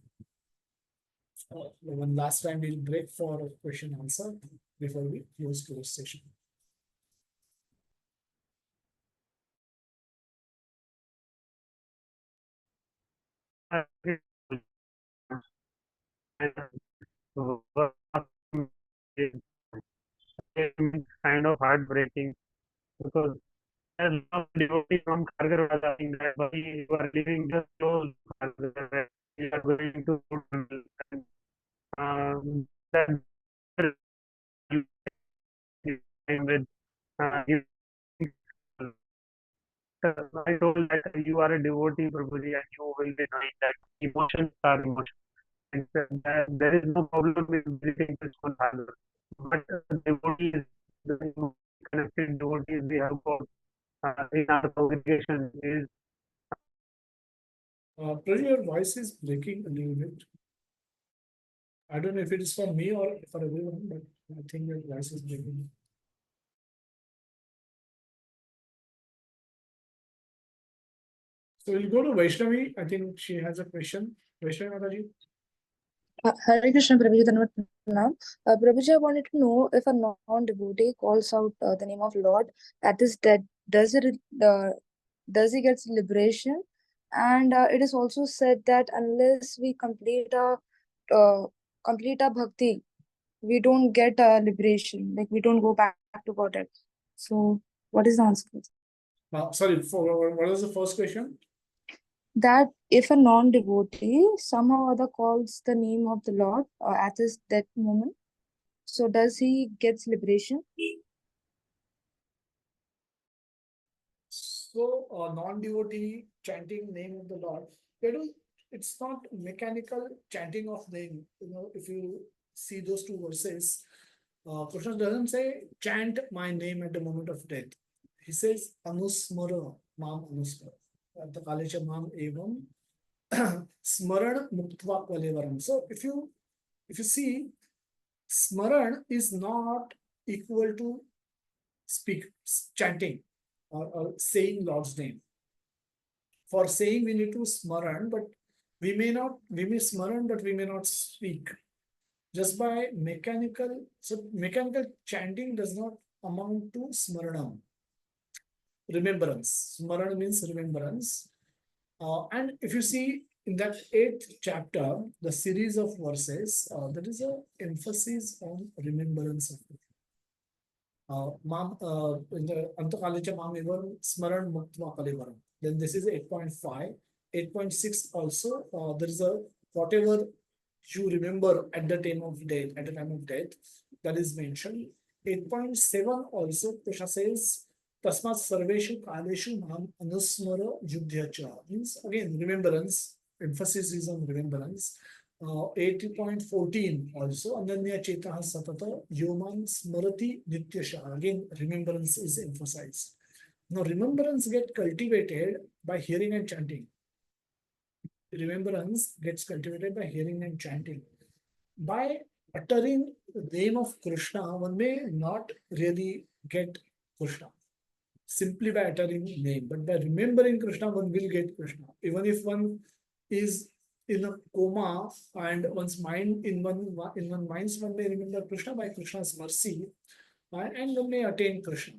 One last time we'll break for question answer before we close today's session. Kind of heartbreaking because as long devotee from Khargar was saying that why you are living just close to Khargar, you are going to and, that with you, I told that you are a devotee, Prabhuji, and you will be knowing that emotions are emotions. that there is no problem in visiting the school either. But devotees, the connected devotees we have got in our congregation is Prajit, your voice is breaking a little bit. I don't know if it is for me or for everyone, but I think your voice is breaking. So we'll go to Vaishnavi. I think she has a question. Vaishnavi Mataji. Hare Krishna, Prabhuji, Dhanavad Pranam. Prabhuji, I wanted to know if a non-devotee calls out the name of Lord at his death, does he get liberation? And it is also said that unless we uh, complete our bhakti, we don't get liberation. Like we don't go back to Godhead. So, what is the answer? Sorry, what was the first question? That if a non-devotee somehow or other calls the name of the Lord at his death moment, so does he gets liberation? So, non-devotee chanting name of the Lord, it's not mechanical chanting of name. You know, if you see those two verses, Krishna doesn't say chant my name at the moment of death. He says anusmara mam anusmara. Kalecha mam evam smaran muktva kalevaram. So if you see, smaran is not equal to chanting or saying Lord's name. For saying we need to smaran, but we may smaran, but we may not speak. Just by mechanical chanting does not amount to smaranam. Remembrance. Smarana means remembrance. And if you see in that 8th chapter, the series of verses, there is an emphasis on remembrance of it. In the Antakalicha Mam Evam Smaran Muktva Kalivaram. Then this is 8.5. 8.6 also, there is a whatever you remember at the time of death, that is mentioned. 8.7 also, Krishna says, Tasmat Sarveshu Kaleshu Mam Anusmara Yudhyacha. Means again, remembrance, emphasis is on remembrance. 80.14 also, Ananya Chetaha Satata Yoman Smrati Nityasha. Again, remembrance is emphasized. Now, remembrance gets cultivated by hearing and chanting. Remembrance gets cultivated by hearing and chanting. By uttering the name of Krishna, one may not really get Krishna simply by uttering name, but by remembering Krishna, one will get Krishna. Even if one is in a coma and one's mind in one minds, one may remember Krishna by Krishna's mercy, and one may attain Krishna.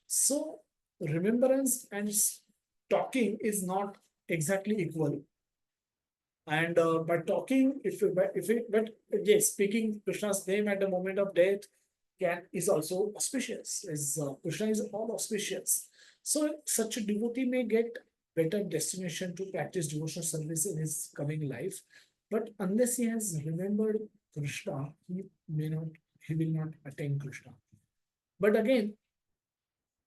So remembrance and talking is not exactly equal. And by talking, but yes, speaking Krishna's name at the moment of death is also auspicious. Krishna is all auspicious. So such a devotee may get better destination to practice devotional service in his coming life. But unless he has remembered Krishna, he will not attain Krishna. But again,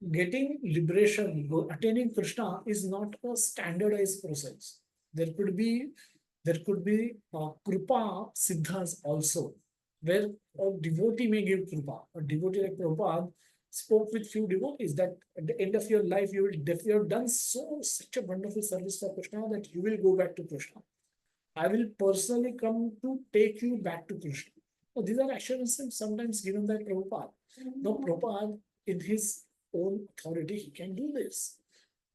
getting liberation, attaining Krishna is not a standardized process. There could be Krupa Siddhas also, where a devotee may give Krupa. A devotee like Prabhupada spoke with few devotees that at the end of your life, you have done such a wonderful service for Krishna that you will go back to Krishna. I will personally come to take you back to Krishna. So these are assurances sometimes given by Prabhupada. No, Prabhupada, in his own authority, he can do this.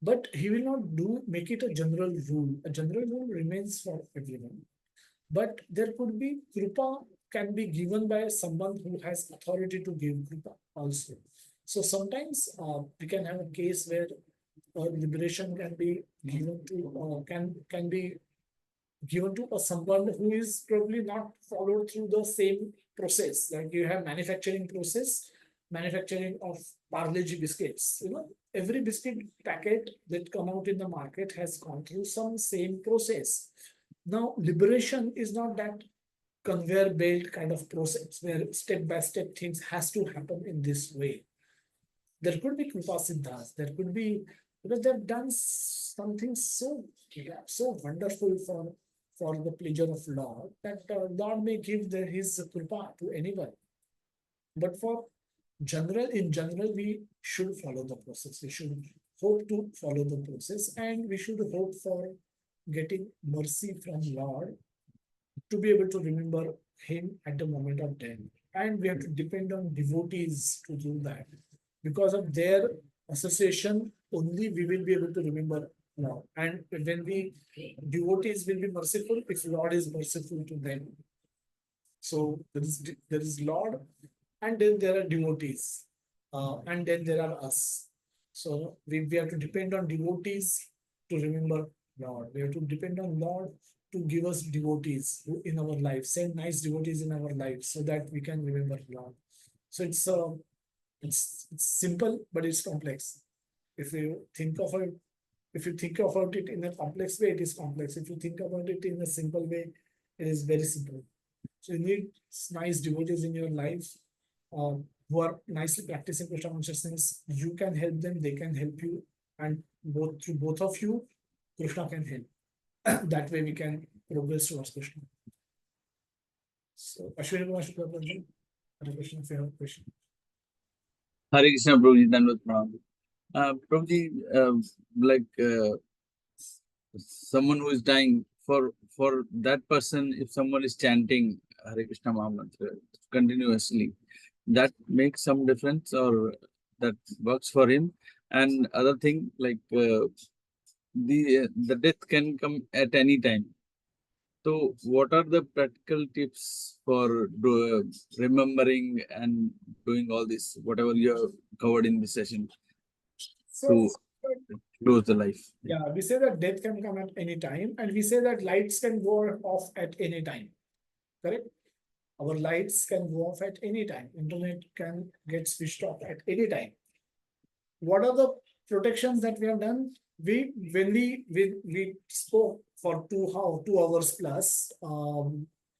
But he will not make it a general rule. A general rule remains for everyone. But there could be Kripa can be given by someone who has authority to give Kripa also. So sometimes we can have a case where liberation can be given to can be given to someone who is probably not followed through the same process. Like you have manufacturing of Parle-G biscuits. Every biscuit packet that come out in the market has gone through some same process. Now, liberation is not that conveyor belt kind of process where step by step things has to happen in this way. There could be Kripa Siddhas. There could be, because they've done something so wonderful for for the pleasure of Lord, that Lord may give his kripa to anyone. But in general, we should follow the process. We should hope to follow the process, and we should hope for getting mercy from Lord to be able to remember him at the moment of death. And we have to depend on devotees to do that. Because of their association, only we will be able to remember Lord. And when we devotees will be merciful if Lord is merciful to them. So there is Lord, and then there are devotees, and then there are us. So we have to depend on devotees to remember Lord. We have to depend on Lord to give us devotees in our life, send nice devotees in our life, so that we can remember Lord. So it's simple, but it's complex. If you think of it, if you think about it in a complex way, it is complex. If you think about it in a simple way, it is very simple. So you need nice devotees in your life who are nicely practicing Krishna consciousness. You can help them, they can help you, and through both of you, Krishna can help. That way we can progress towards Krishna. So Ashwini Kumar Shukla Prabhuji, Hare Krishna, if you have a question. Hare Krishna, Prabhuji, Dandavat Pranam. Prabhuji, someone who is dying, for that person, if someone is chanting Hare Krishna Mahamantra continuously, that makes some difference, or that works for him. And other thing, like the death can come at any time. So what are the practical tips for remembering and doing all this, whatever you have covered in this session, to close the life? Yeah, we say that death can come at any time, and we say that lights can go off at any time. Correct? Our lights can go off at any time. Internet can get switched off at any time. What are the protections that we have done? When we spoke for 2 hours plus,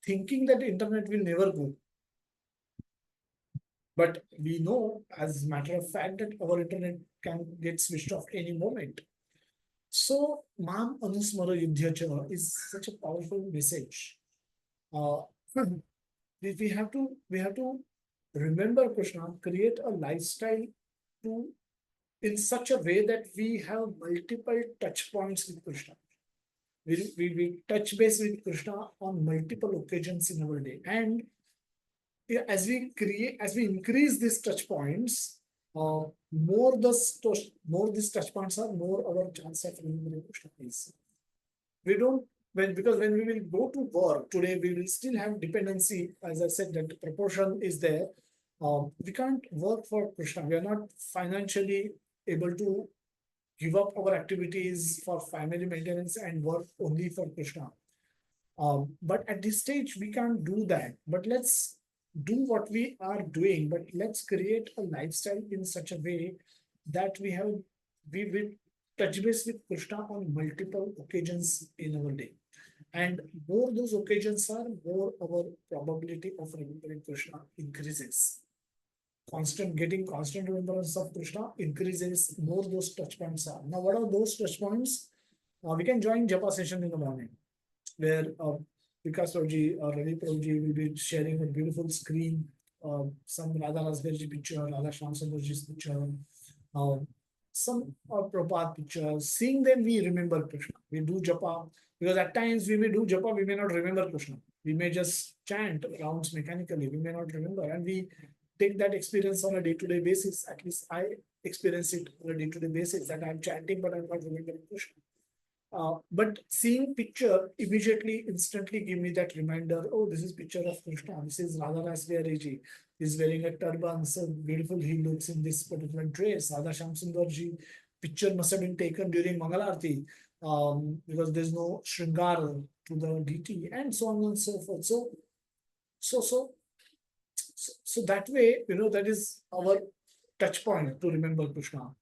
thinking that internet will never go. But we know, as a matter of fact, that our internet can get switched off any moment. So, Mam Anusmara Yudhyacha is such a powerful message. We have to remember Krishna, create a lifestyle in such a way that we have multiple touch points with Krishna. We touch base with Krishna on multiple occasions in our day. And as we increase these touch points, more these touch points are, more our chance of remembering Krishna is. Because when we will go to work today, we will still have dependency. As I said, that proportion is there. We can't work for Krishna. We are not financially able to give up our activities for family maintenance and work only for Krishna. But at this stage, we can't do that. But let's do what we are doing, but let's create a lifestyle in such a way that we will touch base with Krishna on multiple occasions in our day. And more those occasions are, more our probability of remembering Krishna increases. Getting constant remembrance of Krishna increases, more those touch points are. Now, what are those touch points? We can join Japa session in the morning, where Vikas Prabhuji or Ravi Prabhuji will be sharing a beautiful screen, some Radha Rasberji picture, Radha Shamsundarji's picture, some Prabhupada pictures. Seeing them, we remember Krishna. We do Japa, because at times we may do Japa, we may not remember Krishna. We may just chant rounds mechanically, we may not remember. And we take that experience on a day-to-day basis. At least I experience it on a day-to-day basis, that I'm chanting, but I'm not remembering Krishna. But seeing picture immediately, instantly give me that reminder, oh, this is picture of Krishna. This is Radha Rasberji. He's wearing a turban, so beautiful he looks in this particular dress. Radha Shamsundarji picture must have been taken during Mangalarti, because there's no Shringar to the deity, and so on and so forth. So that way, that is our touch point to remember Krishna.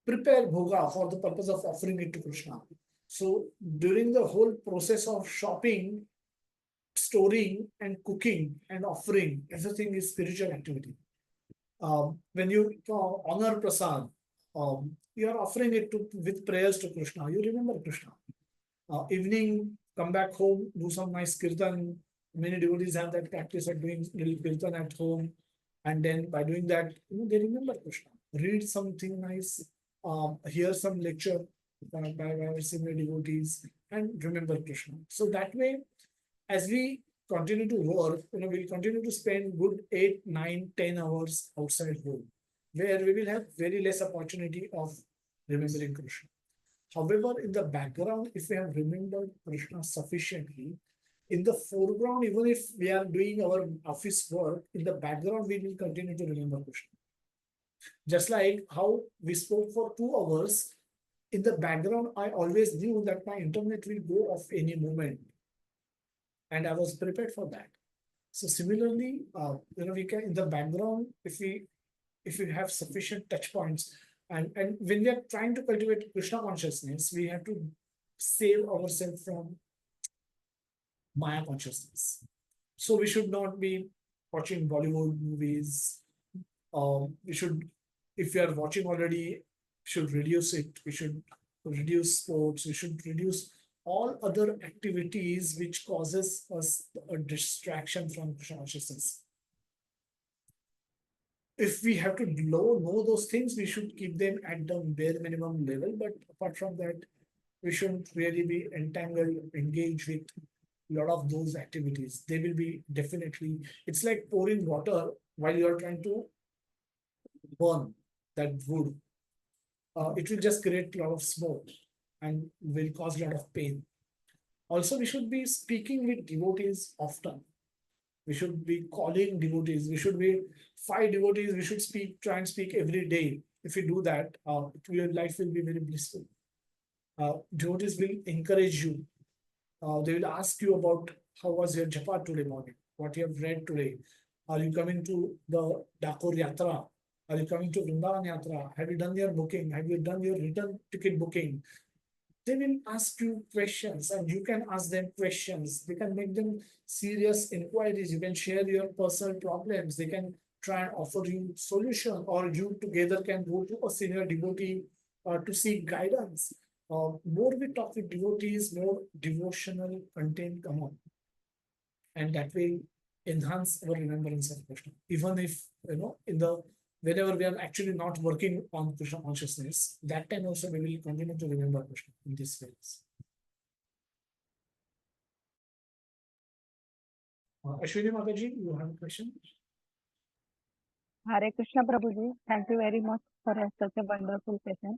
Prepare bhoga for the purpose of offering it to Krishna. So during the whole process of shopping, storing, and cooking and offering, everything is spiritual activity. When you honor prasad, you are offering it with prayers to Krishna. You remember Krishna. Evening, come back home, do some nice kirtan. Many devotees have that practice of doing little kirtan at home, and then by doing that, they remember Krishna. Read something nice, hear some lecture by similar devotees, and remember Krishna. So that way, as we continue to work, we'll continue to spend good 8, 9, 10 hours outside home, where we will have very less opportunity of remembering Krishna. However, in the background, if we have remembered Krishna sufficiently, in the foreground, even if we are doing our office work, in the background, we will continue to remember Krishna. Just like how we spoke for 2 hours, in the background, I always knew that my internet will go off any moment. And I was prepared for that. So similarly, we can, in the background, if we have sufficient touch points, and when we are trying to cultivate Krishna consciousness, we have to save ourselves from Maya consciousness. So we should not be watching Bollywood movies. We should, if we are watching already, should reduce it. We should reduce sports. We should reduce all other activities which causes us a distraction from Krishna consciousness. If we have to know those things, we should keep them at the bare minimum level. But apart from that, we shouldn't really be entangled, engaged with a lot of those activities. They will be definitely, it's like pouring water while you are trying to burn that wood. It will just create a lot of smoke and will cause a lot of pain. Also, we should be speaking with devotees often. We should be calling devotees. We should be 5 devotees. We should try and speak every day. If we do that, your life will be very blissful. Devotees will encourage you. They will ask you about how was your japa today morning, what you have read today. Are you coming to the Dakor Yatra? Are you coming to Vrindavan Yatra? Have you done your booking? Have you done your return ticket booking? They will ask you questions and you can ask them questions. They can make them serious inquiries. You can share your personal problems. They can try and offer you solution, or you together can go to a senior devotee to seek guidance. More we talk with devotees, more devotional content come on. And that will enhance our remembrance of Krishna. Even if, whenever we are actually not working on Krishna consciousness, that time also we will continue to remember Krishna in this ways. Ashwini Mataji, you have a question? Hare Krishna Prabhu ji, thank you very much for such a wonderful session.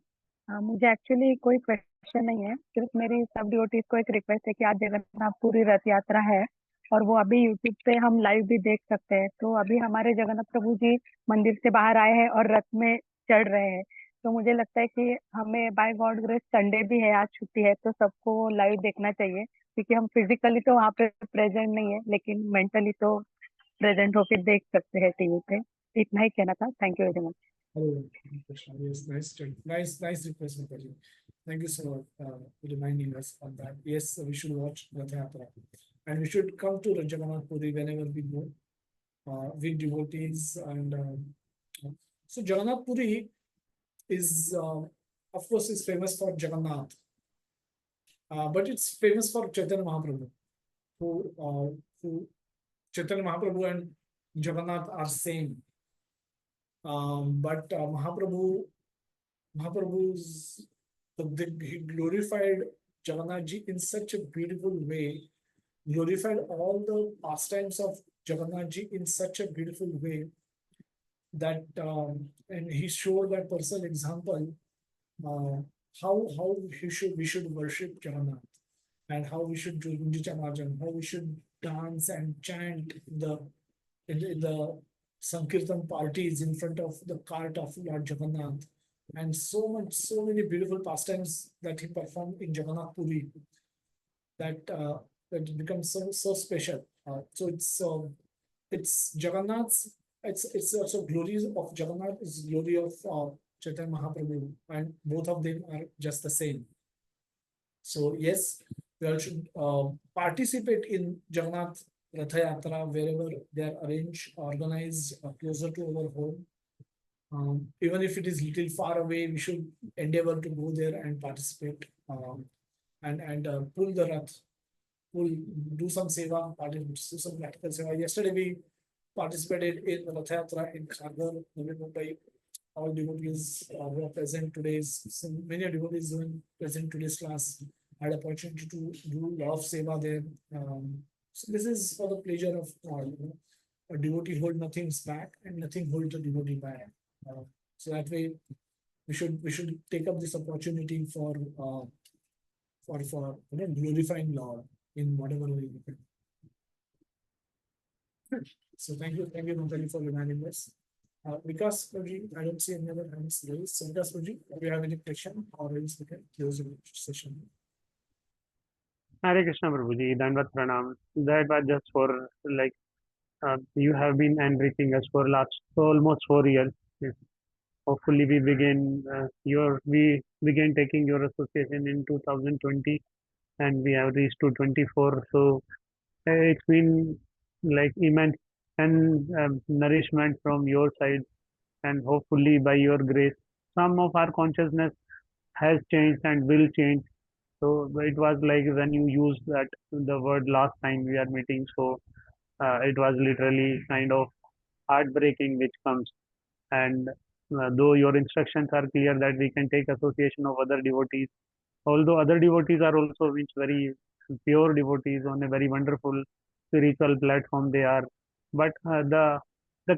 मुझे actually कोई question नहीं है, सिर्फ मेरी सब devotees को एक request है कि आज जगन्नाथपुरी रथ यात्रा है और वो अभी यूट्यूब पे हम लाइव भी देख सकते हैं। तो अभी हमारे जगन्नाथ प्रभु जी मंदिर से बाहर आए हैं और रथ में चढ़ रहे हैं। तो मुझे लगता है कि हमें बाय गॉड ग्रेस संडे भी है, आज छुट्टी है, तो सबको लाइव देखना चाहिए, क्योंकि हम फिजिकली तो वहाँ पे प्रेजेंट नहीं है, लेकिन मेंटली तो प्रेजेंट होकर देख सकते हैं टीवी पे। इतना ही कहना था। Thank you very much. Yes, nice request, Mataji. Thank you so much for reminding us on that. Yes, we should watch Rath Yatra, and we should come to Jagannath Puri whenever we go with devotees. And so Jagannath Puri is, of course, is famous for Jagannath, but it's famous for Chaitanya Mahaprabhu, who Chaitanya Mahaprabhu and Jagannath are same. But Mahaprabhu's, he glorified Jagannath ji in such a beautiful way, glorified all the pastimes of Jagannath ji in such a beautiful way that, and he showed that personal example, how we should worship Jagannath, and how we should do Gundicha, how we should dance and chant in the Sankirtan parties in front of the cart of Lord Jagannath, and so many beautiful pastimes that he performed in Jagannath Puri, that that becomes so special. So it's Jagannath's, it's also glories of Jagannath is glory of Chaitanya Mahaprabhu, and both of them are just the same. So yes, we all should participate in Jagannath Rath Yatra wherever they are arranged, organized, closer to our home. Even if it is little far away, we should endeavor to go there and participate. and pull the rath, do some seva, do some practical seva. Yesterday we participated in Rath Yatra in Kharghar, Navi Mumbai. All devotees who are present today's, so many devotees who are present today's class had opportunity to do lot of seva there. So this is for the pleasure of a devotee hold nothing's back and nothing hold the devotee back. So that way we should take up this opportunity for glorifying Lord in whatever way we can. So thank you, Mantali, for reminding us. Vikas Prabji, I don't see any other hands raised. So Vikas Prabji, do you have any question or else we can close the session? Hare Krishna Prabhuji, Dandavat Pranam. That was just for like you have been enriching us for last almost 4 years. Yes. Hopefully we began taking your association in 2020 and we have reached to 24. So it's been like immense and nourishment from your side, and hopefully by your grace some of our consciousness has changed and will change. So it was like when you used that the word last time we are meeting, so it was literally kind of heartbreaking which comes. And though your instructions are clear that we can take association of other devotees, although other devotees are also which very pure devotees on a very wonderful spiritual platform they are, but the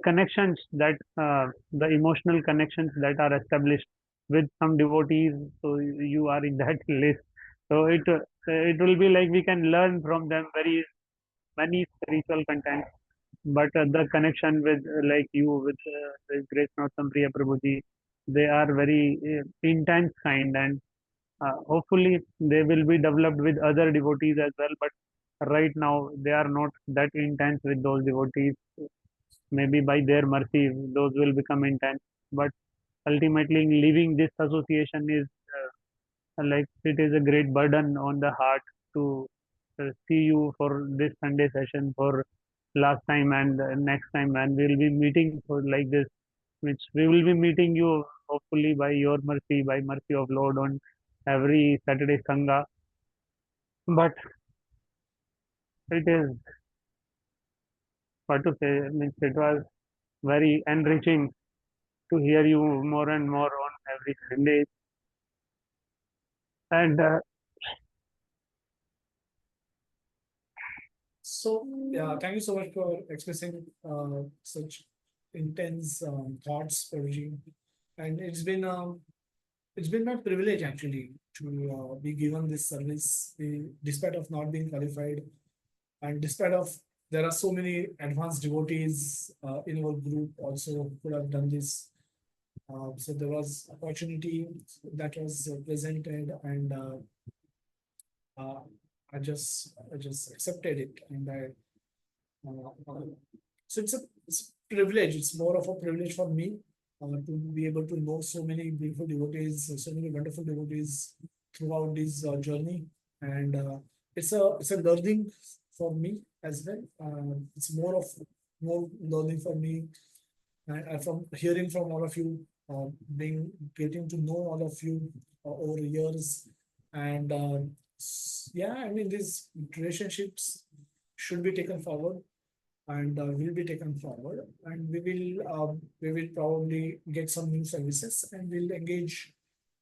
connections that the emotional connections that are established with some devotees, so you are in that list. So it will be like we can learn from them very many spiritual content, but the connection with like you with Grace Priya Prabhuji, they are very intense kind, and hopefully they will be developed with other devotees as well. But right now they are not that intense with those devotees. Maybe by their mercy, those will become intense. But ultimately, leaving this association is like it is a great burden on the heart to see you for this Sunday session for last time and next time, and we'll be meeting for like this, which we will be meeting you hopefully by your mercy, by mercy of Lord on every Saturday Sangha. But it is what to say, means it was very enriching to hear you more and more on every Sunday. And So yeah, thank you so much for expressing such intense thoughts, Prabhuji. And it's been my privilege actually to be given this service, despite of not being qualified, and despite of there are so many advanced devotees in our group also who could have done this. So there was opportunity that was presented, and uh, I just accepted it, and so it's a privilege. It's more of a privilege for me to be able to know so many beautiful devotees, so many wonderful devotees throughout this journey, and it's a learning for me as well. It's more learning for me, and from hearing from all of you, getting to know all of you over years, and yeah, I mean these relationships should be taken forward and will be taken forward, and we will probably get some new services and we'll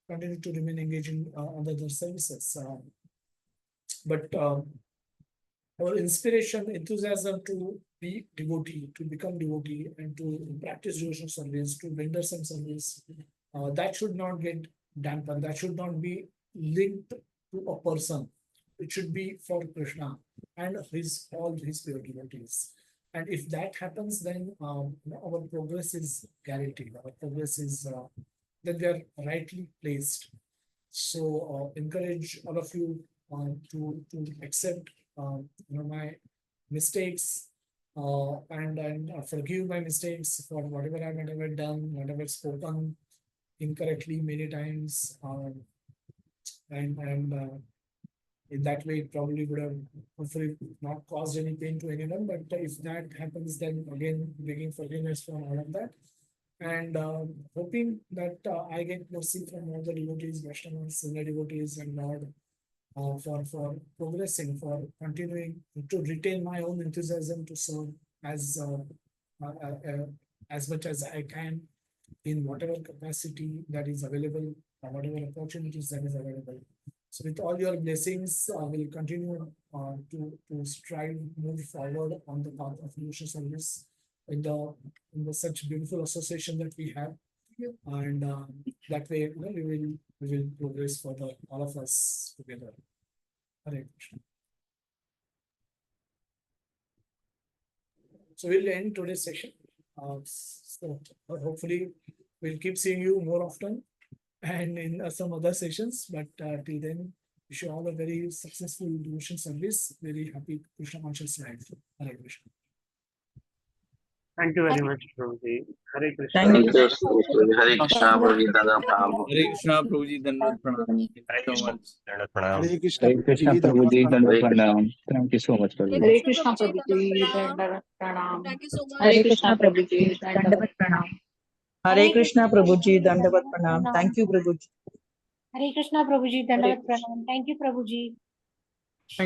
continue to remain engaging on the other services. But our inspiration, enthusiasm to be devotee, to become devotee, and to practice devotional service, to render some service, that should not get dampened. That should not be linked to a person. It should be for Krishna and all his pure devotees. And if that happens, then our progress is guaranteed. Our progress is then we are rightly placed. So encourage all of you to accept my mistakes and forgive my mistakes for whatever I might have done, whatever spoken incorrectly many times, and in that way it probably would have hopefully not caused any pain to anyone. But if that happens, then again begging forgiveness for all of that, and hoping that I get mercy from all the devotees, Vaishnavas, senior devotees, and Lord, for progressing, for continuing to retain my own enthusiasm to serve as as much as I can in whatever capacity that is available or whatever opportunities that is available. So with all your blessings, we'll continue to strive, move forward on the path of devotional service in the such beautiful association that we have, and that way we will progress further, all of us together. Hare Krishna. So we'll end today's session. So hopefully we'll keep seeing you more often and in some other sessions. But till then, wish you all a very successful devotion service. Very happy Krishna conscious life. Hare Krishna. Thank you very much, Prabhuji. Hare Krishna. Thank you. Hare Krishna, Prabhuji, Dada Prabhu. Hare Krishna, Prabhuji, Dandavat Pranam. Thank you Hare so Krishna. much. Dandavat pranam. Hare Krishna, Hare Krishna Prabhuji, Dandavat Pranam. Thank you so much, Prabhuji. Hare Krishna Prabhuji, Dandavat Pranam. Thank you so much. Hare Krishna Prabhuji, Dandavat Pranam. Hare Krishna Prabhuji, Dandavat Pranam. Thank you, Prabhuji. Hare Krishna Prabhuji, Dandavat Pranam. Thank you, Prabhuji.